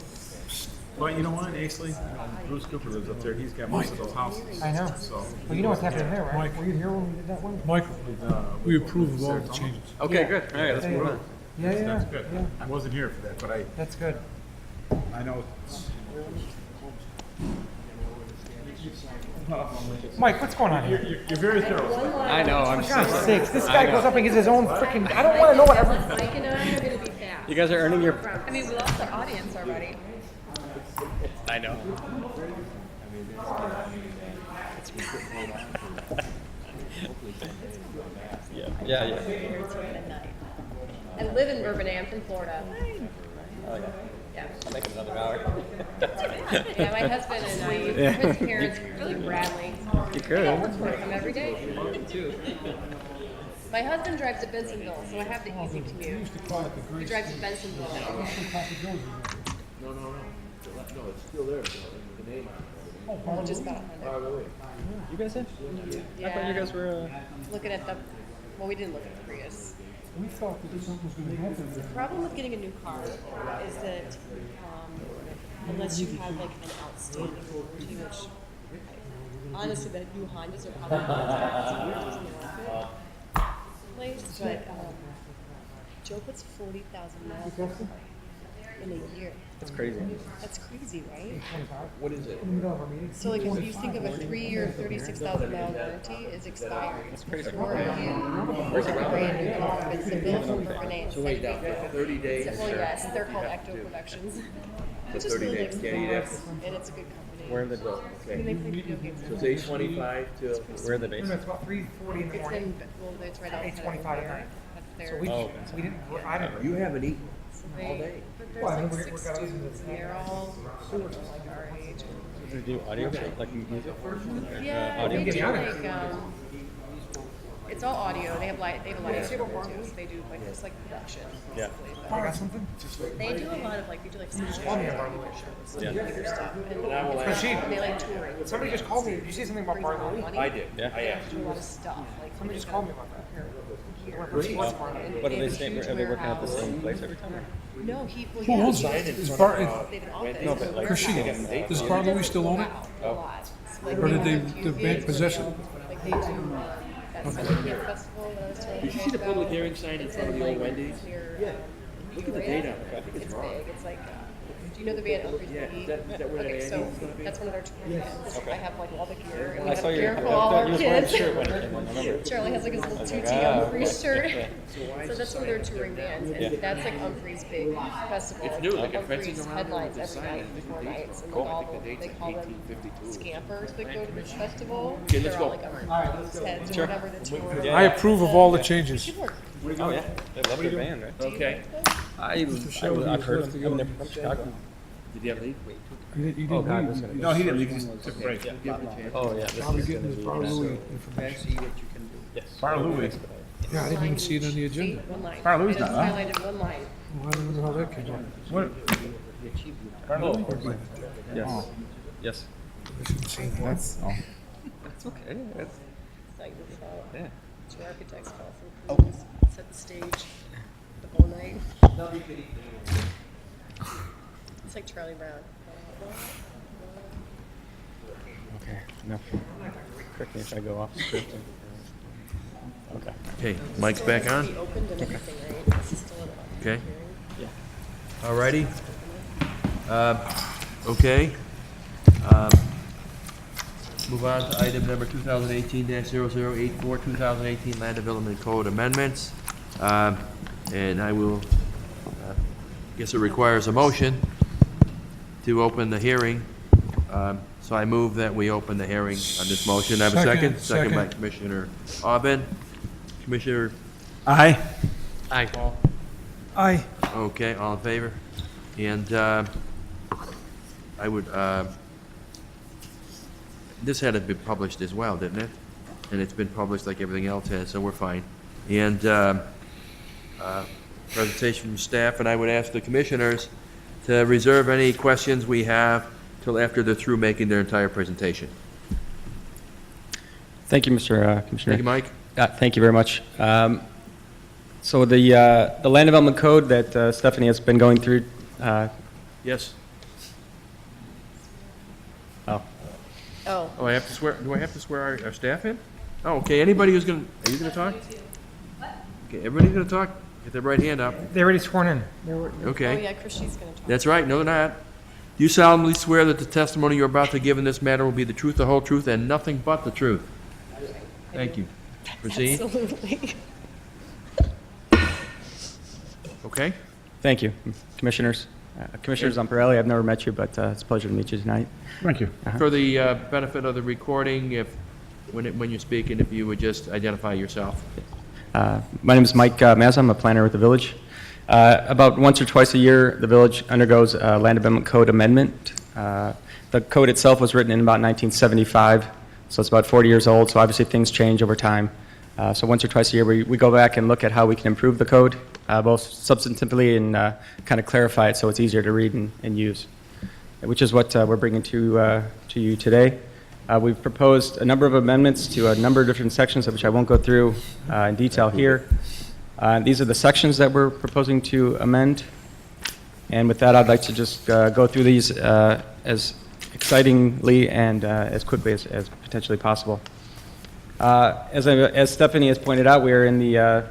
But you know what, actually, Bruce Cooper lives up there, he's got most of those houses. I know. So. Well, you know what's happening there, right? Mike. Were you here when we did that one? Michael, we approve of all the changes. Okay, good. All right, let's move on. Yeah, That's good. I wasn't here for that, but That's good. I know. Mike, what's going on here? You're very thorough. I know. I'm For God's sakes, this guy goes up and gets his own freaking. I don't want to know what everything. Mike and I are gonna be fast. You guys are earning your. I mean, we lost our audience already. I know. Yeah. I live in Bourbon, Florida. Oh, yeah. Yeah. I'll make it another hour. Yeah, my husband and I, his parents, really Bradley. You could. I work for him every day. My husband drives to Bensonville, so I have the easy commute. He drives to Bensonville every day. No, it's still there, the name on it. Just about 100. You guys in? Yeah. I thought you guys were. Looking at the, well, we didn't look at the Prius. We thought that something was going to happen. The problem with getting a new car is that unless you have like an outstanding warranty, which honestly the new Hondas are probably place, but Joe puts 40,000 miles in a year. That's crazy. That's crazy, right? What is it? So like if you think of a 3-year, 36,000 mile warranty is expired. That's crazy. Or you get a brand new car, it's the bill from Bourbon. So wait, now, 30 days. Well, yes, they're called Ecto Productions. The It's just 30 really days, can't eat it. and it's a good company. Where in the door? I mean, they play video games. So it's 8:25 to where the base? It's about 3:40 in the It's morning. well, it's right outside. 8:25 at night. That's their. So we didn't, I didn't. You haven't eaten They- all day. But there's Well, I mean, like we're 6 gonna listen to students, and they're all like our age. Do they do audio, like music? Yeah, they do like, it's all audio. They have a live stream too, so they do like, just like production. Yeah. I got something? They do a lot of like, they do like call me on Barlow. shows, Yeah. computer stuff. And I will ask. they like touring. Somebody just called me. Did you say something about Barlow? I did, yeah, I asked. They do a lot of stuff. Like Somebody just called me about that. What are they saying, are they working at the same place every time? No, well, Who yeah, owns it? Is Bar, they have an office. No, but like, Christine, they got some dates. does Bar Louie still own it? A lot. Like, Or did have they- a few the bank gigs possess where it? Like they do that Summer Camp Festival that I was telling Did you see the about. public hearing sign in front of the old Wendy's? Yeah. Look at the date on it, I think it's It's wrong. big. It's like, do you know the band Umbrella? Yeah, is that where Okay, that so Andy's gonna be? that's one of their touring bands. I have like all the gear. And we I have saw your, gear for all our you was wearing a kids. shirt when it came in, I remember. Charlie has like his little like, tutti ah, Umphrey's okay. shirt. Yeah. So that's one of their touring bands, and that's like Umphrey's big festival. It's new, they got Umphrey's fencing around headlines with the every sign night and before the dates. nights, and Oh, like I all think the the, they date's call them 1852. scampers that go to this festival. Okay, let's They're all go. like Umphrey's heads or whatever the tour. I approve of all the changes. Oh, yeah, they love their band, right? Okay. I've heard of them, I've never from Chicago. Did you have leave? He didn't leave. No, he didn't, he just took a break. Oh, yeah. Probably getting his Bar Louie information. Bar Louie. Yeah, I didn't even see it on the See, agenda. one line. Bar Louie's I not, just huh? highlighted one line. Well, I don't even know how that came out. What? Bar Louie? Yes. Yes. I shouldn't see that. That's, oh. That's okay, that's, It's like this, Yeah. two architects call for set the stage the whole night. It's like Charlie Brown. Okay, no. Correct me if I go off script. Okay. Okay, mic's back on? Be opened and everything, right? This is still an Okay. hearing. All righty. Okay. Move on to item number 2018-0084, 2018 Land Development Code Amendments. And I will, guess it requires a motion to open the hearing. So I move that we open the hearing on this motion. I have a second? Second. Second by Commissioner Aubin. Commissioner, Aye. Aye. Paul? Aye. Okay, all in favor? And I would, this had to be published as well, didn't it? And it's been published like everything else has, so we're fine. And presentation from staff, and I would ask the commissioners to reserve any questions we have till after they're through making their entire presentation. Thank you, Mr. Commissioner. Thank you, Mike. Thank you very much. So the Land Development Code that Stephanie has been going through. Yes. Oh. Oh. Oh, I have to swear, do I have to swear our staff in? Oh, okay, anybody who's gonna, are you gonna talk? Okay, everybody's gonna talk? Get their right hand up. They already sworn in. Okay. Oh, yeah, Christie's gonna talk. That's right, no, they're not. Do you solemnly swear that the testimony you're about to give in this matter will be the truth, the whole truth, and nothing but the truth? Thank you. Proceed. Absolutely. Okay? Thank you, Commissioners. Commissioner Zamparelli, I've never met you, but it's a pleasure to meet you tonight. Thank you. For the benefit of the recording, if, when you're speaking, if you would just identify yourself. My name is Mike Mazza. I'm a planner with the village. About once or twice a year, the village undergoes a Land Development Code amendment. The code itself was written in about 1975, so it's about 40 years old, so obviously things change over time. So once or twice a year, we go back and look at how we can improve the code, both substantively and kind of clarify it so it's easier to read and use, which is what we're bringing to you today. We've proposed a number of amendments to a number of different sections, which I won't go through in detail here. These are the sections that we're proposing to amend. And with that, I'd like to just go through these as excitingly and as quickly as potentially possible. As Stephanie has pointed out, we are in the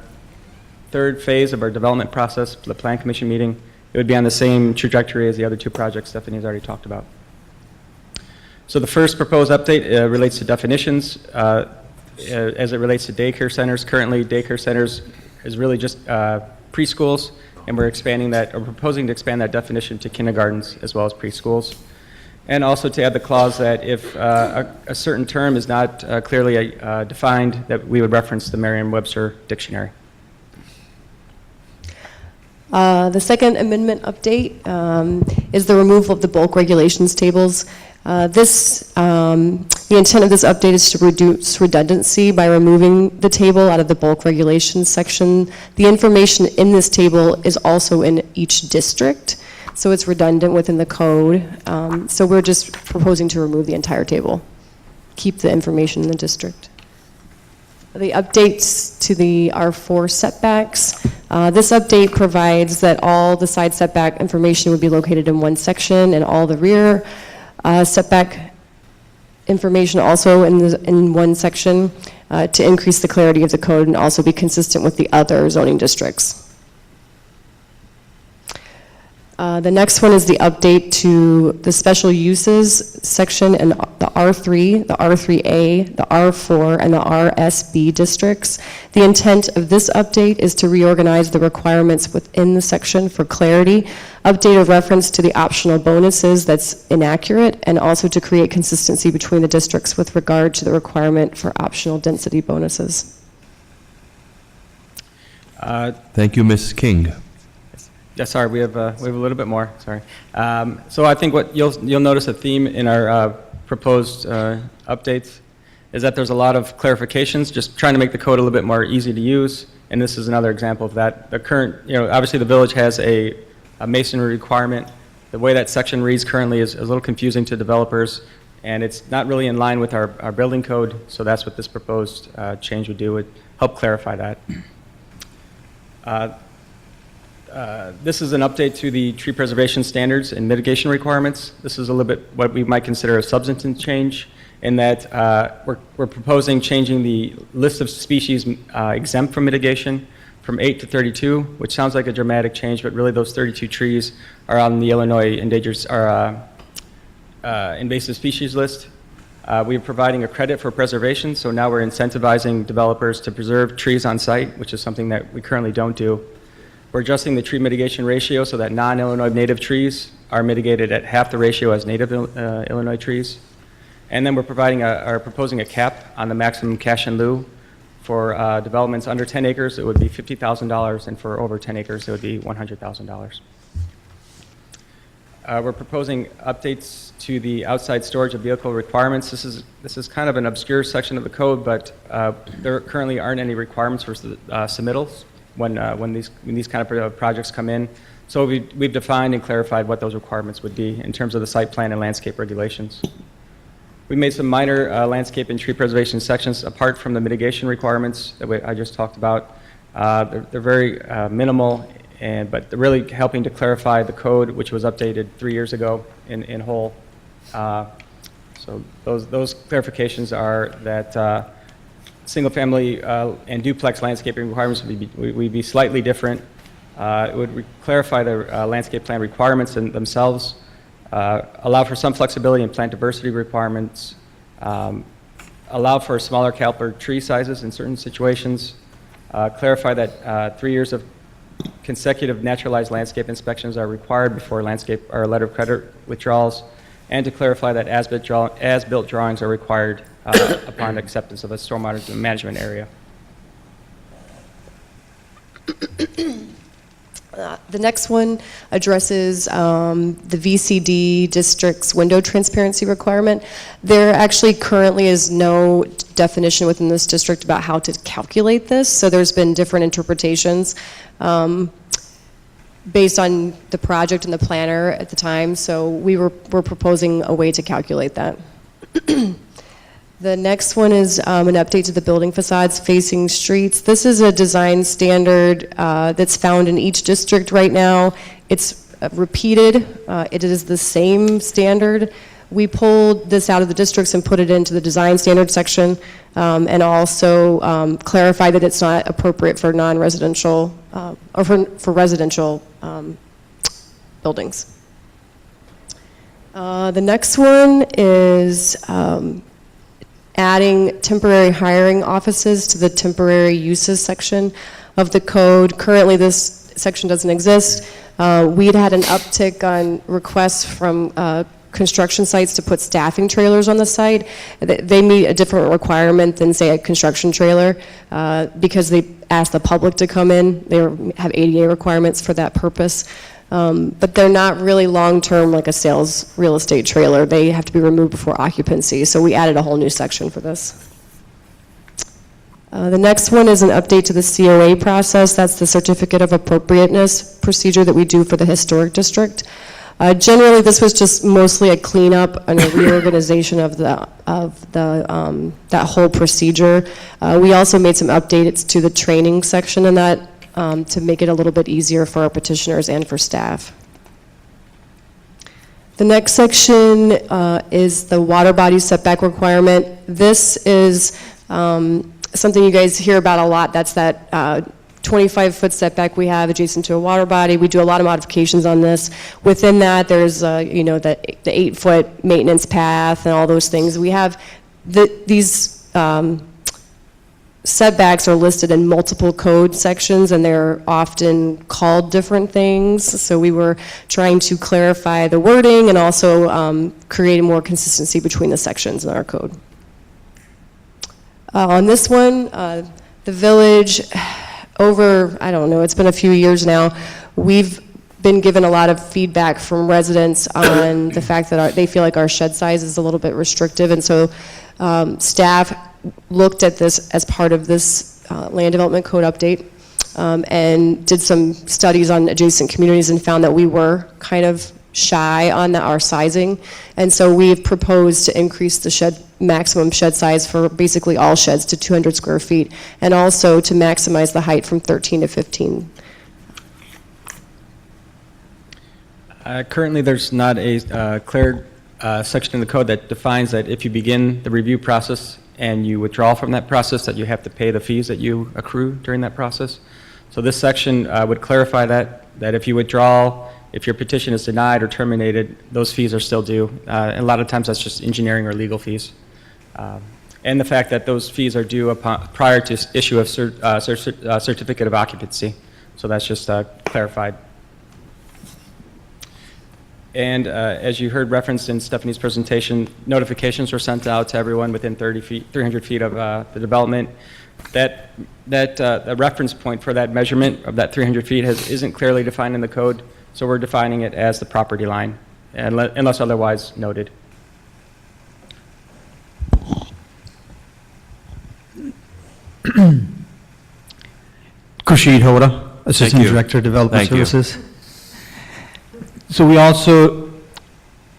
third phase of our development process for the Plan Commission meeting. It would be on the same trajectory as the other two projects Stephanie has already talked about. So the first proposed update relates to definitions. As it relates to daycare centers, currently daycare centers is really just preschools, and we're expanding that, or proposing to expand that definition to kindergartens as well as preschools. And also to add the clause that if a certain term is not clearly defined, that we would reference the Merriam-Webster dictionary. The second amendment update is the removal of the bulk regulations tables. The intent of this update is to reduce redundancy by removing the table out of the bulk regulations section. The information in this table is also in each district, so it's redundant within the code. So we're just proposing to remove the entire table, keep the information in the district. The updates to the R4 setbacks. This update provides that all the side setback information would be located in one section, and all the rear setback information also in one section to increase the clarity of the code and also be consistent with the other zoning districts. The next one is the update to the special uses section in the R3, the R3A, the R4, and the RSB districts. The intent of this update is to reorganize the requirements within the section for clarity, update a reference to the optional bonuses that's inaccurate, and also to create consistency between the districts with regard to the requirement for optional density bonuses. Thank you, Ms. King. Yeah, sorry, we have a little bit more, sorry. So I think what you'll notice a theme in our proposed updates is that there's a lot of clarifications, just trying to make the code a little bit more easy to use, and this is another example of that. The current, obviously the village has a masonry requirement. The way that section reads currently is a little confusing to developers, and it's not really in line with our building code, so that's what this proposed change would do, would help clarify that. This is an update to the tree preservation standards and mitigation requirements. This is a little bit what we might consider a substantive change in that we're proposing changing the list of species exempt from mitigation from 8 to 32, which sounds like a dramatic change, but really those 32 trees are on the Illinois invasive species list. We're providing a credit for preservation, so now we're incentivizing developers to preserve trees on site, which is something that we currently don't do. We're adjusting the tree mitigation ratio so that non-Illinois native trees are mitigated at half the ratio as native Illinois trees. And then we're proposing a cap on the maximum cash in lieu. For developments under 10 acres, it would be $50,000, and for over 10 acres, it would be $100,000. We're proposing updates to the outside storage of vehicle requirements. This is kind of an obscure section of the code, but there currently aren't any requirements for submittals when these kind of projects come in. So we've defined and clarified what those requirements would be in terms of the site plan and landscape regulations. We made some minor landscape and tree preservation sections apart from the mitigation requirements that I just talked about. They're very minimal, but they're really helping to clarify the code, which was updated 3 years ago in whole. So those clarifications are that single-family and duplex landscaping requirements would be slightly different. It would clarify the landscape plan requirements themselves, allow for some flexibility in plant diversity requirements, allow for smaller caliper tree sizes in certain situations, clarify that 3 years of consecutive naturalized landscape inspections are required before landscape or letter of credit withdrawals, and to clarify that as-built drawings are required upon acceptance of a stormwater management area. The next one addresses the VCD district's window transparency requirement. There actually currently is no definition within this district about how to calculate this, so there's been different interpretations based on the project and the planner at the time, so we're proposing a way to calculate that. The next one is an update to the building facades facing streets. This is a design standard that's found in each district right now. It's repeated. It is the same standard. We pulled this out of the districts and put it into the design standard section, and also clarified that it's not appropriate for non-residential or for residential buildings. The next one is adding temporary hiring offices to the temporary uses section of the code. Currently, this section doesn't exist. We'd had an uptick on requests from construction sites to put staffing trailers on the site. They meet a different requirement than, say, a construction trailer, because they ask the public to come in. They have ADA requirements for that purpose. But they're not really long-term like a sales real estate trailer. They have to be removed before occupancy, so we added a whole new section for this. The next one is an update to the COA process. That's the Certificate of Appropriateness procedure that we do for the Historic District. Generally, this was just mostly a cleanup and a reorganization of that whole procedure. We also made some updates to the training section in that to make it a little bit easier for our petitioners and for staff. The next section is the water body setback requirement. This is something you guys hear about a lot. That's that 25-foot setback we have adjacent to a water body. We do a lot of modifications on this. Within that, there's you know, the 8-foot maintenance path and all those things. We have these setbacks are listed in multiple code sections, and they're often called different things. So we were trying to clarify the wording and also create more consistency between the sections in our code. On this one, the village, over, I don't know, it's been a few years now, we've been given a lot of feedback from residents on the fact that they feel like our shed size is a little bit restrictive, and so staff looked at this as part of this land development code update and did some studies on adjacent communities and found that we were kind of shy on our sizing, and so we've proposed to increase the maximum shed size for basically all sheds to 200 square feet, and also to maximize the height from 13 to 15. Currently, there's not a clear section in the code that defines that if you begin the review process and you withdraw from that process, that you have to pay the fees that you accrue during that process. So this section would clarify that if you withdraw, if your petition is denied or terminated, those fees are still due. And a lot of times that's just engineering or legal fees. And the fact that those fees are due prior to issue of certificate of occupancy. So that's just clarified. And as you heard referenced in Stephanie's presentation, notifications were sent out to everyone within 300 feet of the development. That reference point for that measurement of that 300 feet isn't clearly defined in the code, so we're defining it as the property line, unless otherwise noted. Khurshid Hoda, Assistant Director, Development Services. So we also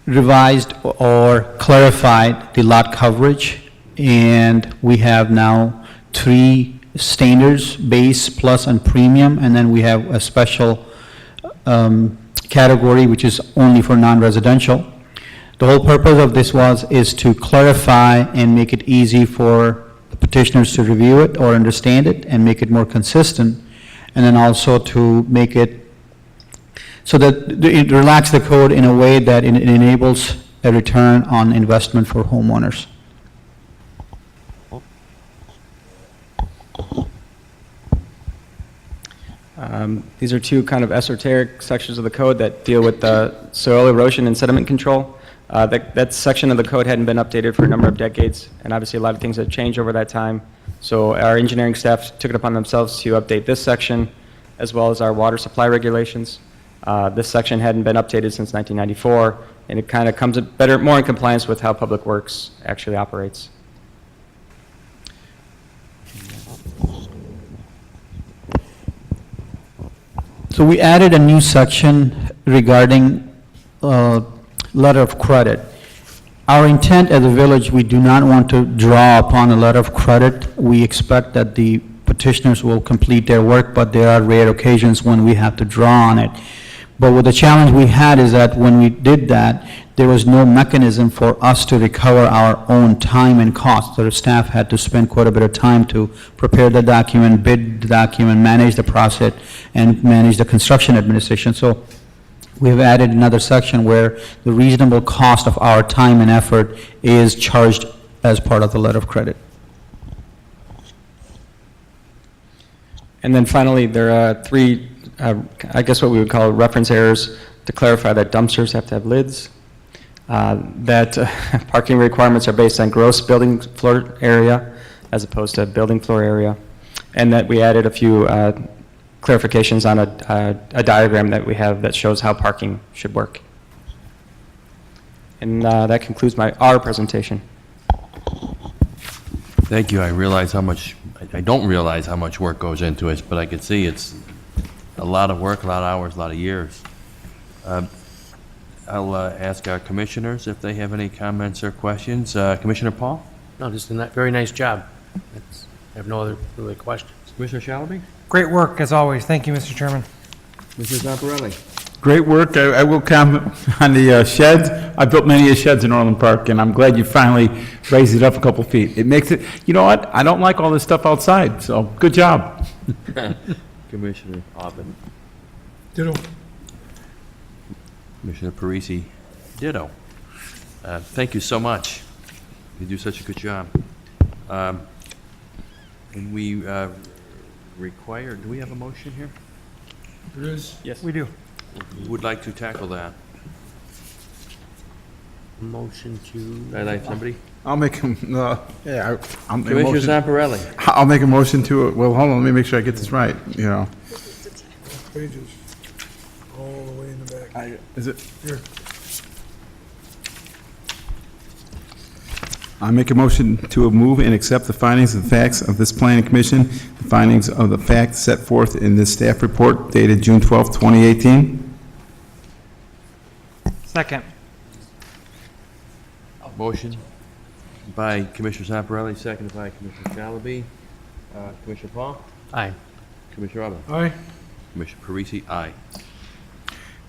revised or clarified the lot coverage, and we have now 3 standards: base, plus, and premium, and then we have a special category which is only for non-residential. The whole purpose of this is to clarify and make it easy for the petitioners to review it or understand it and make it more consistent, and then also to make it so that it relaxes the code in a way that it enables a return on investment for homeowners. These are 2 kind of esoteric sections of the code that deal with soil erosion and sediment control. That section of the code hadn't been updated for a number of decades, and obviously a lot of things have changed over that time. So our engineering staff took it upon themselves to update this section, as well as our water supply regulations. This section hadn't been updated since 1994, and it kind of comes more in compliance with how Public Works actually operates. So we added a new section regarding letter of credit. Our intent as a village, we do not want to draw upon a letter of credit. We expect that the petitioners will complete their work, but there are rare occasions when we have to draw on it. But what the challenge we had is that when we did that, there was no mechanism for us to recover our own time and cost. So the staff had to spend quite a bit of time to prepare the document, bid the document, manage the process, and manage the construction administration. So we have added another section where the reasonable cost of our time and effort is charged as part of the letter of credit. And then finally, there are 3, I guess what we would call reference errors to clarify that dumpsters have to have lids. that parking requirements are based on gross building floor area as opposed to building floor area, and that we added a few clarifications on a diagram that we have that shows how parking should work. And that concludes our presentation. Thank you. I don't realize how much work goes into it, but I can see it's a lot of work, a lot of hours, a lot of years. I'll ask our commissioners if they have any comments or questions. Commissioner Paul? No, just a very nice job. I have no other really questions. Commissioner Shalaby? Great work, as always. Thank you, Mr. Chairman. Mrs. Zamparelli? Great work. I will comment on the sheds. I built many sheds in Orland Park, and I'm glad you finally raised it up a couple feet. It makes it, you know what? I don't like all this stuff outside, so good job. Commissioner Aubin? Ditto. Commissioner Parisi? Ditto. Thank you so much. You do such a good job. And we require, do we have a motion here? There is. Yes, we do. Who would like to tackle that? Motion to... I'd like somebody? I'll make him, I'll make a Commissioner motion. Zamparelli? I'll make a motion to, well, hold on, let me make sure I get this right, you know. Pages. All the way in the back. Is it? Here. I make a motion to move and accept the findings and facts of this planning commission, the findings of the facts set forth in this staff report dated June 12, 2018. Second. Motion by Commissioner Zamparelli, seconded by Commissioner Shalaby. Commissioner Paul? Aye. Commissioner Robin? Aye. Commissioner Parisi? Aye.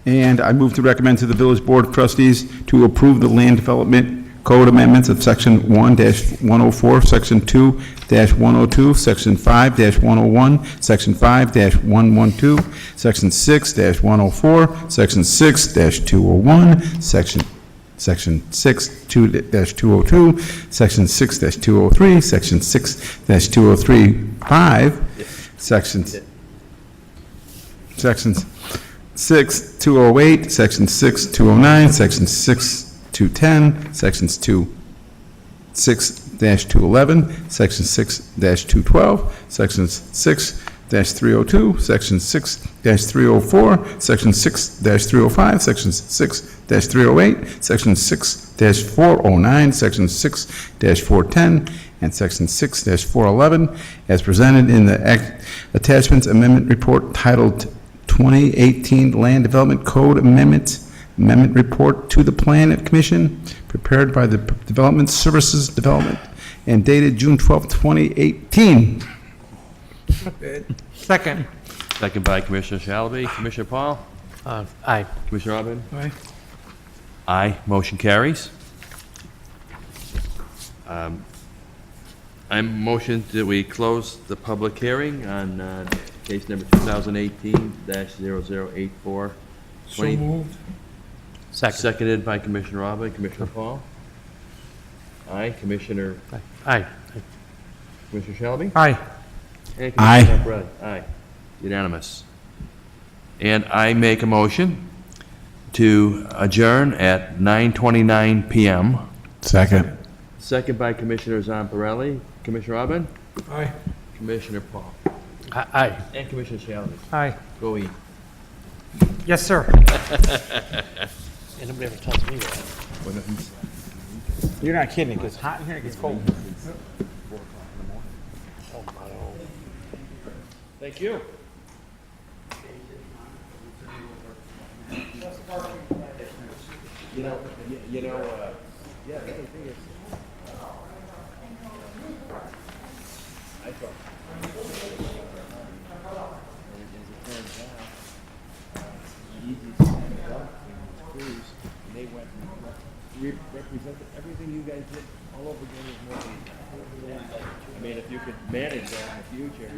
And I move to recommend to the Village Board of Trustees to approve the land development code amendments of Section 1-104, Section 2-102, Section 5-101, Section 5-112, Section 6-104, Section 6-201, Section 6-202, Section 6-203, Section 6-203-5, Sections 6-208, Section 6-209, Section 6-210, Sections 6-211, Section 6-212, Sections 6-302, Section 6-304, Section 6-305, Section 6-308, Section 6-409, Section 6-410, and Section 6-411, as presented in the attachments amendment report titled 2018 Land Development Code Amendment Report to the Plan Commission, prepared by the Development Services Development and dated June 12, 2018. Second. Second by Commissioner Shalaby. Commissioner Paul? Aye. Commissioner Robin? Aye. Aye. Motion carries. I motion that we close the public hearing on case number 2018-0084. So moved. Second. Seconded by Commissioner Robin. Commissioner Paul? Aye. Commissioner? Aye. Commissioner Shalaby? Aye. And Aye. Commissioner Zamparelli? Aye. Unanimous. And I make a motion to adjourn at 9:29 PM. Second. Second by Commissioner Zamparelli. Commissioner Robin? Aye. Commissioner Paul? Aye. And Commissioner Shalaby? Aye. Go eat. Yes, sir. And nobody ever tells me that. You're not kidding. It gets hot in here, it gets cold. Thank you. Yeah, the only thing is, I thought, as it turns out, the easiest thing to go was cruise, and they went and represented everything you guys did all over again with more than, I mean, if you could manage that in the future.